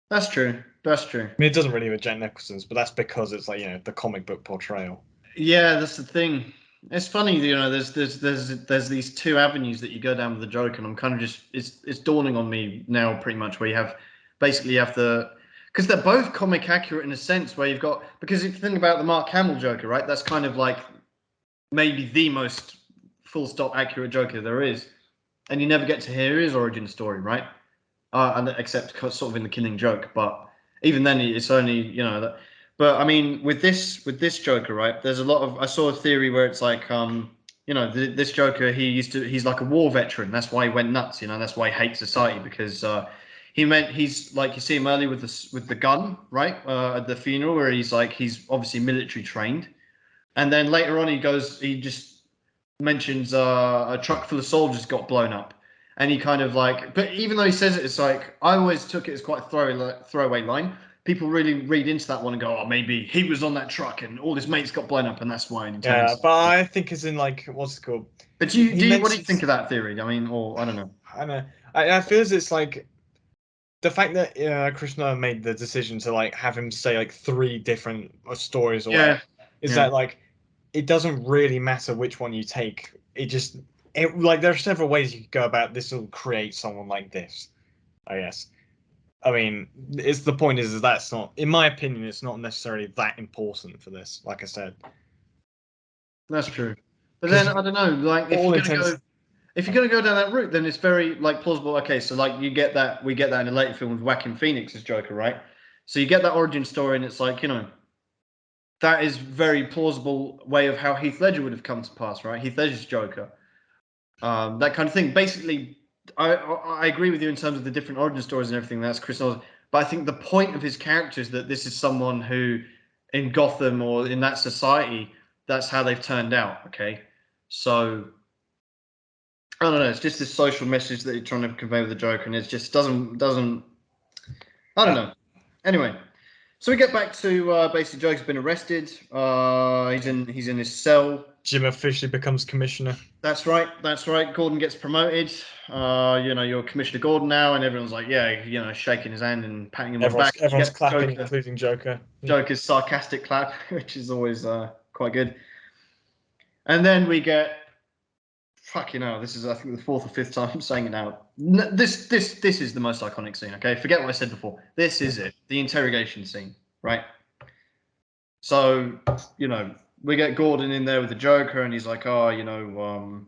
That's true. That's true. I mean, it doesn't really with Jack Nicholson's, but that's because it's the comic book portrayal. Yeah, that's the thing. It's funny, there's these two avenues that you go down with the Joker, and I'm kind of just it's dawning on me now, pretty much, where you have the because they're both comic accurate in a sense where you've got, because if you think about the Mark Hamill Joker, right, that's kind of like maybe the most full stop accurate Joker there is, and you never get to hear his origin story, right? And except sort of in the Killing Joke, but even then it's only, you know, that. But I mean, with this Joker, right, there's a lot of, I saw a theory where it's like, you know, this Joker, he's like a war veteran, that's why he went nuts, you know, that's why he hates society, because he's like, you see him earlier with the gun, right, at the funeral, where he's obviously military trained, and then later on he just mentions a truck full of soldiers got blown up, and he kind of like, but even though he says it, it's like, I always took it as quite a throwaway line. People really read into that one and go, oh, maybe he was on that truck and all his mates got blown up and that's why. Yeah, but I think it's in like, what's it called? But what do you think of that theory? I mean, or I don't know. I don't know. I feel as it's like the fact that Krishna made the decision to like have him say like 3 different stories or whatever, is that like it doesn't really matter which one you take. Like there are several ways you could go about this will create someone like this, I guess. I mean, the point is that's not, in my opinion, it's not necessarily that important for this. Like I said, that's true. But then I don't know. Like if you're gonna go down that route, then it's very like plausible. Okay, so like we get that in a later film with Joaquin Phoenix's Joker, right? So you get that origin story, and it's like, you know, that is very plausible way of how Heath Ledger would have come to pass, right? Heath Ledger's Joker, that kind of thing. Basically, I agree with you in terms of the different origin stories and everything. That's Chris Nolan, but I think the point of his character is that this is someone who, in Gotham or in that society, that's how they've turned out. Okay, so I don't know. It's just this social message that you're trying to convey with the Joker, and it just doesn't. I don't know. Anyway, so we get back to basically Joker's been arrested. He's in his cell. Jim officially becomes commissioner. That's right. Gordon gets promoted. You know, you're Commissioner Gordon now, and everyone's like, yeah, you know, shaking his hand and patting him on the back. Everyone's clapping, including Joker. Joker's sarcastic clap, which is always quite good. And then we get, fucking hell, this is I think the 4th or 5th time I'm saying it now. This is the most iconic scene. Okay, forget what I said before. This is it. The interrogation scene, right? So, you know, we get Gordon in there with the Joker, and he's like, oh, you know,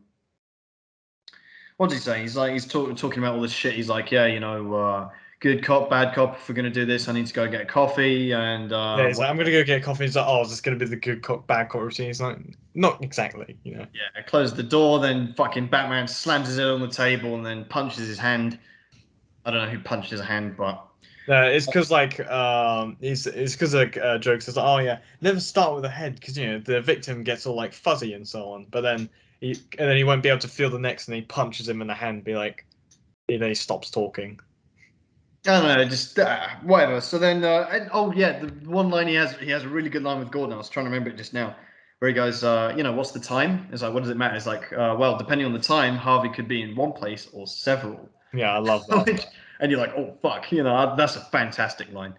what does he say? He's talking about all this shit. He's like, yeah, you know, good cop, bad cop. If we're gonna do this, I need to go get coffee. And yeah, he's like, I'm gonna go get coffee. He's like, oh, is this gonna be the good cop, bad cop routine? He's like, not exactly, you know. Yeah, close the door. Then fucking Batman slams his head on the table and then punches his hand. I don't know who punched his hand, but it's because like it's because Joker says, oh yeah, never start with the head because you know the victim gets all like fuzzy and so on. But then he won't be able to feel the next, and he punches him in the hand. Be like, and then he stops talking. I don't know, just whatever. So then, oh yeah, the one line he has a really good line with Gordon. I was trying to remember it just now, where he goes, you know, what's the time? It's like, what does it matter? It's like, well, depending on the time, Harvey could be in one place or several. Yeah, I love that. And you're like, oh fuck, you know, that's a fantastic line.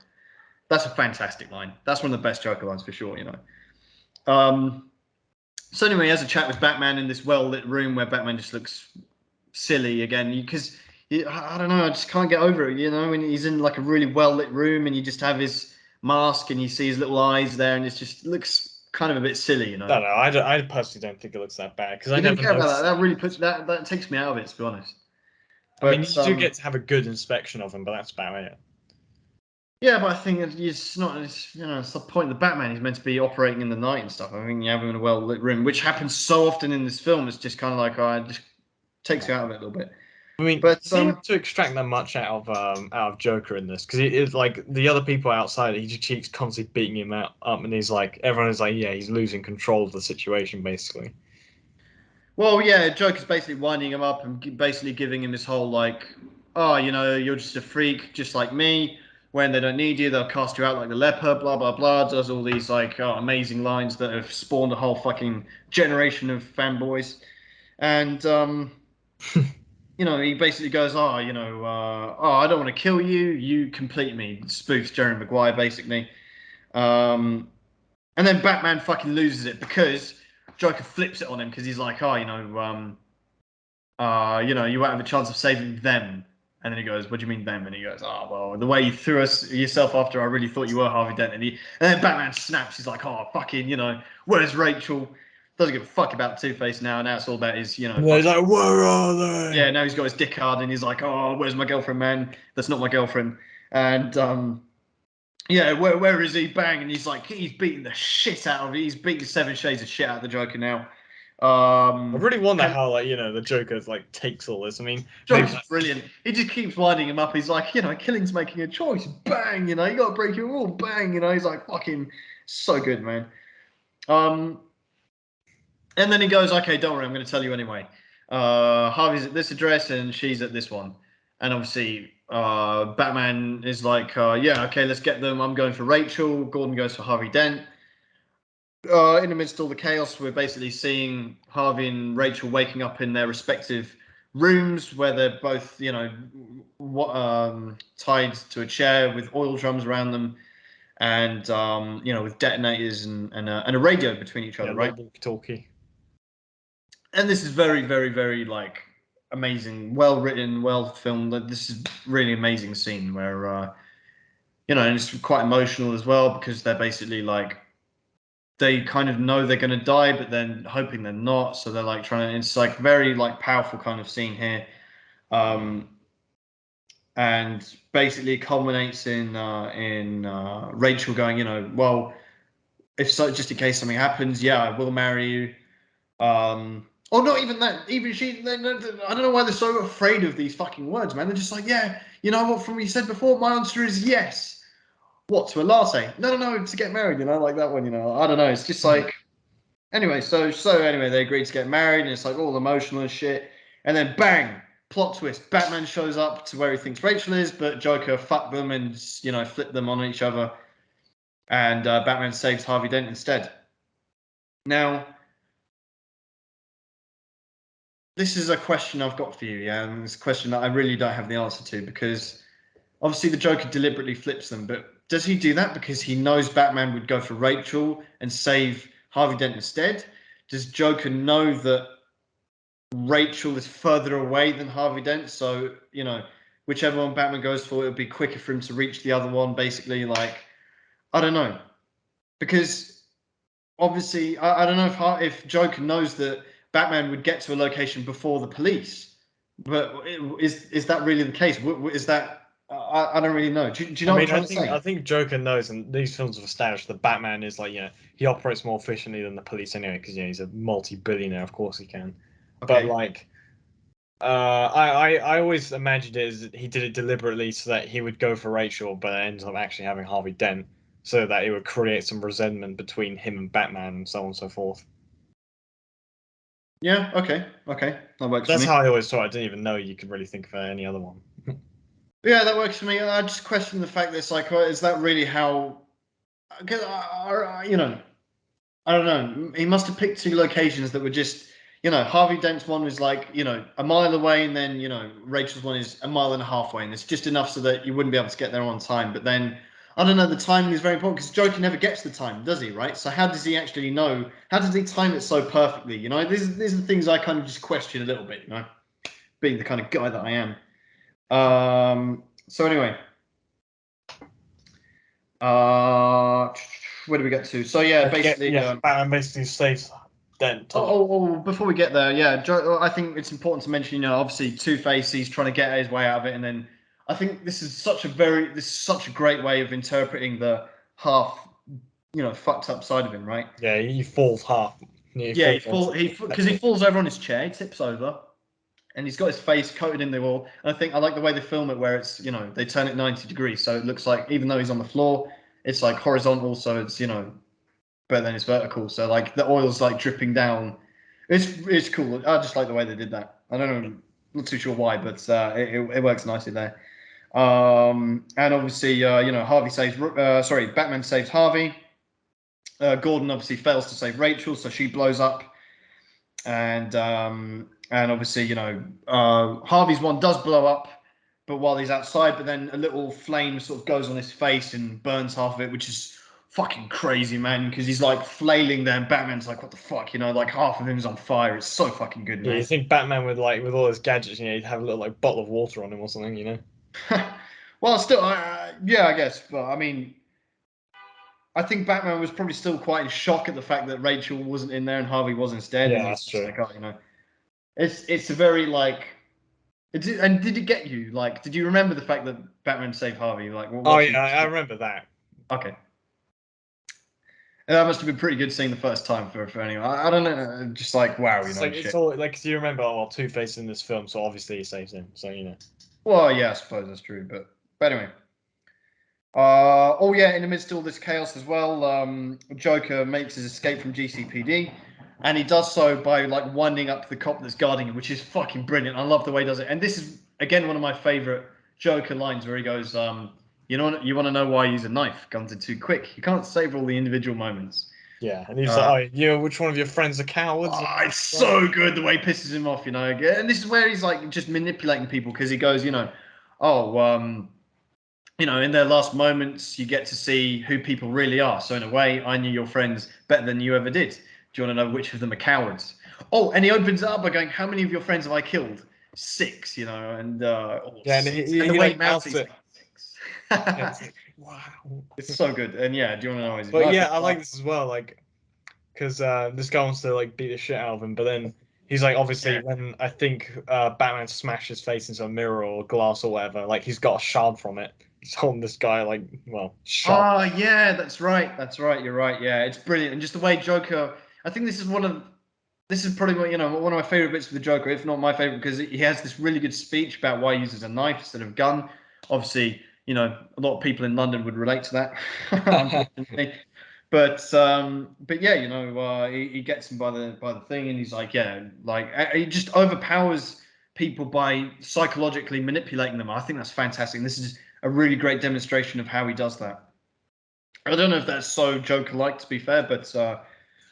That's one of the best Joker lines for sure, you know. So anyway, he has a chat with Batman in this well-lit room where Batman just looks silly again, because I don't know, I just can't get over it, you know, when he's in like a really well-lit room and you just have his mask and you see his little eyes there, and it just looks kind of a bit silly, you know. No, I personally don't think it looks that bad because I never care about that. That really puts that takes me out of it, to be honest. But, I mean, you do get to have a good inspection of him, but that's about it. Yeah, but I think it's not. You know, it's the point of the Batman. He's meant to be operating in the night and stuff. I think you have him in a well-lit room, which happens so often in this film. It's just kind of like, it just takes you out of it a little bit. I mean, but you have to extract that much out of Joker in this, because it's like the other people outside, he just keeps constantly beating him up, and he's like, everyone is like, yeah, he's losing control of the situation, basically. Well, yeah, Joker's basically winding him up and basically giving him this whole like, oh, you know, you're just a freak, just like me. When they don't need you, they'll cast you out like the leper, blah, blah, blah. Does all these like amazing lines that have spawned a whole fucking generation of fanboys. And, you know, he basically goes, oh, you know, I don't want to kill you. You complete me. Spoofs Jerry Maguire, basically. And then Batman fucking loses it because Joker flips it on him because he's like, oh, you know, you won't have a chance of saving them. And then he goes, "What do you mean them?" And he goes, "Oh, well, the way you threw yourself after I really thought you were Harvey Dent." And then Batman snaps. He's like, "Oh, fucking, where's Rachel?" Doesn't give a fuck about Two-Face now. Now it's all about his, Yeah, he's like, "Where are they?" Yeah, now he's got his dick hard and he's like, "Oh, where's my girlfriend, man? That's not my girlfriend." And yeah, where is he? Bang! And he's like, he's beating the shit out of it. He's beating 7 shades of shit out of the Joker now. I really wonder how, like, the Joker like takes all this. I mean, Joker's brilliant. He just keeps winding him up. He's like, killing's making a choice. Bang! You got to break your rule. Bang! He's like, fucking so good, man. And then he goes, "Okay, don't worry, I'm going to tell you anyway. Harvey's at this address and she's at this one." And obviously, Batman is like, "Yeah, okay, let's get them. I'm going for Rachel." Gordon goes for Harvey Dent. In the midst of all the chaos, we're basically seeing Harvey and Rachel waking up in their respective rooms where they're both, tied to a chair with oil drums around them, and with detonators and a radio between each other, right? Walkie-talkie. And this is very, very, very like amazing, well written, well filmed. This is really amazing scene where, and it's quite emotional as well because they're basically like, they kind of know they're going to die, but then hoping they're not. So they're like trying to. It's like very like powerful kind of scene here, and basically culminates in Rachel going, well, if so, just in case something happens, yeah, I will marry you. Or not even that. Even she. I don't know why they're so afraid of these fucking words, man. They're just like, yeah, you know what? From what you said before, my answer is yes. What, to a latte? No, to get married. Like that one. I don't know. It's just like. Anyway, so anyway, they agreed to get married, and it's like all emotional and shit. And then bang, plot twist: Batman shows up to where he thinks Rachel is, but Joker fucked them and flipped them on each other, and Batman saves Harvey Dent instead. Now, this is a question I've got for you, yeah, and it's a question that I really don't have the answer to because obviously the Joker deliberately flips them, but does he do that because he knows Batman would go for Rachel and save Harvey Dent instead? Does Joker know that Rachel is further away than Harvey Dent, so whichever one Batman goes for, it'll be quicker for him to reach the other one. Basically, like, I don't know, because obviously I don't know if Joker knows that Batman would get to a location before the police, but is that really the case? Is that I don't really know. Do you know what I'm trying to say? I think Joker knows, and these films have established that Batman is like, he operates more efficiently than the police anyway, because he's a multi-billionaire. Of course he can. Okay. But like, I always imagined it as he did it deliberately so that he would go for Rachel, but ends up actually having Harvey Dent, so that it would create some resentment between him and Batman, and so on and so forth. Yeah. Okay. That works. That's for me. how I always thought. I didn't even know you could really think of any other one. Yeah, that works for me. I just question the fact that it's like, is that really how? Because I don't know. He must have picked 2 locations that were just, Harvey Dent's one was like, a mile away, and then, Rachel's one is a mile and a half away, and it's just enough so that you wouldn't be able to get there on time. But then, I don't know, the timing is very important because Joker never gets the time, does he? Right? So how does he actually know? How does he time it so perfectly? These are the things I kind of just question a little bit. Being the kind of guy that I am. So anyway. Where do we get to? So yeah, basically, Batman basically saves Dent. Before we get there, yeah, I think it's important to mention, obviously Two-Face, he's trying to get his way out of it, and then I think this is such a great way of interpreting the half, fucked up side of him, right? Yeah, he falls half. He falls over on his chair, he tips over, and he's got his face coated in the oil. And I like the way they film it, where it's, they turn it 90 degrees, so it looks like even though he's on the floor, it's like horizontal, so it's but then it's vertical, so like the oil's like dripping down. It's cool. I just like the way they did that. I don't know, not too sure why, but it works nicely there. And obviously, Batman saves Harvey. Gordon obviously fails to save Rachel, so she blows up. And obviously, Harvey's one does blow up, but while he's outside, but then a little flame sort of goes on his face and burns half of it, which is fucking crazy, man, because he's like flailing there, and Batman's like, what the fuck, like half of him's on fire. It's so fucking good, Yeah, man. you think Batman with with all his gadgets, he'd have a little like bottle of water on him or something, Well, still, yeah, I guess, but I mean, I think Batman was probably still quite in shock at the fact that Rachel wasn't in there and Harvey was instead. Yeah, And he's that's just true. like, it's a very like. And did it get you? Like, did you remember the fact that Batman saved Harvey? Like, Oh watching. yeah, I remember that. Okay. And that must have been pretty good seeing the first time for anyone. I don't know, just like wow, It's like shit. it's all like, 'cause you remember, Two-Face in this film, so obviously he saves him. So Well, yeah, I suppose that's true, but anyway. Oh yeah, in the midst of all this chaos as well, Joker makes his escape from GCPD, and he does so by like winding up the cop that's guarding him, which is fucking brilliant. I love the way he does it, and this is again one of my favorite Joker lines where he goes, you want to know why I use a knife? Guns are too quick. You can't savor all the individual moments. yeah, and he's like, oh, which one of your friends are cowards? It's so good the way he pisses him off, and this is where he's like just manipulating people because he goes, oh, in their last moments, you get to see who people really are. So in a way, I knew your friends better than you ever did. Do you want to know which of them are cowards? Oh, and he opens it up by going, how many of your friends have I killed? 6, and yeah, and six. he And the way he like mouths mouths it, it. like, 6. Yeah, it's like, wow. It's so good. And yeah, do you want to know his But knife? yeah, I like this as well, like, because this guy wants to like beat the shit out of him, but then he's like, obviously, Yeah. when I think Batman smashed his face into a mirror or glass or whatever, like he's got a shard from it. He's holding this guy like, sharp. Oh, yeah, that's right. That's right. You're right. Yeah, it's brilliant. And just the way Joker, I think this is probably one of my favorite bits of the Joker, if not my favorite, because he has this really good speech about why he uses a knife instead of a gun. Obviously, a lot of people in London would relate to that, unfortunately. But yeah, he gets him by the thing, and he's like, yeah, like he just overpowers people by psychologically manipulating them. I think that's fantastic. And this is a really great demonstration of how he does that. I don't know if that's so Joker-like, to be fair, but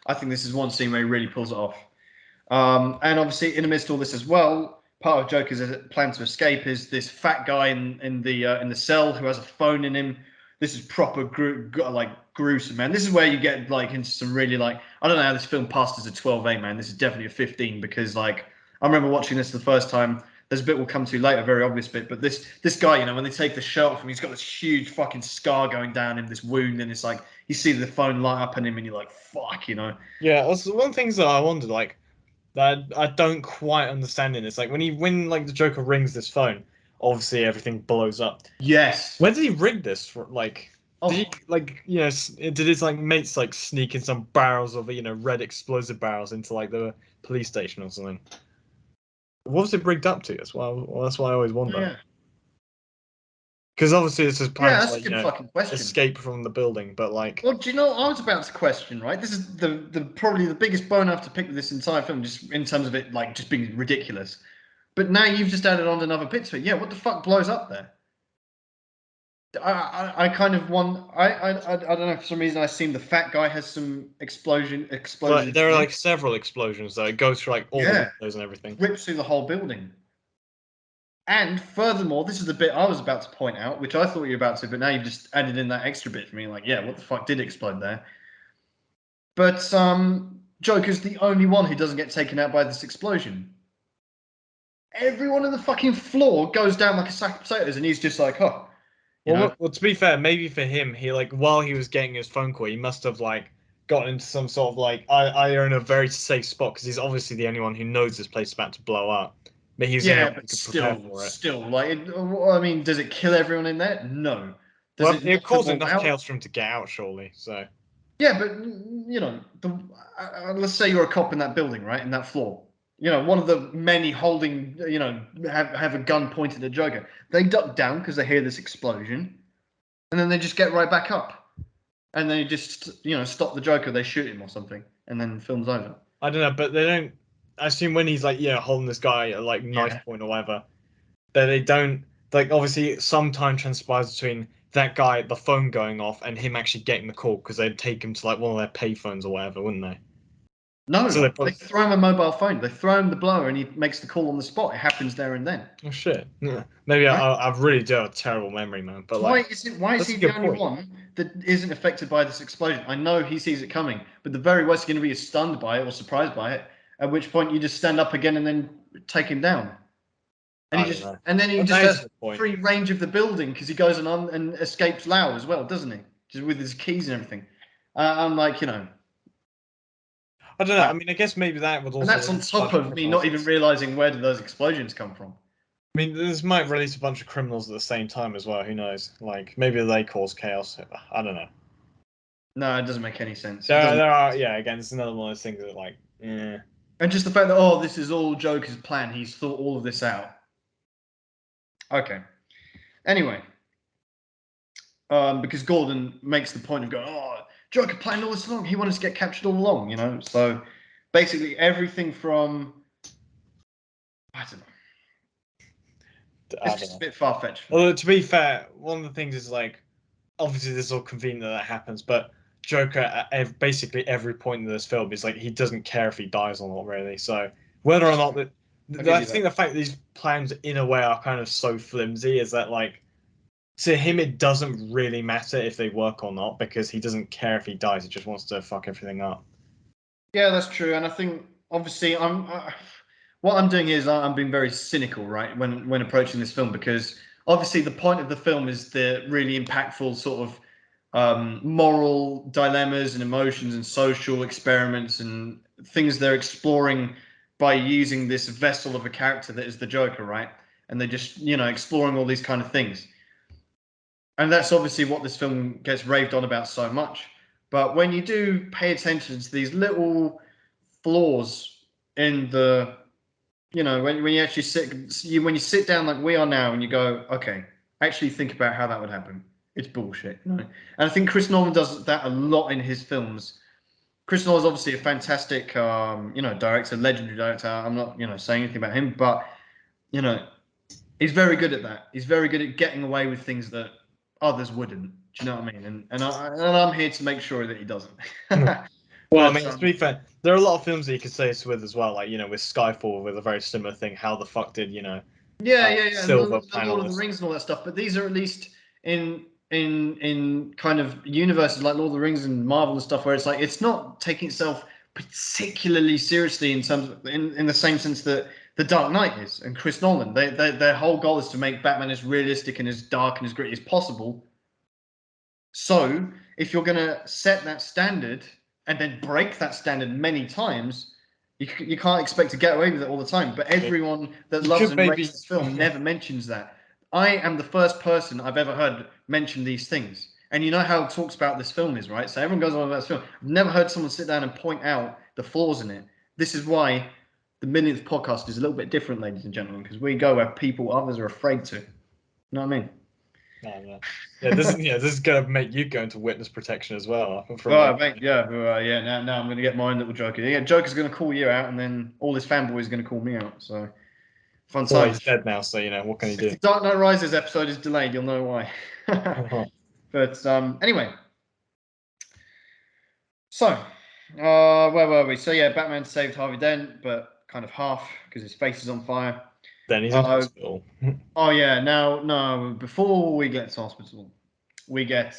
I think this is one scene where he really pulls it off. And obviously, in the midst of all this as well, part of Joker's plan to escape is this fat guy in the cell who has a phone in him. This is proper gruesome, man. This is where you get like into some really like I don't know how this film passed as a 12A, man. This is definitely a 15 because like I remember watching this the first time. There's a bit we'll come to later, a very obvious bit, but this guy, when they take the shirt off him, he's got this huge fucking scar going down him, this wound, and it's like you see the phone light up on him, and you're like, fuck. Yeah, that's one of the things that I wondered, like, that I don't quite understand in this. Like when like the Joker rings this phone, obviously everything blows up. Yes. When did he rig this for? Like, did he Oh, like did his like mates like sneak in some barrels of red explosive barrels into like the police station or something? What was it rigged up to? That's why I always wonder. yeah. Because obviously it's his plan Yeah, to that's a good fucking question. escape from the building, but like, Well, do you know what I was about to question, right? This is the probably the biggest bone I have to pick with this entire film, just in terms of it like just being ridiculous. But now you've just added on another bit to it. Yeah, what the fuck blows up there? I kind of want I don't know, for some reason I assume the fat guy has some explosions there are in like it. several explosions though. It goes through like all the Yeah, windows and everything. rips through the whole building. And furthermore, this is the bit I was about to point out, which I thought you were about to, but now you've just added in that extra bit for me. Like, yeah, what the fuck did explode there? But Joker's the only one who doesn't get taken out by this explosion. Everyone on the fucking floor goes down like a sack of potatoes, and he's just like, oh, Well, to be fair, maybe for him, he like while he was getting his phone call, he must have like gotten into some sort of like I are in a very safe spot because he's obviously the only one who knows this place is about to blow up. But he's the only Yeah, one who but could prepare still, for it. like, I mean, does it kill everyone in there? No. Does Well, it it knock them caused all enough out? chaos for him to get out, surely. So Yeah, but let's say you're a cop in that building, right, in that floor. One of the many holding, have a gun pointed at Joker. They duck down because they hear this explosion, and then they just get right back up, and they just, stop the Joker. They shoot him or something, and then the film's over. I don't know, but they don't. I assume when he's like holding this guy at like Yeah. knife point or whatever, that they don't like. Obviously, some time transpires between that guy, the phone going off, and him actually getting the call because they'd take him to like one of their payphones or whatever, wouldn't they? No, So they throw him a mobile phone. They throw him the blower, and he makes the call on the spot. It happens there and then. Oh shit! Yeah. Maybe Right? I really do have a terrible memory, man. But Why like, is it? Why is that's he a the good only point. one that isn't affected by this explosion? I know he sees it coming, but the very worst going to be stunned by it or surprised by it. At which point you just stand up again and then take him down. And I don't know. then he just That is a has good point. free range of the building because he goes on and escapes Lao as well, doesn't he? Just with his keys and everything. I'm like, I don't know. I mean, I guess maybe that would and also that's on release a top bunch of of me not even criminals. realizing where did those explosions come from. I mean, this might release a bunch of criminals at the same time as well. Who knows? Like, maybe they cause chaos. I don't know. No, it doesn't make any sense. It doesn't. There are, yeah. Again, it's another one of those things that, like, yeah. And just the fact that this is all Joker's plan. He's thought all of this out. Okay. Anyway, because Gordon makes the point of going, Joker planned all this along. He wanted to get captured all along, So basically, everything from I don't know. It's just a bit far fetched. Although to be fair, one of the things is like, obviously this is all convenient that happens, but Joker at basically every point in this film is like he doesn't care if he dies or not really. So whether or not that, I think the fact that these plans in a way are kind of so flimsy is that like to him it doesn't really matter if they work or not because he doesn't care if he dies. He just wants to fuck everything up. Yeah, that's true, and I think obviously what I'm doing here is I'm being very cynical, right, when approaching this film because obviously the point of the film is the really impactful sort of moral dilemmas and emotions and social experiments and things they're exploring by using this vessel of a character that is the Joker, right? And they're just exploring all these kind of things, and that's obviously what this film gets raved on about so much. But when you do pay attention to these little flaws in the when you actually when you sit down like we are now and you go, okay, actually think about how that would happen, it's bullshit. And I think Chris Nolan does that a lot in his films. Chris Nolan is obviously a fantastic director, legendary director. I'm not saying anything about him, but you know he's very good at that. He's very good at getting away with things that others wouldn't. Do you know what I mean? And I'm here to make sure that he doesn't. Well, I But mean, to be fair, there are a lot of films that you could say this with as well. Like, with Skyfall, with a very similar thing. How the fuck did, yeah, and Silver the Lord of the panelists? Rings and all that stuff. But these are at least in kind of universes like Lord of the Rings and Marvel and stuff, where it's like it's not taking itself particularly seriously in terms of, in the same sense that the Dark Knight is and Chris Nolan. Their whole goal is to make Batman as realistic and as dark and as gritty as possible. So if you're going to set that standard and then break that standard many times, you can't expect to get away with it all the time. But everyone that You loves could and maybe, rates this film never mentions that. I am the first person I've ever heard mention these things. And you know how talks about this film is, right? So everyone goes on about this film. I've never heard someone sit down and point out the flaws in it. This is why the Millionth podcast is a little bit different, ladies and gentlemen, because we go where others are afraid to. You know what I mean? no. Yeah, this is gonna make you go into witness protection as well. Oh, mate, yeah. Now I'm going to get my little Joker. Yeah, Joker's going to call you out, and then all his fanboys are going to call me out. So fun Well, times. he's dead now, so what can he If do? the Dark Knight Rises episode is delayed, you'll know why. But anyway, so where were we? So yeah, Batman saved Harvey Dent, but kind of half because his face is on fire. Then he's in hospital. Oh yeah, now no. Before we get to hospital, we get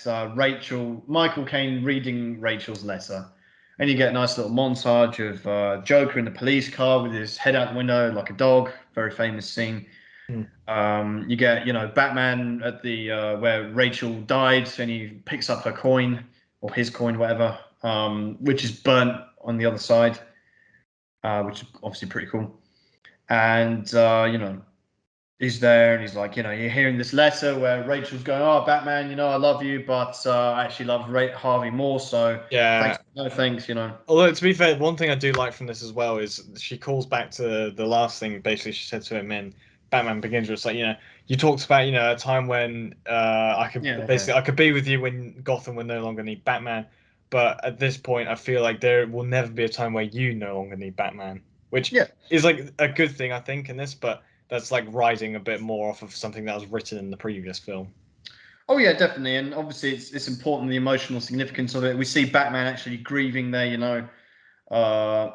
Michael Caine reading Rachel's letter. And you get a nice little montage of Joker in the police car with his head out the window like a dog. Very famous scene. You get, Batman at the where Rachel died, and he picks up her coin or his coin, whatever, which is burnt on the other side, which is obviously pretty cool. And he's there and he's like, you're hearing this letter where Rachel's going, Batman, I love you, but I actually love Harvey more. So Yeah. thanks. Although to be fair, one thing I do like from this as well is she calls back to the last thing basically she said to him in Batman Begins, where it's like, you talked about, a time when I could be with you when Gotham would no longer need Batman. But at this point, I feel like there will never be a time where you no longer need Batman, which Yeah. is like a good thing, I think, in this, but that's like riding a bit more off of something that was written in the previous film. Oh yeah, definitely, and obviously it's important the emotional significance of it. We see Batman actually grieving there,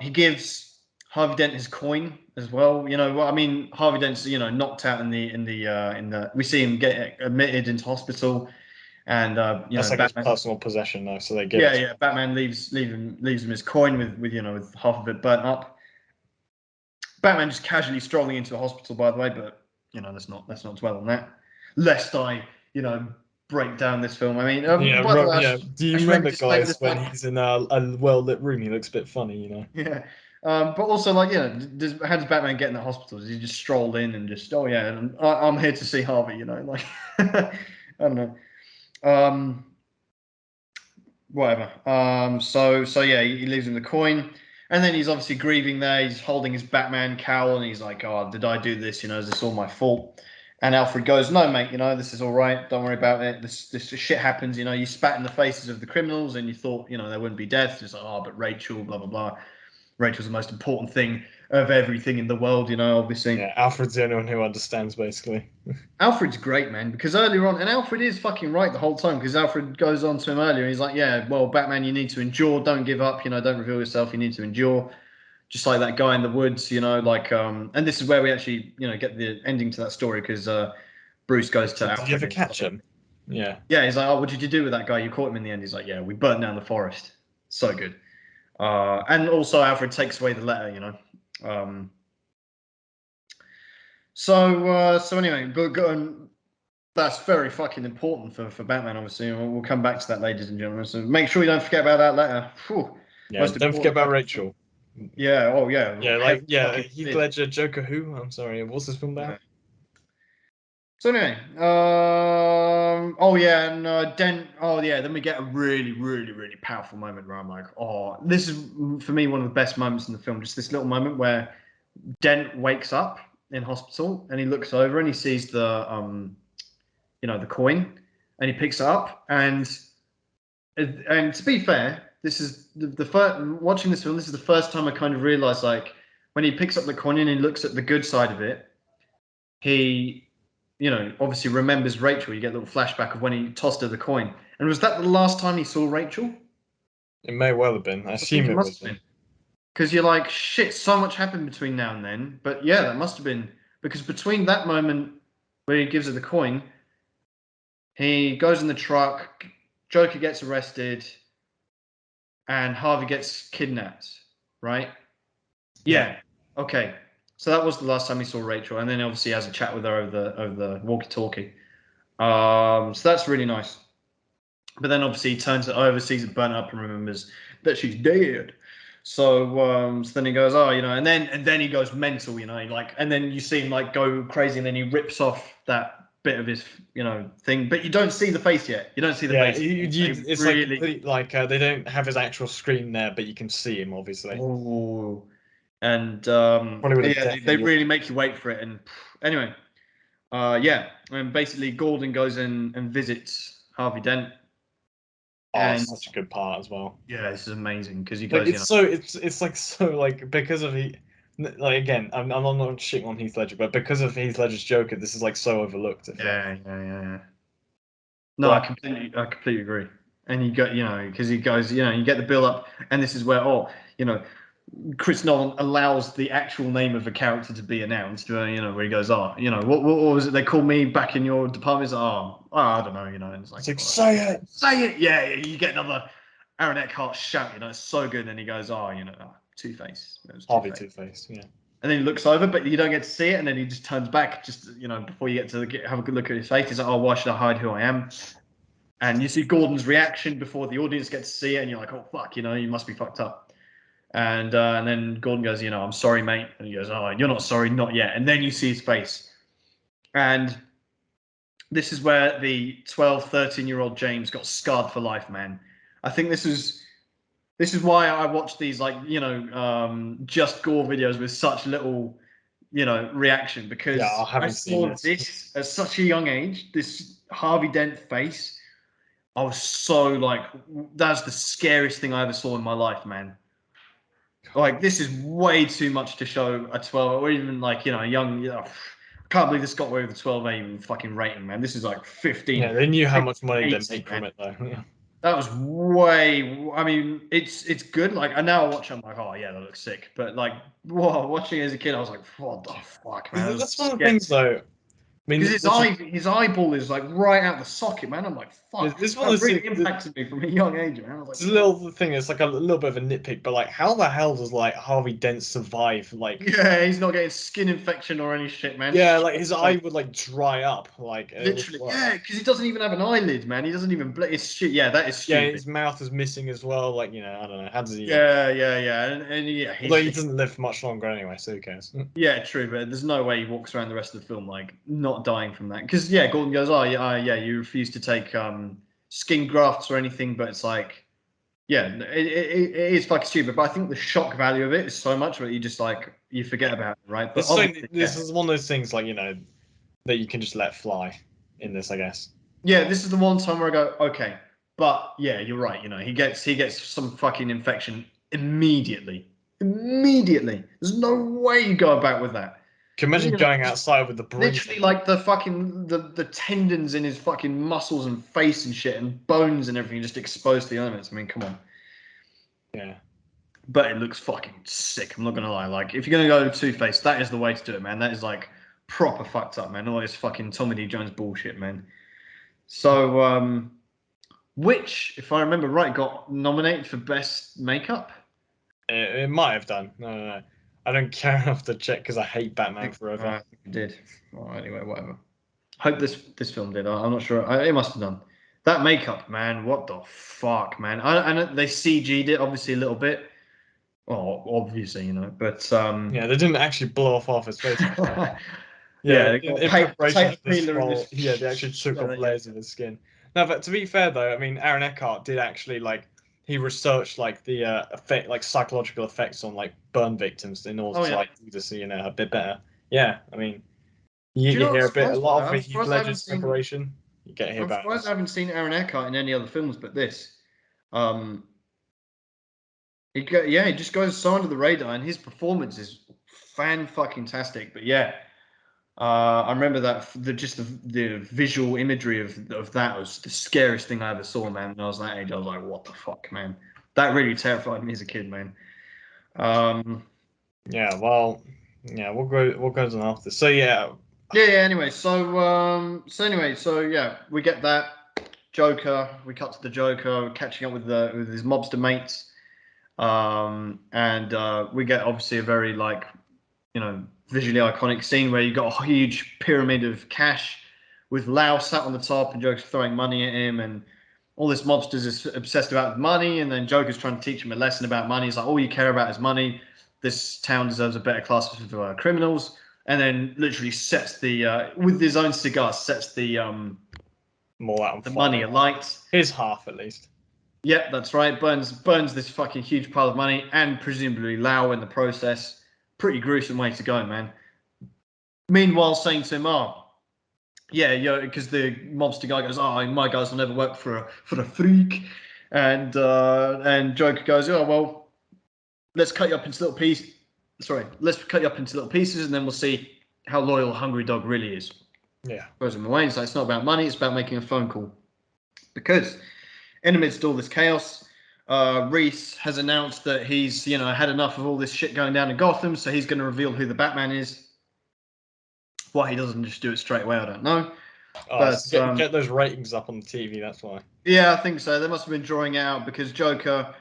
He gives Harvey Dent his coin as well. You know, I mean, Harvey Dent's knocked out in the. We see him get admitted into hospital, and That's like Batman. his personal possession though, so they give Yeah, it. yeah. Batman leaves him his coin with half of it burnt up. Batman just casually strolling into a hospital, by the way, but let's not dwell on that. Lest I break down this film. I mean, Yeah, by the way, yeah. Do I you should make a remember, disclaimer guys, this when time. he's in a well-lit room, he looks a bit funny, Yeah. But also, like, how does Batman get in the hospital? Does he just stroll in and just, oh yeah, I'm here to see Harvey, like, I don't know. Whatever. So yeah, he leaves him the coin, and then he's obviously grieving there. He's holding his Batman cowl, and he's like, "Oh, did I do this? Is this all my fault?" And Alfred goes, "No, mate. This is all right. Don't worry about it. This shit happens. You spat in the faces of the criminals, and you thought, there wouldn't be death. It's like, oh, but Rachel, blah blah blah. Rachel's the most important thing of everything in the world. Obviously." Yeah, Alfred's the only one who understands, basically. Alfred's great, man, because earlier on, and Alfred is fucking right the whole time, because Alfred goes on to him earlier, and he's like, yeah, well, Batman, you need to endure, don't give up, don't reveal yourself, you need to endure, just like that guy in the woods, like, and this is where we actually, get the ending to that story, because Bruce goes to Did you Alfred. ever And he's catch like, him? Yeah. yeah, he's like, oh, what did you do with that guy? You caught him in the end. He's like, yeah, we burnt down the forest. So good. And also Alfred takes away the letter, So anyway, but that's very fucking important for Batman, obviously. We'll come back to that, ladies and gentlemen. So make sure you don't forget about that letter. Whew. Yeah, Most don't forget important about fucking Rachel. thing. Yeah, oh yeah. Yeah, Heaven fucking Heath forbid. Ledger, Joker who? I'm sorry, what's this film Yeah. about? So anyway, oh yeah, and Dent. Oh yeah, then we get a really, really, really powerful moment where I'm like, oh, this is for me one of the best moments in the film. Just this little moment where Dent wakes up in hospital and he looks over and he sees the coin, and he picks it up, and to be fair, this is the first watching this film. This is the first time I kind of realized, like, when he picks up the coin and he looks at the good side of it, he, obviously remembers Rachel. You get a little flashback of when he tossed her the coin. And was that the last time he saw Rachel? It may well have been. I I think assume it it must was. have been. Because you're like, shit, so much happened between now and then. But yeah, that must have been, because between that moment where he gives her the coin, he goes in the truck, Joker gets arrested, and Harvey gets kidnapped, right? Yeah. Yeah. Okay. So that was the last time he saw Rachel, and then obviously he has a chat with her over the walkie-talkie. So that's really nice. But then obviously he turns it over, sees it burn up, and remembers that she's dead. So then he goes, oh, and then he goes mental, and then you see him like go crazy, and then he rips off that bit of his, thing, but you don't see the face yet. You don't see the Yeah, face. it's like Really. complete, like they don't have his actual screen there, but you can see him obviously. Oh, and Probably would have yeah, they deafened you. really make you wait for it. And anyway, yeah, and basically Gordon goes in and visits Harvey Dent, Oh, and such a good part as well. yeah, this is amazing because he Like goes, it's like so like because of he like again I'm not shitting on Heath Ledger, but because of Heath Ledger's Joker, this is like so overlooked. I feel. yeah. No, Like I completely agree. And you got, because he goes, you get the build up, and this is where, Chris Nolan allows the actual name of a character to be announced. Where he goes, oh, what was it they called me back in your department? It's like, I don't know, and it's it's like, like oh, say it. say it, yeah. You get another Aaron Eckhart shout, it's so good. And then he goes, oh, Two-Face. It was Harvey Two-Face. Two-Face, yeah. And then he looks over, but you don't get to see it. And then he just turns back, just before you get to have a good look at his face. He's like, oh, why should I hide who I am? And you see Gordon's reaction before the audience gets to see it, and you're like, oh fuck, you must be fucked up. And then Gordon goes, I'm sorry, mate. And he goes, oh, you're not sorry, not yet. And then you see his face. And this is where the 12, 13-year-old James got scarred for life, man. I think this is why I watch these, like, just gore videos with such little, reaction, Yeah, because I I haven't seen saw this. this at such a young age, this Harvey Dent face. I was so like, that's the scariest thing I ever saw in my life, man. Like, this is way too much to show a 12, or even like, a young, I can't believe this got away with a 12A fucking rating, man. This is like 15, Yeah, they knew how much money they 18, make from man. it though. Yeah. That was way. I mean, it's good. Like, I now watch it, I'm like, oh yeah, that looks sick. But like, whoa, watching it as a kid, I was like, what the fuck, man? That's one of the things, though. I Because mean, his eyeball is like right out the socket, man. I'm like, fuck. this one That of those really things. impacted me from a young age, man. I was It's like, a what? little thing. It's like a little bit of a nitpick, but like, how the hell does like Harvey Dent survive? Like, Yeah, he's not getting skin infection or any shit, man. yeah, like his eye would like dry up, like it would Literally, work. yeah, because he doesn't even have an eyelid, man. He doesn't even. It's shit. Yeah, that is Yeah, stupid. his mouth is missing as well. Like, I don't know. How does he? Yeah, and yeah, Although he doesn't live for much longer anyway, so who cares? yeah, true, but there's no way he walks around the rest of the film like not dying from that. Because yeah, Gordon goes, oh yeah, you refuse to take skin grafts or anything, but it's like, yeah, it is fucking stupid. But I think the shock value of it is so much that you just like you forget about it, right? But obviously, This is one of those things like that you can just let fly in this, I guess. yeah, this is the one time where I go, okay, but yeah, you're right. He gets some fucking infection immediately. Immediately, there's no way you go about with that. Can you imagine going outside with the Literally, breathing? like the fucking the tendons in his fucking muscles and face and shit and bones and everything just exposed to the elements. I mean, come on. Yeah. But it looks fucking sick. I'm not gonna lie. Like, if you're gonna go Two-Face, that is the way to do it, man. That is like proper fucked up, man. All this fucking Tommy D Jones bullshit, man. So, which, if I remember right, got nominated for best makeup. It might have done. No. I don't care enough to check because I hate Batman Forever. I think it did. Well, anyway, whatever. Hope this film did. I'm not sure. It must have done. That makeup, man. What the fuck, man? And they CG'd it obviously a little bit. Well, obviously, but Yeah, they didn't actually blow off his face. yeah, Yeah, they got in preparation potato for this peeler in role, this. yeah, they actually took off Yeah, layers of his skin. No, but to be fair though, I mean, Aaron Eckhart did actually like he researched like the effect, like psychological effects on like burn victims in order oh to yeah. like do this, a bit better. Yeah, I mean, you, Do you you know what I'm hear a surprised by lot that? of I'm Heath surprised I haven't Ledger's seen. preparation. You get to hear I'm about surprised I his. haven't seen Aaron Eckhart in any other films but this. Um, he just goes so under the radar, and his performance is fan fucking tastic. But yeah, I remember that the visual imagery of that was the scariest thing I ever saw, man. When I was that age, I was like, what the fuck, man? That really terrified me as a kid, man. Um, Yeah, well, yeah, what goes on after. So yeah, yeah. Anyway, so yeah, we get that Joker. We cut to the Joker catching up with his mobster mates. And we get obviously a very like visually iconic scene where you got a huge pyramid of cash with Lau sat on the top and Joker's throwing money at him, and all this mobsters is obsessed about money, and then Joker's trying to teach him a lesson about money. He's like, all you care about is money. This town deserves a better class of criminals, and then literally sets the with his own cigar sets more out on the money fire. alight. His half at least. Yep, that's right. Burns this fucking huge pile of money and presumably Lau in the process. Pretty gruesome way to go, man. Meanwhile, saying to him, "Oh, yeah, because the mobster guy goes, oh, my guys will never work for a freak," and Joker goes, "Oh well, let's cut you up into little pieces. Sorry, let's cut you up into little pieces, and then we'll see how loyal Hungry Dog really is." Yeah. Throws him away. He's like, it's not about money; it's about making a phone call. Because in amidst all this chaos, Reese has announced that he's had enough of all this shit going down in Gotham, so he's going to reveal who the Batman is. Why he doesn't just do it straight away, I don't know. Oh, But so get those ratings up on the TV. That's why. yeah, I think so. They must have been drawing out because Joker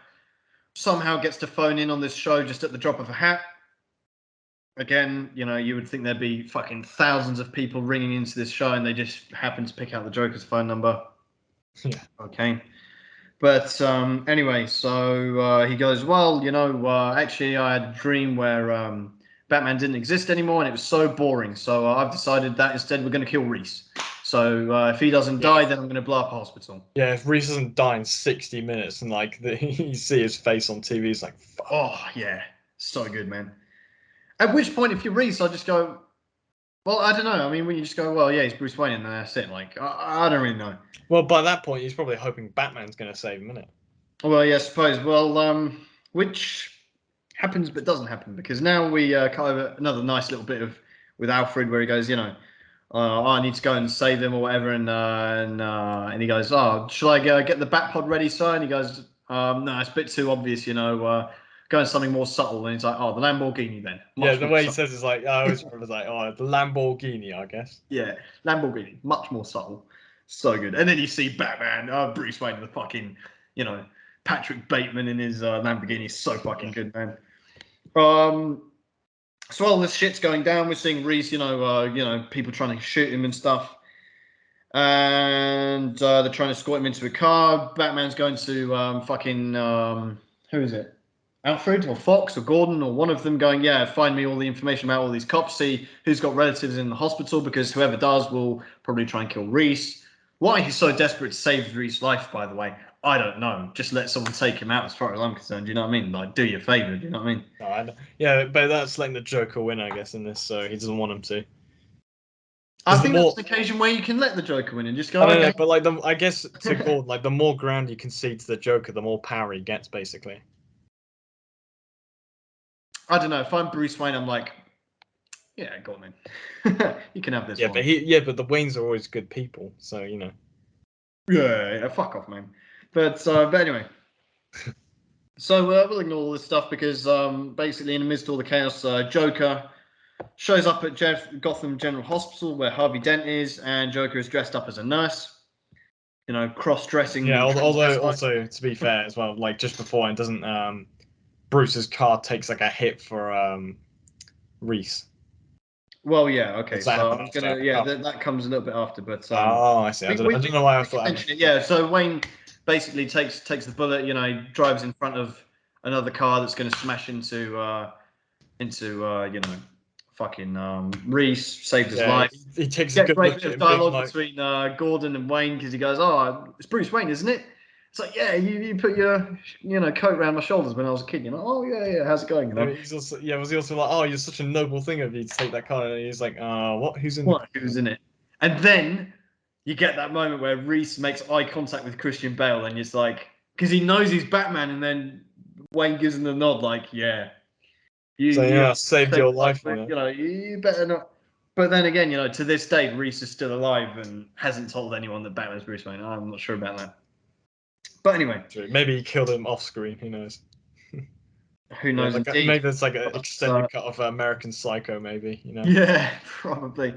somehow gets to phone in on this show just at the drop of a hat. Again, you would think there'd be fucking thousands of people ringing into this show, and they just happen to pick out the Joker's phone number. Yeah. Okay. But anyway, so he goes, well, actually, I had a dream where Batman didn't exist anymore, and it was so boring. So I've decided that instead we're going to kill Reese. So if he doesn't die, then I'm going to blow up a hospital. Yeah, if Reese doesn't die in 60 minutes and like you see his face on TV, he's like, fuck. Oh, yeah. So good, man. At which point, if you're Reese, I just go, well, I don't know. I mean, when you just go, well, yeah, he's Bruce Wayne, and then that's it. Like, I don't really know. Well, by that point, he's probably hoping Batman's going to save him, isn't it? Well, yeah, I suppose. Well, which happens but doesn't happen because now we kind of another nice little bit of with Alfred where he goes, I need to go and save them or whatever, and he goes, oh, shall I go get the bat pod ready, sir? And he goes, no, it's a bit too obvious, go into something more subtle. And he's like, oh, the Lamborghini then. Yeah, Much the more way he subtle. says it's like I always remember like, oh, the Lamborghini, I guess. Yeah, Lamborghini, much more subtle. So good. And then you see Batman, Bruce Wayne, the fucking, Patrick Bateman in his Lamborghini, so fucking good, man. So all this shit's going down. We're seeing Reese, people trying to shoot him and stuff, and they're trying to escort him into a car. Batman's going to who is it? Alfred or Fox or Gordon or one of them going, yeah, find me all the information about all these cops, see who's got relatives in the hospital, because whoever does will probably try and kill Reese. Why he's so desperate to save Reese's life, by the way, I don't know. Just let someone take him out as far as I'm concerned. Do you know what I mean? Like, do you a favour, do you know what I mean? No, yeah, but that's letting the Joker win, I guess, in this, so he doesn't want him to. I think that's an occasion where you can let the Joker win and just go, I don't know, okay. but like I guess to Gordon, like the more ground you concede to the Joker, the more power he gets, basically. I don't know. If I'm Bruce Wayne, I'm like, yeah, go on then. You can have this one. But the Waynes are always good people, so Yeah, fuck off, man. But anyway. So we'll ignore all this stuff because basically in the midst of all the chaos, Joker shows up at Gotham General Hospital where Harvey Dent is, and Joker is dressed up as a nurse. Cross-dressing. Yeah, although also to be fair as well, like just before, and doesn't Bruce's car takes like a hit for Reese. Well, yeah, okay. So I'm after? that comes a little bit after, but I see. I don't know why I thought. Mention it. Yeah, so Wayne basically takes the bullet. He drives in front of another car that's going to smash into fucking Reese, saved his life. He takes a good great look bit at of him dialogue between Gordon and Wayne because he goes, "Oh, it's Bruce Wayne, isn't it?" It's like, yeah, you put your coat around my shoulders when I was a kid. Oh yeah, how's it going? He's also was he also like, oh, you're such a noble thing of you to take that car, and he's like, what? Who's in it? And then you get that moment where Reese makes eye contact with Christian Bale, and it's like, because he knows he's Batman, and then Wayne gives him the nod, like, yeah, you saved your life, you better not. But then again, to this day, Reese is still alive and hasn't told anyone that Batman's Bruce Wayne. I'm not sure about that. But anyway, maybe he killed him off screen. Who knows? Who knows? Maybe it's like an extended cut of American Psycho. Maybe Yeah, probably.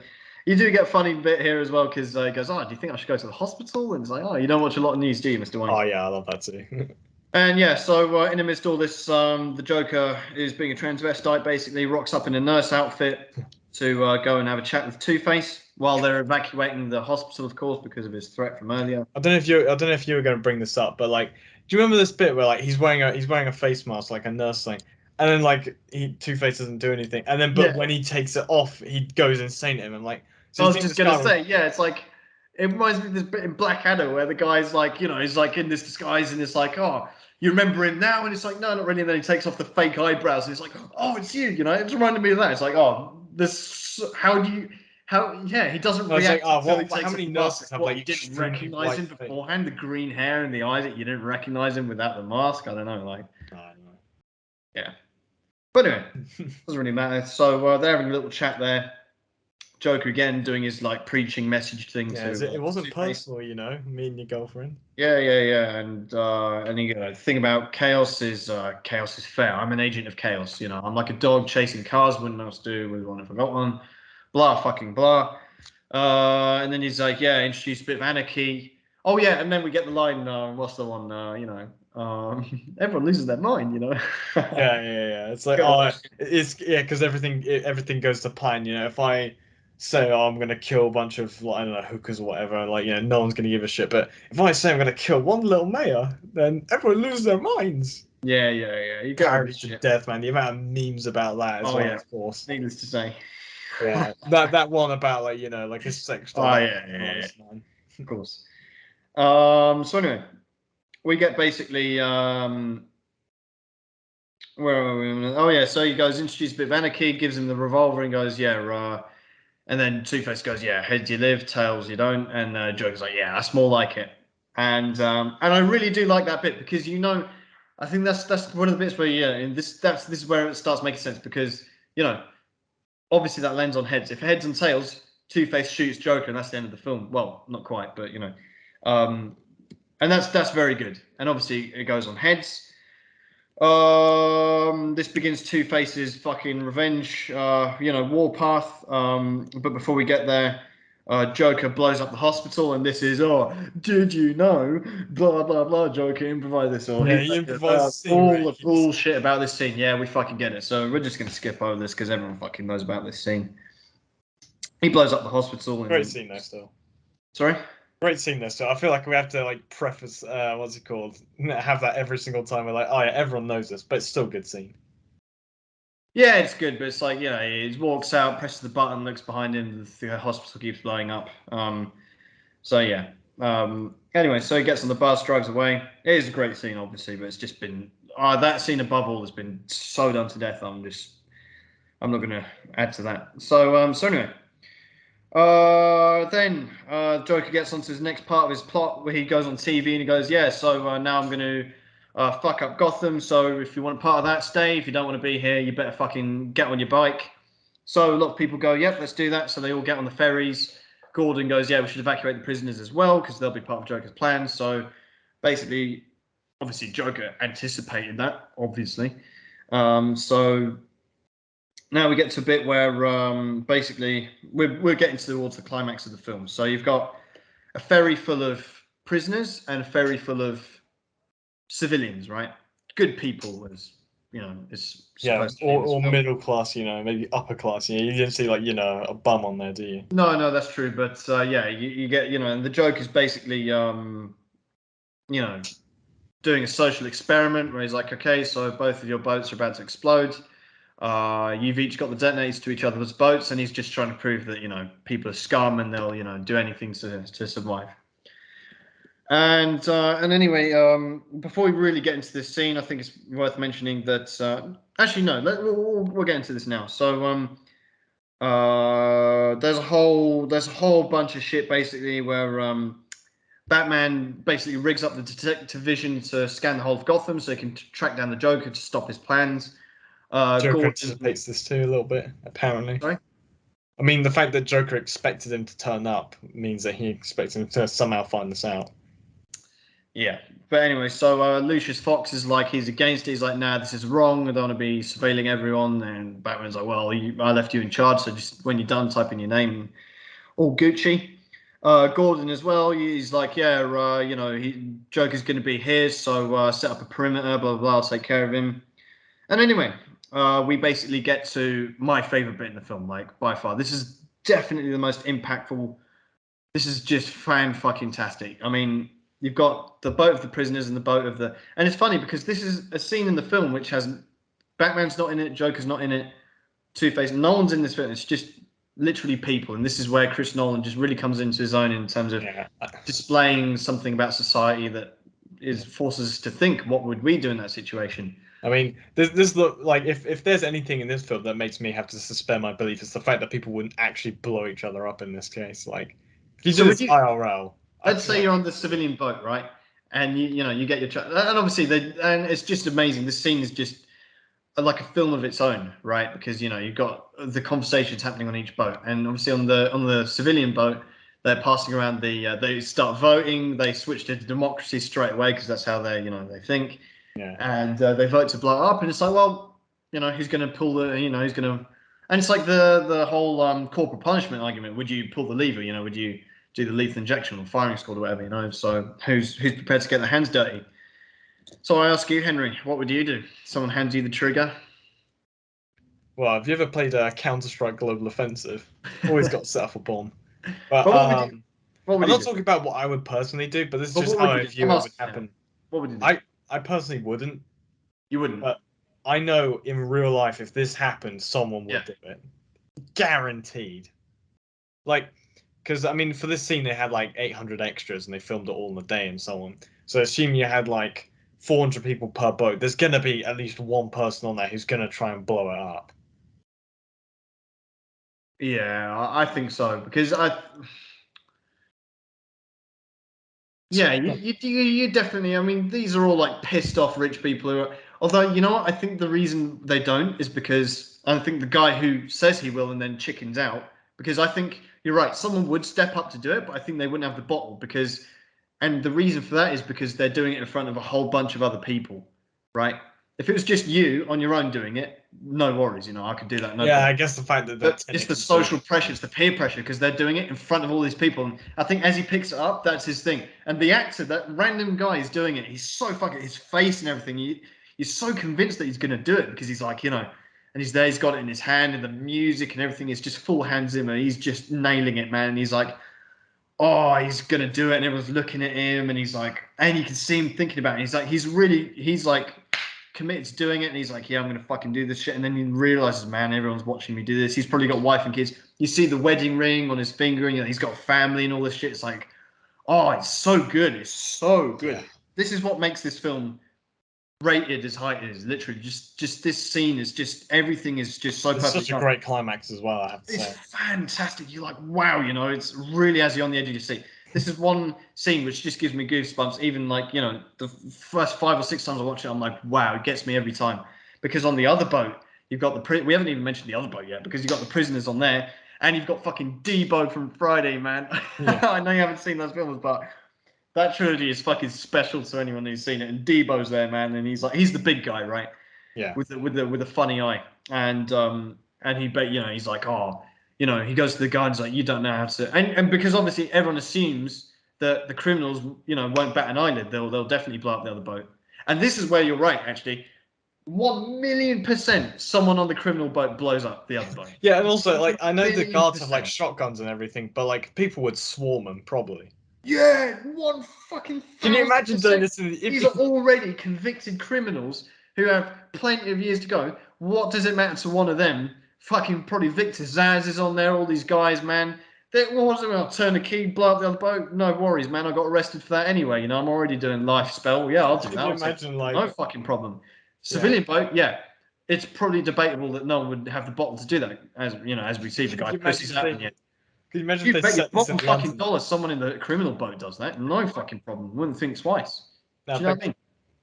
You do get a funny bit here as well because he goes, "Oh, do you think I should go to the hospital?" And it's like, "Oh, you don't watch a lot of news, do you, Mr. Wayne?" Oh yeah, I love that too. And yeah, so in the midst of all this, the Joker is being a transvestite, basically rocks up in a nurse outfit to go and have a chat with Two-Face while they're evacuating the hospital, of course, because of his threat from earlier. I don't know if you were going to bring this up, but like, do you remember this bit where like he's wearing a face mask, like a nurse thing, and then like Two-Face doesn't do anything, and then when he takes it off, he goes insane at him. And like, so I was just gonna say, yeah, it's like it reminds me of this bit in Blackadder where the guy's like, he's like in this disguise, and it's like, oh, you remember him now? And it's like, no, not really. And then he takes off the fake eyebrows, and it's like, oh, it's you. It's reminded me of that. It's like, oh, this. He doesn't react. Like, how many nurses have like you didn't recognize him beforehand? The green hair and the eyes that you didn't recognize him without the mask. I don't know. Like, yeah. But anyway, doesn't really matter. So they're having a little chat there. Joker again doing his like preaching message thing. Yeah, it wasn't personal, me and your girlfriend. Yeah, and the thing about chaos is fair. I'm an agent of chaos. I'm like a dog chasing cars. Wouldn't else do with one if I got one. Blah fucking blah. And then he's like, yeah, introduce a bit of anarchy. Oh yeah, and then we get the line. What's the one? Everyone loses their mind. Yeah. It's like, because everything goes to plan. If I say, I'm going to kill a bunch of, I don't know, hookers or whatever, like, no one's going to give a shit. But if I say I'm going to kill one little mayor, then everyone loses their minds. Yeah. You get parody to death, man. The amount of memes about that as well, of course. Needless to say. Yeah, that one about like a sex doll. Oh yeah. Man. Of course. So anyway, we get basically where are we? Oh yeah, so he goes introduce a bit of anarchy, gives him the revolver, and goes, yeah, and then Two-Face goes, yeah, heads you live, tails you don't, and Joker's like, yeah, that's more like it. And I really do like that bit because I think that's one of the bits where and this is where it starts making sense because obviously that lands on heads. If heads and tails, Two-Face shoots Joker, and that's the end of the film. Well, not quite, but and that's very good. And obviously, it goes on heads. This begins Two-Face's fucking revenge, warpath. But before we get there, Joker blows up the hospital, and this is, did you know? Blah blah blah. Joker improvise this, or he improvised all the bullshit about this scene. Yeah, we fucking get it. So we're just gonna skip over this because everyone fucking knows about this scene. He blows up the hospital. Great scene though, still. Sorry. Great scene though. So I feel like we have to like preface, what's it called? Have that every single time. We're like, oh yeah, everyone knows this, but it's still a good scene. Yeah, it's good, but it's like, he walks out, presses the button, looks behind him, the hospital keeps blowing up. Anyway, so he gets on the bus, drives away. It is a great scene, obviously, but it's just been that scene above all has been so done to death. I'm not going to add to that. So anyway, then Joker gets onto his next part of his plot where he goes on TV and he goes, so now I'm going to fuck up Gotham. So if you want part of that, stay. If you don't want to be here, you better fucking get on your bike. So a lot of people go, yep, let's do that. So they all get on the ferries. Gordon goes, we should evacuate the prisoners as well because they'll be part of Joker's plan. So basically, obviously, Joker anticipated that, obviously. So now we get to a bit where basically we're getting towards the climax of the film. So you've got a ferry full of prisoners and a ferry full of civilians, right? Good people, as is supposed to be or middle class, maybe upper class. You didn't see like a bum on there, do you? No, that's true. But you get and the joke is basically doing a social experiment where he's like, okay, so both of your boats are about to explode. You've each got the detonators to each other's boats, and he's just trying to prove that people are scum and they'll do anything to survive. And anyway, before we really get into this scene, I think it's worth mentioning that actually no, we'll get into this now. So there's a whole bunch of shit basically where Batman basically rigs up the detective division to scan the whole of Gotham so he can track down the Joker to stop his plans. Joker anticipates this too a little bit, apparently. Sorry? I mean, the fact that Joker expected him to turn up means that he expects him to somehow find this out. Yeah, but anyway, so Lucius Fox is like, he's against it. He's like, nah, this is wrong. I don't want to be surveilling everyone. And Batman's like, well, I left you in charge, so just when you're done, type in your name. All Gucci. Gordon as well. He's like, Joker's going to be here, so set up a perimeter, blah, blah, blah, I'll take care of him. And anyway, we basically get to my favorite bit in the film, like, by far. This is definitely the most impactful. This is just fan-fucking-tastic. I mean, you've got the boat of the prisoners and the boat of the... And it's funny because this is a scene in the film which has... Batman's not in it, Joker's not in it, Two-Face, no one's in this film. It's just literally people. And this is where Chris Nolan just really comes into his own in terms of displaying something about society that forces us to think, what would we do in that situation? I mean, this look like if there's anything in this film that makes me have to suspend my belief, it's the fact that people wouldn't actually blow each other up in this case. Like, if you do this IRL... Let's say you're on the civilian boat, right? And you get your and obviously and it's just amazing. This scene is just like a film of its own, right? Because you've got the conversations happening on each boat, and obviously on the civilian boat, they're passing around they start voting. They switch to democracy straight away because that's how they think. Yeah. And they vote to blow up, and it's like, well, who's going to pull the who's going to, and it's like the whole corporal punishment argument. Would you pull the lever? Would you do the lethal injection or firing squad or whatever, so who's prepared to get their hands dirty? So I ask you, Henry, what would you do? Someone hands you the trigger? Well, have you ever played Counter-Strike Global Offensive? Always got to set off a bomb. But I'm not talking about what I would personally do, but this is just how I view it would happen. What would you do? I personally wouldn't. You wouldn't? But I know in real life, if this happened, someone would do it. Guaranteed. Like... Because, I mean, for this scene, they had like 800 extras and they filmed it all in a day and so on. So assume you had like 400 people per boat. There's going to be at least one person on there who's going to try and blow it up. Yeah, I think so. Because you definitely, I mean, these are all like pissed off rich people who are, although, you know what? I think the reason they don't is because I think the guy who says he will and then chickens out, because I think you're right. Someone would step up to do it, but I think they wouldn't have the bottle because, and the reason for that is because they're doing it in front of a whole bunch of other people, right? If it was just you on your own doing it, no worries. I could do that. No problem. I guess the fact that But it's the social pressure, it's the peer pressure, because they're doing it in front of all these people. And I think as he picks it up, that's his thing. And the actor, that random guy is doing it. He's so fucking, his face and everything. You're so convinced that he's going to do it because he's like, and he's there, he's got it in his hand, and the music and everything is just full Hans Zimmer. He's just nailing it, man. And he's like, oh, he's going to do it. And everyone's looking at him, and he's like, and you can see him thinking about it. He's like, committed to doing it, and he's like, yeah, I'm gonna fucking do this shit. And then he realizes, man, everyone's watching me do this. He's probably got wife and kids. You see the wedding ring on his finger, and he's got family and all this shit. It's like, oh, it's so good. It's so good. Yeah. This is what makes this film rated as high as literally just this scene is just, everything is just so perfect. It's such a great climax as well, I have to say. It's fantastic. You're like, wow, it's really has you on the edge of your seat. This is one scene which just gives me goosebumps. Even like, the first 5 or 6 times I watch it, I'm like, wow, it gets me every time. Because on the other boat, you've got we haven't even mentioned the other boat yet, because you've got the prisoners on there, and you've got fucking Debo from Friday, man. Yeah. I know you haven't seen those films, but that trilogy is fucking special to anyone who's seen it. And Debo's there, man, and he's the big guy, right? Yeah. With the funny eye, and he's like, oh. He goes to the guy and he's like, you don't know how to... And because obviously everyone assumes that the criminals, won't bat an eyelid. They'll definitely blow up the other boat. And this is where you're right, actually. 1,000,000% someone on the criminal boat blows up the other boat. Yeah, and also, like, I know the guards have, like, shotguns and everything, but, like, people would swarm them, probably. Yeah, 1,000,000%. Can you imagine doing this? These are already convicted criminals who have plenty of years to go. What does it matter to one of them? Fucking probably Victor Zaz is on there, all these guys, man. I'll turn the key, blow up the other boat. No worries, man. I got arrested for that anyway. I'm already doing life spell. Yeah, I'll do that. Can you imagine, like... No fucking problem. Civilian boat, yeah. It's probably debatable that no one would have the bottle to do that, as we see the guy pussies out. Can you imagine if they set this in fucking dollars, someone in the criminal boat does that? No fucking problem. Wouldn't think twice. Do you know what I mean?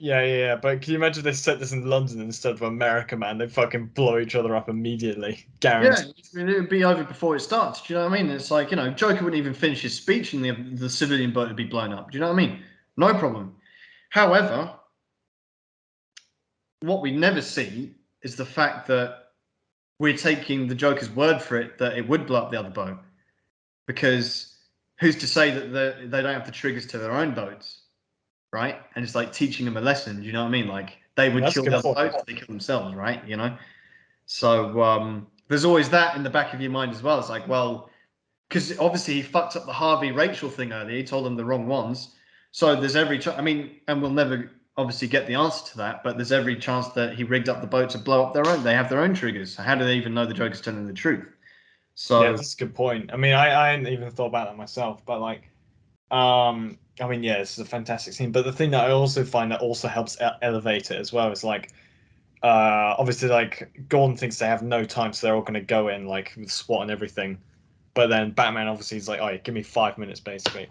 Yeah. But can you imagine if they set this in London instead of America, man? They'd fucking blow each other up immediately. Guaranteed. Yeah, it would be over before it starts. Do you know what I mean? It's like, Joker wouldn't even finish his speech and the civilian boat would be blown up. Do you know what I mean? No problem. However, what we never see is the fact that we're taking the Joker's word for it that it would blow up the other boat. Because who's to say that they don't have the triggers to their own boats? Right? And it's like teaching them a lesson. Do you know what I mean? Like they would kill the other boats, they kill themselves, right? So there's always that in the back of your mind as well. It's like, well, because obviously he fucked up the Harvey Rachel thing earlier. He told them the wrong ones. So there's every chance. I mean, and we'll never obviously get the answer to that, but there's every chance that he rigged up the boat to blow up their own. They have their own triggers. So how do they even know the Joker's telling the truth? So yeah, that's a good point. I mean, I hadn't even thought about that myself, but like, I mean, yeah, this is a fantastic scene. But the thing that I also find that also helps elevate it as well is like, obviously, like Gordon thinks they have no time, so they're all going to go in like with SWAT and everything. But then Batman obviously is like, oh, yeah, give me 5 minutes, basically.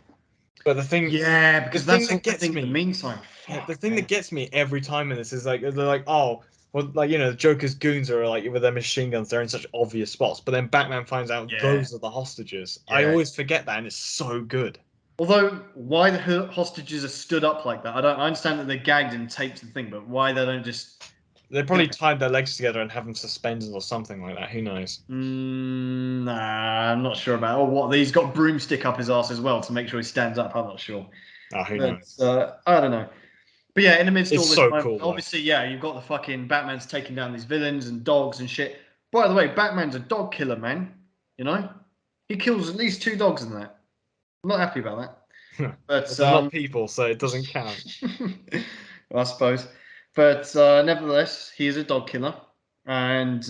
But the thing, yeah, because that's what gets me. In the meantime, the thing that gets me every time in this is like they're like, oh, well, like the Joker's goons are like with their machine guns, they're in such obvious spots. But then Batman finds out those are the hostages. Yeah. I always forget that, and it's so good. Although, why the hostages are stood up like that, I understand that they're gagged and taped to the thing, but why they don't just... They probably tied their legs together and have them suspended or something like that. Who knows? Nah, I'm not sure about it. Or what, he's got broomstick up his ass as well to make sure he stands up. I'm not sure. Oh, who knows? I don't know. But yeah, in the midst of all this, so cool, obviously, yeah, you've got the fucking Batman's taking down these villains and dogs and shit. By the way, Batman's a dog killer, man. He kills at least 2 dogs in that. I'm not happy about that. But they're not people, so it doesn't count. I suppose. But nevertheless, he is a dog killer. And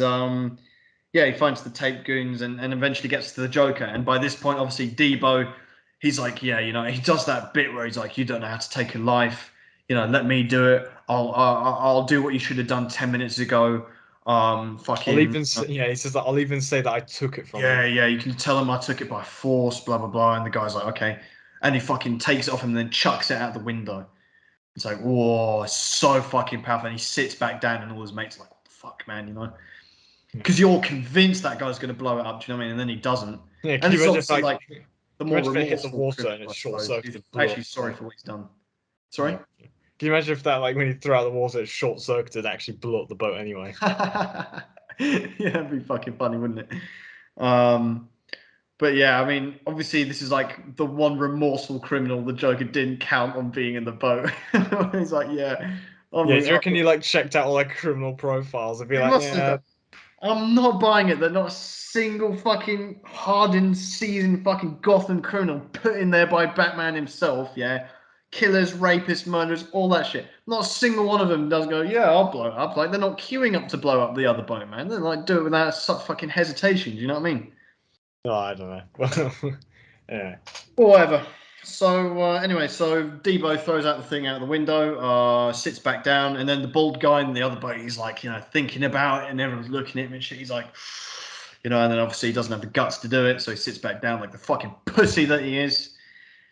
he finds the tape goons and eventually gets to the Joker. And by this point, obviously, Debo, he's like, he does that bit where he's like, you don't know how to take a life. Let me do it. I'll do what you should have done 10 minutes ago. He says that I'll even say that I took it from him. Yeah, you can tell him I took it by force, blah, blah, blah. And the guy's like, okay. And he fucking takes it off him and then chucks it out the window. It's like, whoa, so fucking powerful. And he sits back down and all his mates are like, what the fuck, man, Because you're convinced that guy's going to blow it up, do you know what I mean? And then he doesn't. Yeah, And can you it's imagine if, obviously like, like the can you more imagine if it hit the remorseful water and criminal, it I short suppose. He's circuited, blew actually up? sorry Like, for what he's done. Sorry. yeah. Can you imagine if that, like, when you threw out the water, it short circuited, actually blew up the boat anyway? Yeah, it'd be fucking funny, wouldn't it? But yeah, I mean, obviously, this is like the one remorseful criminal the Joker didn't count on being in the boat. He's like, yeah, Yeah, do you reckon he, like, checked out all their criminal profiles and be he like, must have yeah, done. I'm not buying it. They're not a single fucking hardened, seasoned fucking Gotham criminal put in there by Batman himself. Yeah, killers, rapists, murderers, all that shit. Not a single one of them does go, yeah, I'll blow it up. Like they're not queuing up to blow up the other boat, man. They like do it without such fucking hesitation. Do you know what I mean? oh, I don't know. Well, yeah. Or whatever. So anyway, so Debo throws out the thing out the window, sits back down, and then the bald guy in the other boat, he's like, thinking about it, and everyone's looking at him and shit. He's like, and then obviously he doesn't have the guts to do it, so he sits back down like the fucking pussy that he is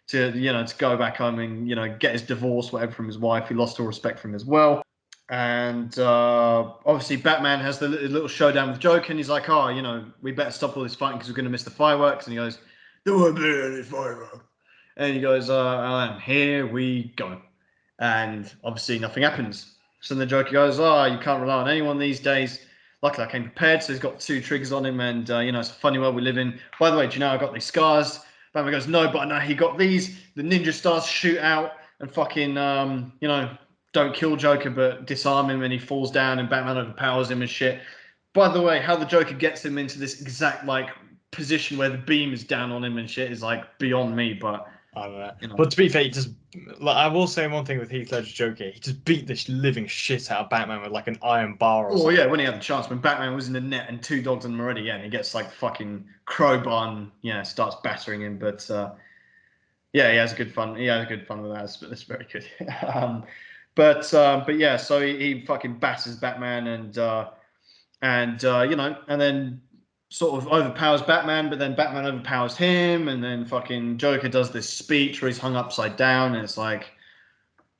to go back home and get his divorce, whatever, from his wife. He lost all respect for him as well. And obviously Batman has the little showdown with Joker, and he's like, we better stop all this fighting because we're going to miss the fireworks. And he goes, there won't be any fireworks. And he goes, and here we go. And obviously nothing happens. So then the Joker goes, you can't rely on anyone these days. Luckily I came prepared, so he's got 2 triggers on him, and it's a funny world we live in. By the way, do you know I got these scars? Batman goes, no, but I know he got these. The ninja stars shoot out and fucking, don't kill Joker, but disarm him, and he falls down, and Batman overpowers him and shit. By the way, how the Joker gets him into this exact like position where the beam is down on him and shit is like beyond me, but I don't know. But to be fair, he just, like, I will say one thing with Heath Ledger's Joker: he just beat the living shit out of Batman with like an iron bar or Oh something. yeah, when he had the chance, when Batman was in the net and 2 dogs on him already, and he gets like fucking crowbar and starts battering him. But yeah, he has good fun. He has good fun with that. It's very good. But yeah, so he fucking batters Batman and then sort of overpowers Batman, but then Batman overpowers him, and then fucking Joker does this speech where he's hung upside down, and it's like,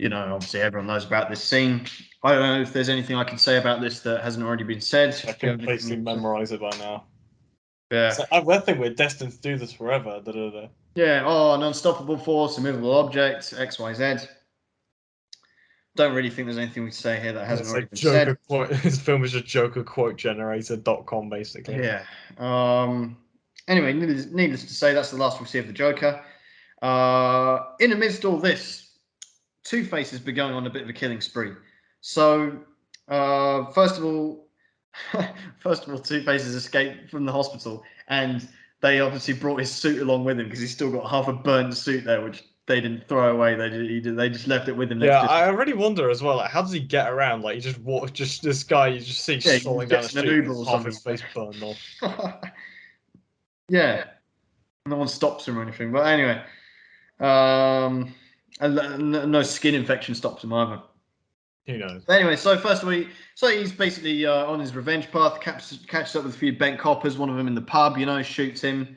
obviously everyone knows about this scene. I don't know if there's anything I can say about this that hasn't already been said. I can basically memorize it by now. Yeah. So I think we're destined to do this forever. Da, da, da. Yeah. An unstoppable force, immovable object, X, Y, Z. Don't really think there's anything we can say here that hasn't It's already like been Joker said. quote. This film is just Joker quote generator.com basically. Yeah. Anyway, needless to say, that's the last we'll see of the Joker. In amidst all this, Two-Face has been going on a bit of a killing spree. So, first of all, Two-Face has escaped from the hospital, and they obviously brought his suit along with him because he's still got half a burnt suit there, which they didn't throw away. They just left it with him. Yeah, Next to I really wonder as well. Like, how does he get around? Like, he just walk, just this guy you just see he strolling down the gets an street Uber with or half something. his face burned off. Yeah, no one stops him or anything. But anyway, and no skin infection stops him either. Who knows? Anyway, so first of all, he's basically on his revenge path, catches up with a few bent coppers, one of them in the pub, shoots him.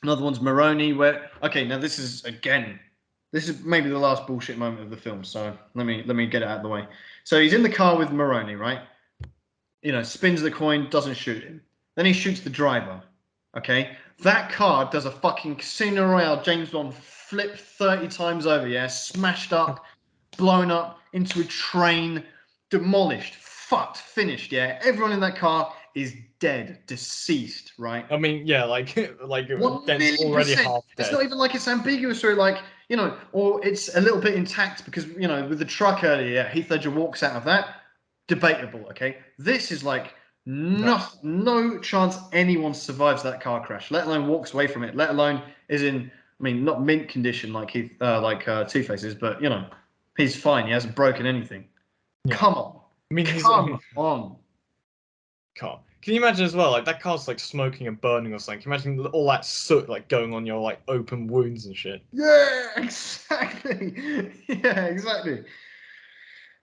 Another one's Maroney, now this is maybe the last bullshit moment of the film, so let me get it out of the way. So he's in the car with Maroney, right? Spins the coin, doesn't shoot him. Then he shoots the driver. Okay? That car does a fucking Casino Royale James Bond flip 30 times over, yeah? Smashed up, blown up into a train, demolished, fucked, finished, yeah? Everyone in that car is dead, deceased, right? I mean, yeah, like 1 Dent's million already percent. half It's dead. not even like it's ambiguous or like, or it's a little bit intact because, with the truck earlier, yeah, Heath Ledger walks out of that. Debatable, okay? This is like no chance anyone survives that car crash, let alone walks away from it, let alone is in, not mint condition like Two-Face is, but he's fine. He hasn't broken anything. Yeah. Come on. I mean, Come on. car. Can you imagine as well, like that car's like smoking and burning or something? Can you imagine all that soot like going on your like open wounds and shit? Yeah, exactly. Yeah, exactly.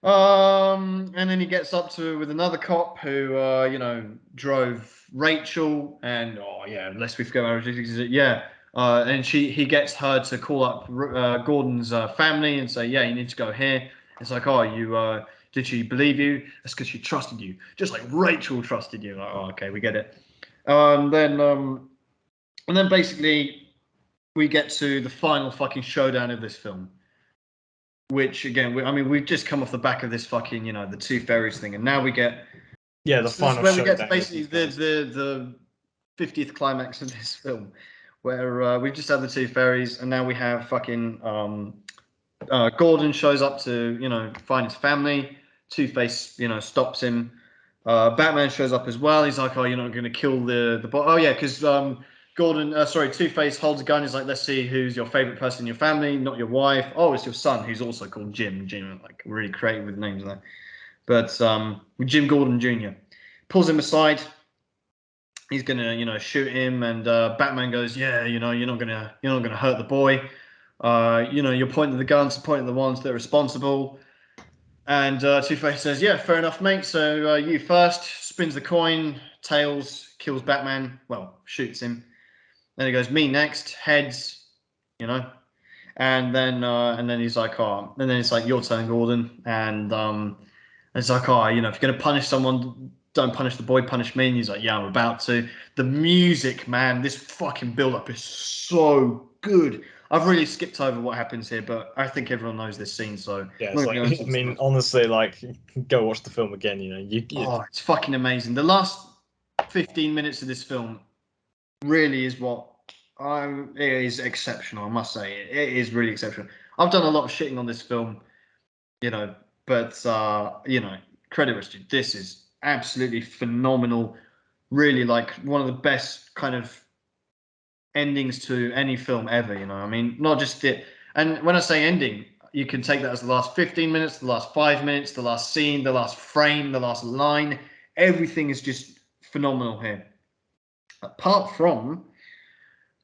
And then he gets up with another cop who, drove Rachel, and lest we forget and he gets her to call up Gordon's family and say, yeah, you need to go here. It's like, did she believe you? That's because she trusted you, just like Rachel trusted you. Like, okay, we get it. And then basically we get to the final fucking showdown of this film, which again, we've just come off the back of this fucking, the two fairies thing, and now we get the final is where we get to showdown basically the 50th climax of this film, where we've just had the two fairies, and now we have fucking Gordon shows up to find his family. Two-Face stops him. Batman shows up as well. He's like, "Oh, you're not going to kill the boy." Oh yeah, because Two-Face holds a gun. He's like, "Let's see who's your favorite person in your family, not your wife." Oh, it's your son, who's also called Jim. Jim, like really creative with names there. But Jim Gordon Jr. pulls him aside. He's gonna shoot him, and Batman goes, "Yeah, you're not gonna hurt the boy. You're pointing the guns, pointing the ones that are responsible." And Two-Face says, "Yeah, fair enough, mate. So you first." Spins the coin. Tails kills Batman. Well, shoots him. Then he goes, "Me next." Heads. And then he's like, "Oh," and then it's like, "Your turn, Gordon." And it's like, "Oh, if you're gonna punish someone, don't punish the boy, punish me." And he's like, "Yeah, I'm about to." The music, man, this fucking build-up is so good. I've really skipped over what happens here, but I think everyone knows this scene, so yeah, it's like, I mean, honestly, like, go watch the film again. Oh, it's fucking amazing. The last 15 minutes of this film really is it is exceptional. I must say, it is really exceptional. I've done a lot of shitting on this film, but credit where it's due. This is absolutely phenomenal. Really, like one of the best kind of endings to any film ever. I mean, not just it. And when I say ending, you can take that as the last 15 minutes, the last 5 minutes, the last scene, the last frame, the last line. Everything is just phenomenal here. Apart from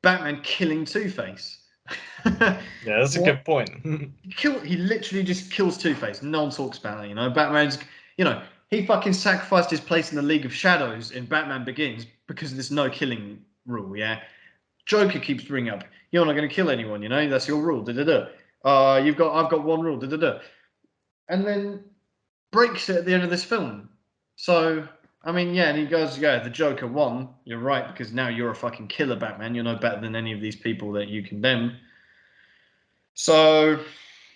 Batman killing Two-Face. Yeah, that's a good point. He literally just kills Two-Face. No one talks about it. Batman's, he fucking sacrificed his place in the League of Shadows in Batman Begins because of this no killing rule. Yeah, Joker keeps bringing up, "You're not going to kill anyone. That's your rule." I've got one rule. And then breaks it at the end of this film. So I mean, yeah, and he goes, "Yeah, the Joker won. You're right, because now you're a fucking killer, Batman. You're no better than any of these people that you condemn." So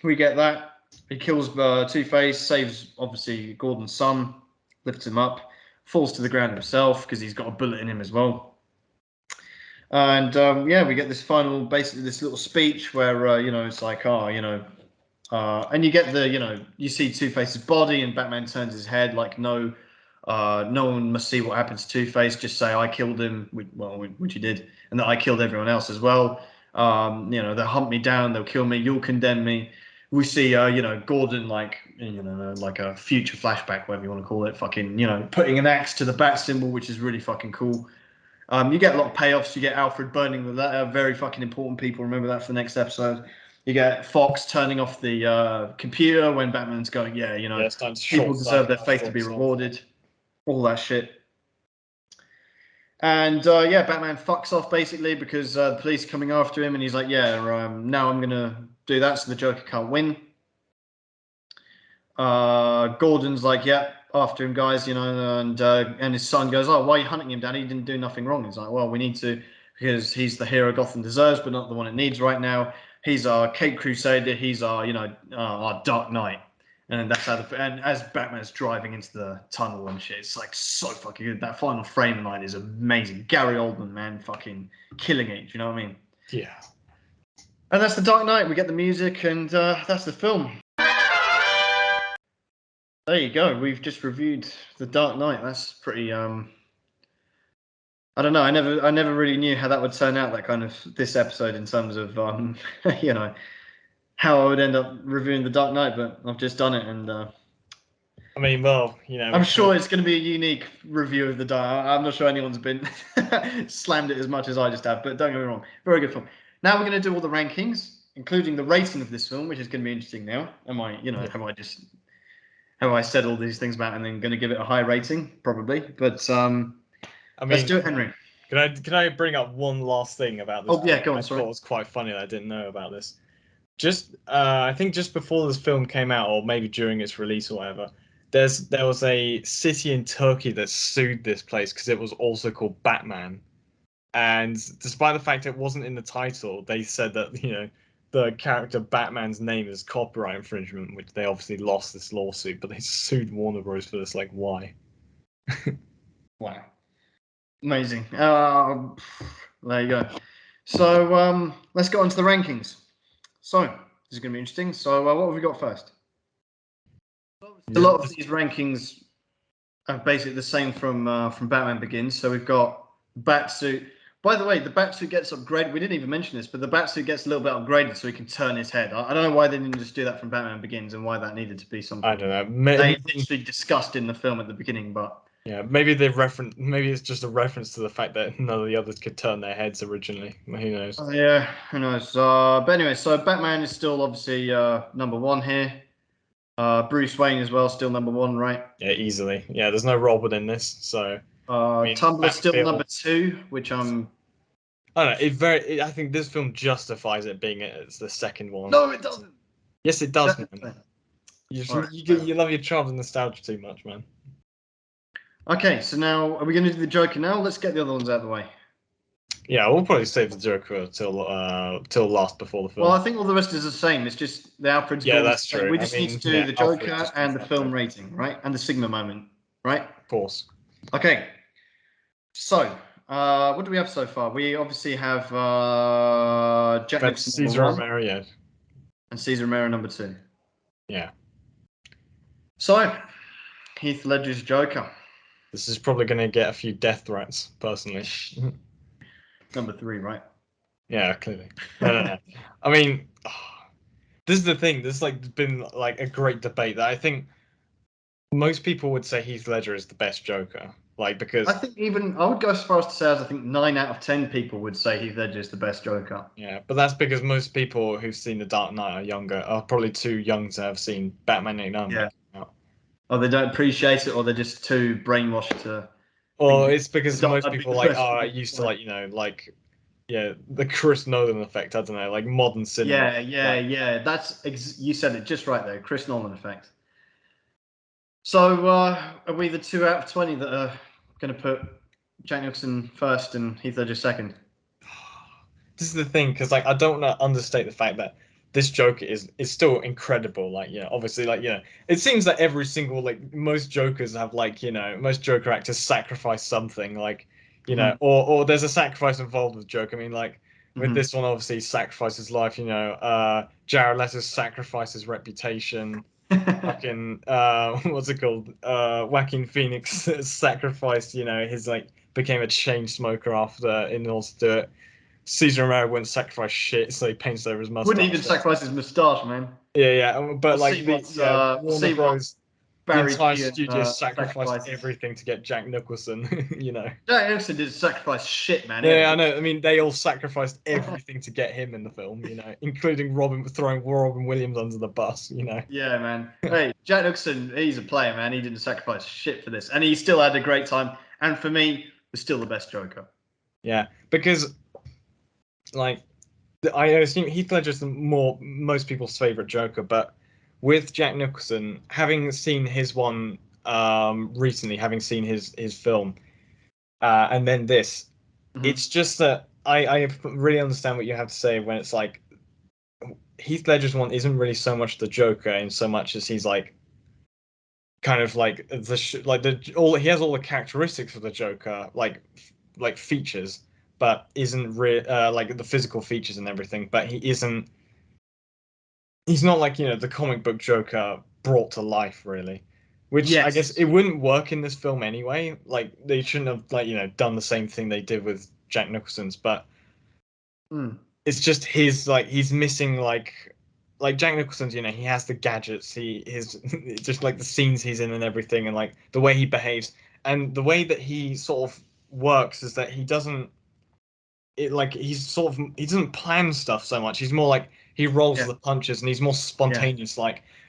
we get that. He kills Two-Face, saves obviously Gordon's son, lifts him up, falls to the ground himself because he's got a bullet in him as well. And we get this final, basically this little speech where it's like, and you get you see Two-Face's body, and Batman turns his head like, no one must see what happened to Two-Face. Just say I killed him, which he did, and that I killed everyone else as well. They'll hunt me down, they'll kill me, you'll condemn me. We see, Gordon, like a future flashback, whatever you want to call it, fucking, putting an axe to the bat symbol, which is really fucking cool. You get a lot of payoffs. You get Alfred burning the letter, very fucking important people. Remember that for the next episode. You get Fox turning off the computer when Batman's going, people deserve their fate to be rewarded. All that shit. And Batman fucks off basically because the police are coming after him, and he's like, now I'm gonna do that so the Joker can't win. Gordon's like, "Yeah, after him, guys," and his son goes, "Oh, why are you hunting him, Daddy? He didn't do nothing wrong." He's like, "Well, we need to, because he's the hero Gotham deserves, but not the one it needs right now. He's our Cape Crusader. He's our, our Dark Knight." And that's how and as Batman's driving into the tunnel and shit, it's like so fucking good. That final frame line is amazing. Gary Oldman, man, fucking killing it. Do you know what I mean? Yeah. And that's the Dark Knight. We get the music, and that's the film. There you go. We've just reviewed The Dark Knight. That's pretty. I don't know. I never really knew how that would turn out. That kind of this episode in terms of how I would end up reviewing The Dark Knight, but I've just done it, and I mean, well, I'm sure it's going to be a unique review of The Dark. I'm not sure anyone's been slammed it as much as I just have, but don't get me wrong, very good film. Now we're going to do all the rankings, including the rating of this film, which is going to be interesting. Now, have I said all these things about and then going to give it a high rating? Probably, but let's do it, Henry. Can I bring up one last thing about this? Oh yeah, go on. I thought it was quite funny that I didn't know about this. I think just before this film came out, or maybe during its release or whatever, there was a city in Turkey that sued this place because it was also called Batman. And despite the fact it wasn't in the title, they said that, the character Batman's name is copyright infringement, which they obviously lost this lawsuit, but they sued Warner Bros. For this. Like, why? Wow. Amazing. There you go. So let's get on to the rankings. So this is going to be interesting. So what have we got first? A lot of these rankings are basically the same from Batman Begins. So we've got Batsuit. By the way, the Batsuit gets upgraded. We didn't even mention this, but the Batsuit gets a little bit upgraded so he can turn his head. I don't know why they didn't just do that from Batman Begins and why that needed to be something. I don't know. They literally discussed in the film at the beginning, but yeah, maybe it's just a reference to the fact that none of the others could turn their heads originally. Who knows? Yeah, who knows? But anyway, so Batman is still obviously number one here. Bruce Wayne as well, still number one, right? Yeah, easily. Yeah, there's no Robin in this, so. Tumblr still number two, which I'm. I don't know. I think this film justifies it being it's the second one. No, it doesn't. Yes, it does, man. You love your child nostalgia too much, man. Okay, so now are we going to do the Joker now? Let's get the other ones out of the way. Yeah, we'll probably save the Joker till last before the film. Well, I think all the rest is the same. It's just the Alfred's. Yeah, that's true. We just need to do the Joker and the film rating, right? And the Sigma moment, right? Of course. Okay. So, what do we have so far? We obviously have Jack Nicholson Cesar Romero, yeah. And Cesar Romero number two. Yeah. So, Heath Ledger's Joker. This is probably going to get a few death threats, personally. Number three, right? Yeah, clearly. No. I mean, this is the thing. There's been a great debate that I think most people would say Heath Ledger is the best Joker. Because I think I would go as far as to say I think 9 out of 10 people would say Heath Ledger is the best Joker. Yeah, but that's because most people who've seen The Dark Knight are probably too young to have seen Batman 89. Yeah. Or they don't appreciate it, or they're just too brainwashed to. Or it's because most people are used to the Chris Nolan effect. I don't know, modern cinema. Yeah. That's you said it just right there, Chris Nolan effect. So are we the 2 out of 20 that are going to put Jack Nicholson first and Heath Ledger second? This is the thing, because I don't want to understate the fact that this Joker is still incredible. Obviously, it seems that every single most Jokers have most Joker actors sacrifice something, or there's a sacrifice involved with Joker. I mean, with this one, obviously, he sacrificed his life. Jared Leto's sacrificed his reputation. Fucking what's it called? Joaquin Phoenix sacrificed, his became a chain smoker in order to do it. Cesar Romero wouldn't sacrifice shit, so he paints over his mustache. Wouldn't even sacrifice his mustache, man. Yeah. But Warner Bros. The entire studio sacrificed everything to get Jack Nicholson. Jack Nicholson did sacrifice shit, man. Yeah, I know. I mean, they all sacrificed everything to get him in the film. Including throwing Robin Williams under the bus. Yeah, man. Hey, Jack Nicholson, he's a player, man. He didn't sacrifice shit for this, and he still had a great time. And for me, was still the best Joker. Yeah, because I assume Heath Ledger's most people's favorite Joker, but with Jack Nicholson, having seen his one recently, having seen his film, and then this, it's just that I really understand what you have to say when it's Heath Ledger's one isn't really so much the Joker in so much as he's kind of he has all the characteristics of the Joker, features, but isn't the physical features and everything, but he's not the comic book Joker brought to life, really. Which I guess it wouldn't work in this film anyway. They shouldn't have done the same thing they did with Jack Nicholson's, but it's just he's missing Jack Nicholson's, he has the gadgets, his just the scenes he's in and everything, and the way he behaves and the way that he sort of works is that he doesn't he doesn't plan stuff so much. He's more he rolls the punches and he's more spontaneous.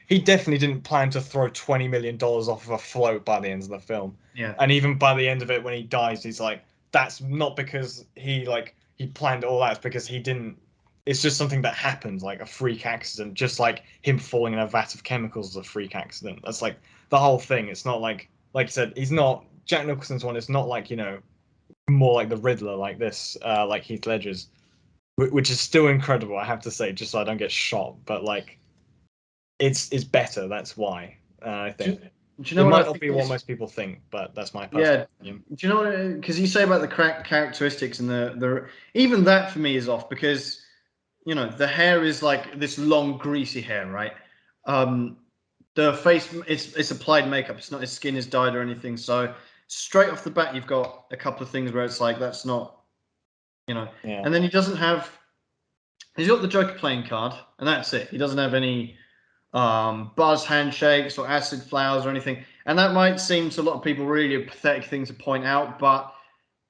He definitely didn't plan to throw $20 million off of a float by the end of the film. Yeah. And even by the end of it, when he dies, he's that's not because he planned all that. It's because he didn't. it's just something that happens, like a freak accident, just like him falling in a vat of chemicals is a freak accident. That's like the whole thing. It's not like you said, he's not Jack Nicholson's one. It's not like, you know, more like the Riddler, like this, like Heath Ledger's, which is still incredible, I have to say, just so I don't get shot. But like, it's better. That's why I think Do you it know what I might not think be what is? most people think, but that's my personal Yeah. opinion. Do you know what? Because you say about the characteristics and the even that for me is off because you know the hair is like this long greasy hair, right? Um, the face it's applied makeup. It's not his skin is dyed or anything. So straight off the bat, you've got a couple of things where it's like that's not you know. Yeah. And then he doesn't have. He's got the Joker playing card, and that's it. He doesn't have any buzz handshakes or acid flowers or anything. And that might seem to a lot of people really a pathetic thing to point out, but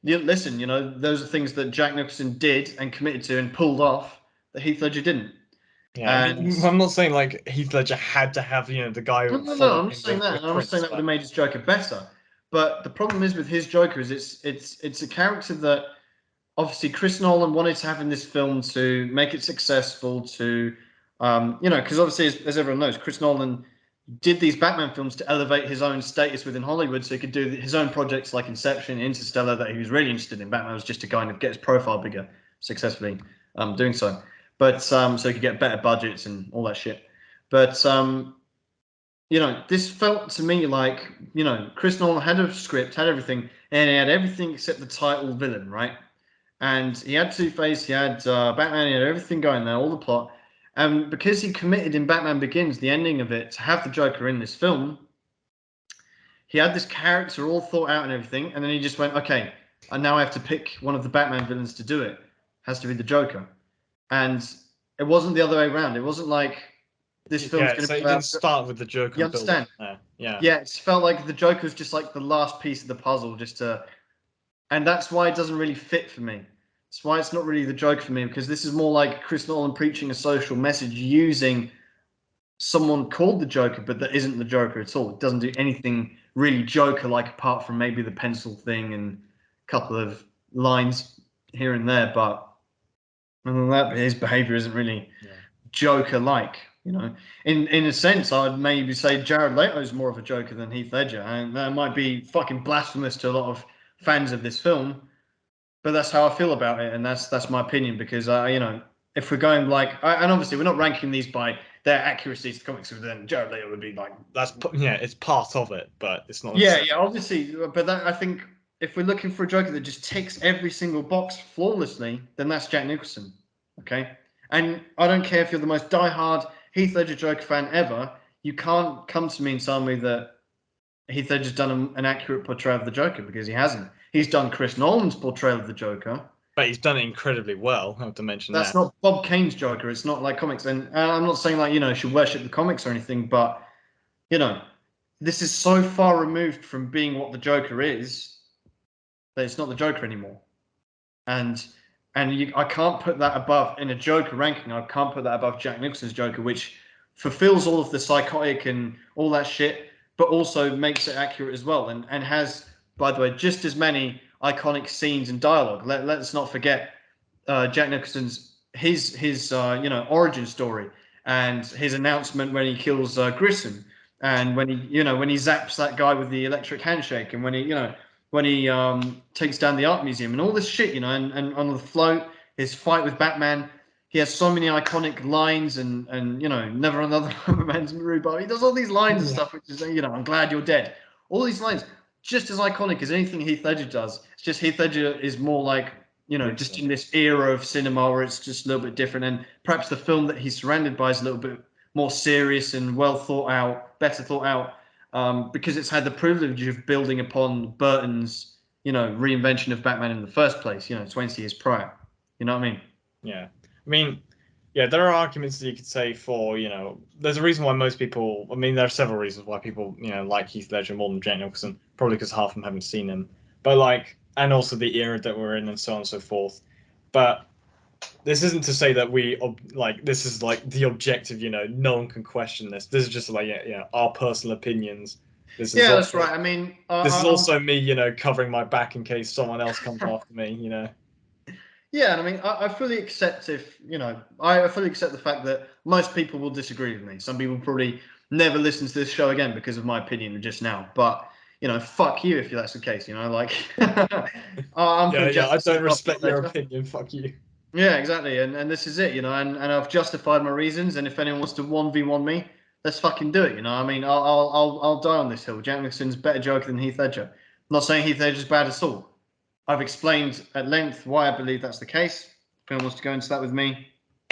listen, you know, those are things that Jack Nicholson did and committed to and pulled off that Heath Ledger didn't. Yeah, I And mean, I'm not saying like Heath Ledger had to have, you know, the guy no, following I'm not him saying that, with and I'm not saying prints, that would but have made his Joker better. But the problem is with his Joker is it's a character that obviously Chris Nolan wanted to have in this film to make it successful, to you know, because obviously as everyone knows, Chris Nolan did these Batman films to elevate his own status within Hollywood, so he could do his own projects like Inception, Interstellar, that he was really interested in. Batman was just to kind of get his profile bigger, successfully doing so. But so he could get better budgets and all that shit. But you know, this felt to me like you know Chris Nolan had a script, had everything, and he had everything except the title villain, right? And he had Two-Face, he had Batman, he had everything going there, all the plot. And because he committed in Batman Begins, the ending of it, to have the Joker in this film, he had this character all thought out and everything, and then he just went, okay, and now I have to pick one of the Batman villains to do it. Has to be the Joker. And it wasn't the other way around. It wasn't like this film's yeah, going to so be it didn't about. start with the Joker You and build understand? up there. Yeah. Yeah, it felt like the Joker was just like the last piece of the puzzle, just to and that's why it doesn't really fit for me. That's why it's not really the Joker for me because this is more like Chris Nolan preaching a social message using someone called the Joker, but that isn't the Joker at all. It doesn't do anything really Joker-like apart from maybe the pencil thing and a couple of lines here and there. But other than that, his behavior isn't really Joker-like. You know, in a sense, I'd maybe say Jared Leto is more of a Joker than Heath Ledger, and that might be fucking blasphemous to a lot of fans of this film. But that's how I feel about it, and that's my opinion because you know, if we're going like, and obviously we're not ranking these by their accuracy to the comics, because then Jared Leto would be like, Yeah, it's part of it, but it's not yeah, necessarily. yeah, obviously, but that I think if we're looking for a Joker that just ticks every single box flawlessly, then that's Jack Nicholson, okay? And I don't care if you're the most diehard Heath Ledger Joker fan ever, you can't come to me and tell me that Heath Ledger's done an accurate portrayal of the Joker because he hasn't. He's done Chris Nolan's portrayal of the Joker. But he's done it incredibly well. I have to mention That's that. not Bob Kane's Joker. It's not like comics. And I'm not saying like, you know, you should worship the comics or anything, but, you know, this is so far removed from being what the Joker is that it's not the Joker anymore. And I can't put that above in a Joker ranking. I can't put that above Jack Nicholson's Joker, which fulfills all of the psychotic and all that shit, but also makes it accurate as well, and has, by the way, just as many iconic scenes and dialogue. Let's not forget Jack Nicholson's his you know origin story and his announcement when he kills Grissom, and when he you know when he zaps that guy with the electric handshake, and when he you know when he takes down the art museum and all this shit, you know, and on the float, his fight with Batman. He has so many iconic lines and you know, never another man's rhubarb. He does all these lines and stuff, which is you know, I'm glad you're dead. All these lines, just as iconic as anything Heath Ledger does. It's just Heath Ledger is more like you know, just in this era of cinema where it's just a little bit different, and perhaps the film that he's surrounded by is a little bit more serious and well thought out, better thought out because it's had the privilege of building upon Burton's, you know, reinvention of Batman in the first place, you know, 20 years prior. You know what I mean? Yeah. I mean, yeah, there are arguments that you could say for, you know, there's a reason why most people, I mean, there are several reasons why people, you know, like Heath Ledger more than Jack Nicholson, probably because half of them haven't seen him. But like, and also the era that we're in and so on and so forth. But this isn't to say that like, this is like the objective, you know, no one can question this. This is just like, yeah, our personal opinions. This is Yeah, that's also, right. I mean, this is also me, you know, covering my back in case someone else comes after me, you know. Yeah, and I mean, I fully accept I fully accept the fact that most people will disagree with me. Some people probably never listen to this show again because of my opinion just now. But fuck you if that's the case. Like, I'm Yeah, putting yeah. I Justice don't League off respect Heath your Ledger. opinion. Fuck you. Yeah, exactly. And this is it. And I've justified my reasons. And if anyone wants to 1v1 me, let's fucking do it. I mean, I'll die on this hill. Jack Nicholson's better Joker than Heath Ledger. I'm not saying Heath Ledger's bad at all. I've explained at length why I believe that's the case. If anyone wants to go into that with me,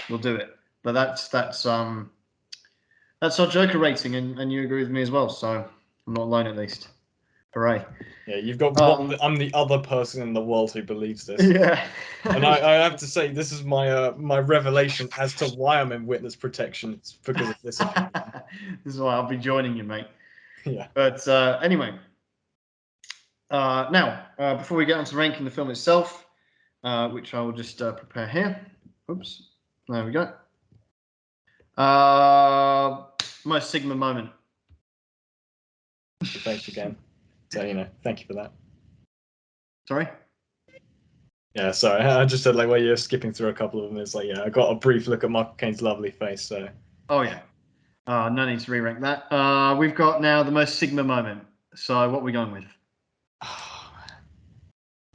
we'll do it. But that's our Joker rating, and you agree with me as well. So I'm not alone, at least. Hooray! Yeah, you've got one. I'm the other person in the world who believes this. Yeah. And I have to say, this is my revelation as to why I'm in witness protection. It's because of this opinion. This is why I'll be joining you, mate. Yeah. But anyway, now before we get on to ranking the film itself, which I will just prepare here. Oops, there we go. Most Sigma moment. Thanks again. So thank you for that. Sorry. Yeah, sorry. I just said where you're skipping through a couple of them. It's I got a brief look at Michael Caine's lovely face. So. Oh yeah. No need to re-rank that. We've got now the most Sigma moment. So what are we going with?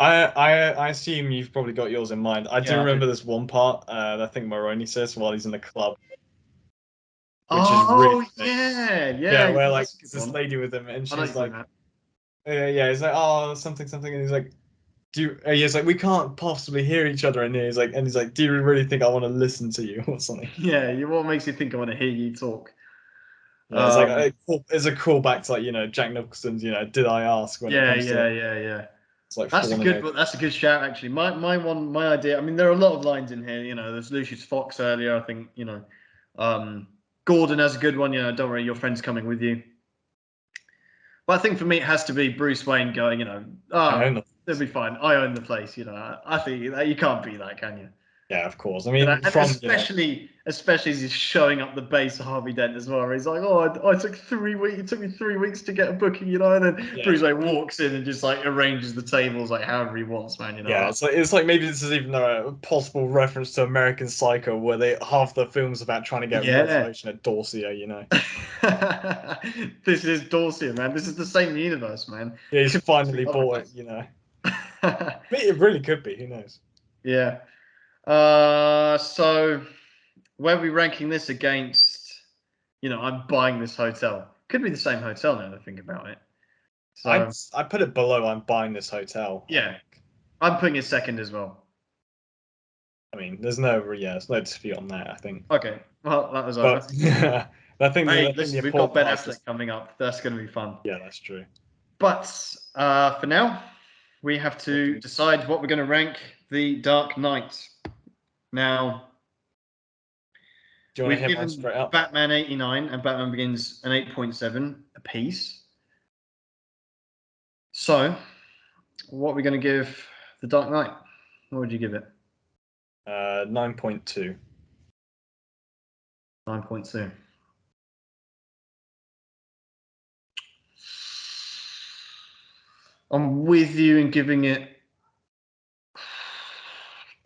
I assume you've probably got yours in mind. I do remember this one part. I think Moroni says while he's in the club, which is really yeah. where That's a good this one. lady with him, and I know she's you're like, yeah, he's like, oh, something, and he's like, he's like, we can't possibly hear each other in here. He's like, do you really think I want to listen to you or something? Yeah, what makes you think I want to hear you talk? Yeah, it's a callback to Jack Nicholson's did I ask when it comes to it's like That's a fawning good over. that's a good shout actually. My idea. I mean, there are a lot of lines in here. There's Lucius Fox earlier. I think Gordon has a good one. Don't worry, your friend's coming with you. But I think for me, it has to be Bruce Wayne going. It'll be fine. I own the place. I think that you can't beat that, can you? Yeah, of course. I mean, and especially as he's showing up the base of Harvey Dent as well. He's like, "Oh, I took 3 weeks. It took me 3 weeks to get a booking," And then Bruce Wayne walks in and just arranges the tables however he wants, man. Yeah, it's like maybe this is even a possible reference to American Psycho, where half the film's about trying to get reservation at Dorsia. This is Dorsia, man. This is the same universe, man. Yeah, he's finally bought it. It really could be. Who knows? Yeah. So where are we ranking this against? I'm buying this hotel. Could be the same hotel now that I think about it. So I put it below. I'm buying this hotel. Yeah, I'm putting it second as well. I mean, there's no dispute on that. I think. Okay, well that was over. I think we've got Ben Affleck coming up. That's going to be fun. Yeah, that's true. But for now, we have to decide what we're going to rank The Dark Knight. Now, we've given Batman 89 and Batman Begins an 8.7 apiece. So, what are we going to give The Dark Knight? What would you give it? 9.2. 9.2. I'm with you in giving it.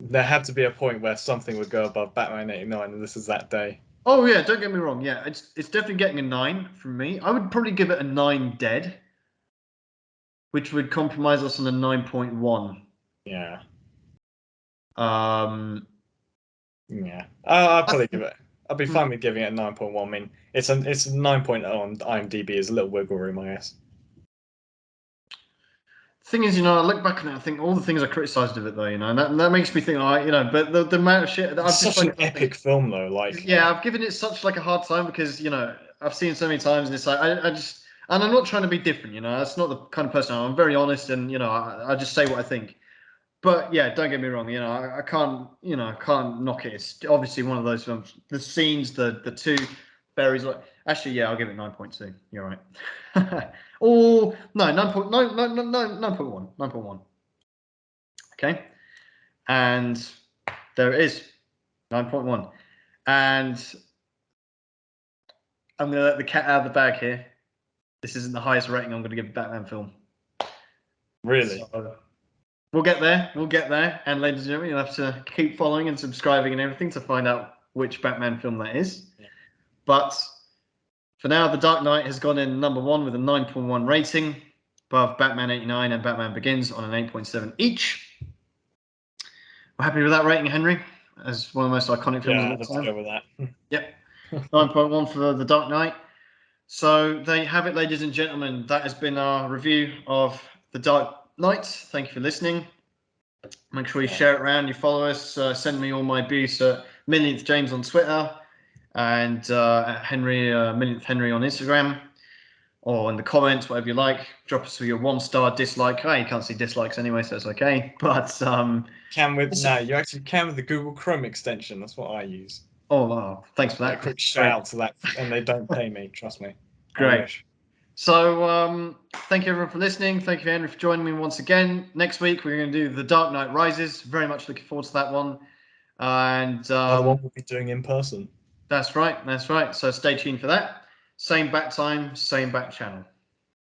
There had to be a point where something would go above Batman 89, and this is that day. Oh yeah, don't get me wrong. Yeah, it's definitely getting a 9 from me. I would probably give it a 9 dead, which would compromise us on a 9.1. Yeah. Yeah. I'll probably give it. I'll be fine with giving it a 9.1. I mean, it's a 9.0 on IMDb. Is a little wiggle room, I guess. Thing is, I look back on it, I think all the things I criticised of it, though, and that makes me think, but the amount of shit. It's such an epic film, though. I've given it such a hard time because I've seen it so many times, and it's I just, and I'm not trying to be different, that's not the kind of person I'm very honest, and I just say what I think. But yeah, don't get me wrong, I can't, I can't knock it. It's obviously one of those films. The scenes, the two berries. Actually, yeah, I'll give it 9.2. You're right. Oh no, 9.1. 9.1. Okay, and there it is, 9.1. And I'm gonna let the cat out of the bag here. This isn't the highest rating I'm gonna give a Batman film. Really? So, We'll get there. We'll get there. And ladies and gentlemen, you'll have to keep following and subscribing and everything to find out which Batman film that is. Yeah. But for now, The Dark Knight has gone in number 1 with a 9.1 rating, above Batman 89 and Batman Begins on an 8.7 each. We're happy with that rating, Henry, as one of the most iconic films of all let's time. go with that. Yep. 9.1 for The Dark Knight. So there you have it, ladies and gentlemen. That has been our review of The Dark Knight. Thank you for listening. Make sure you share it around, you follow us, send me all my abuse at Millionth James on Twitter and at Millionth Henry on Instagram, or in the comments, whatever you like. Drop us your 1-star dislike. Oh, you can't see dislikes anyway, so it's okay. But you actually can with the Google Chrome extension. That's what I use. Oh, thanks for that. A quick shout out to that, and they don't pay me. Trust me. Great. So thank you everyone for listening. Thank you, Henry, for joining me once again. Next week we're going to do The Dark Knight Rises. Very much looking forward to that one. And another one we'll be doing in person. That's right. So stay tuned for that. Same bat time, same bat channel.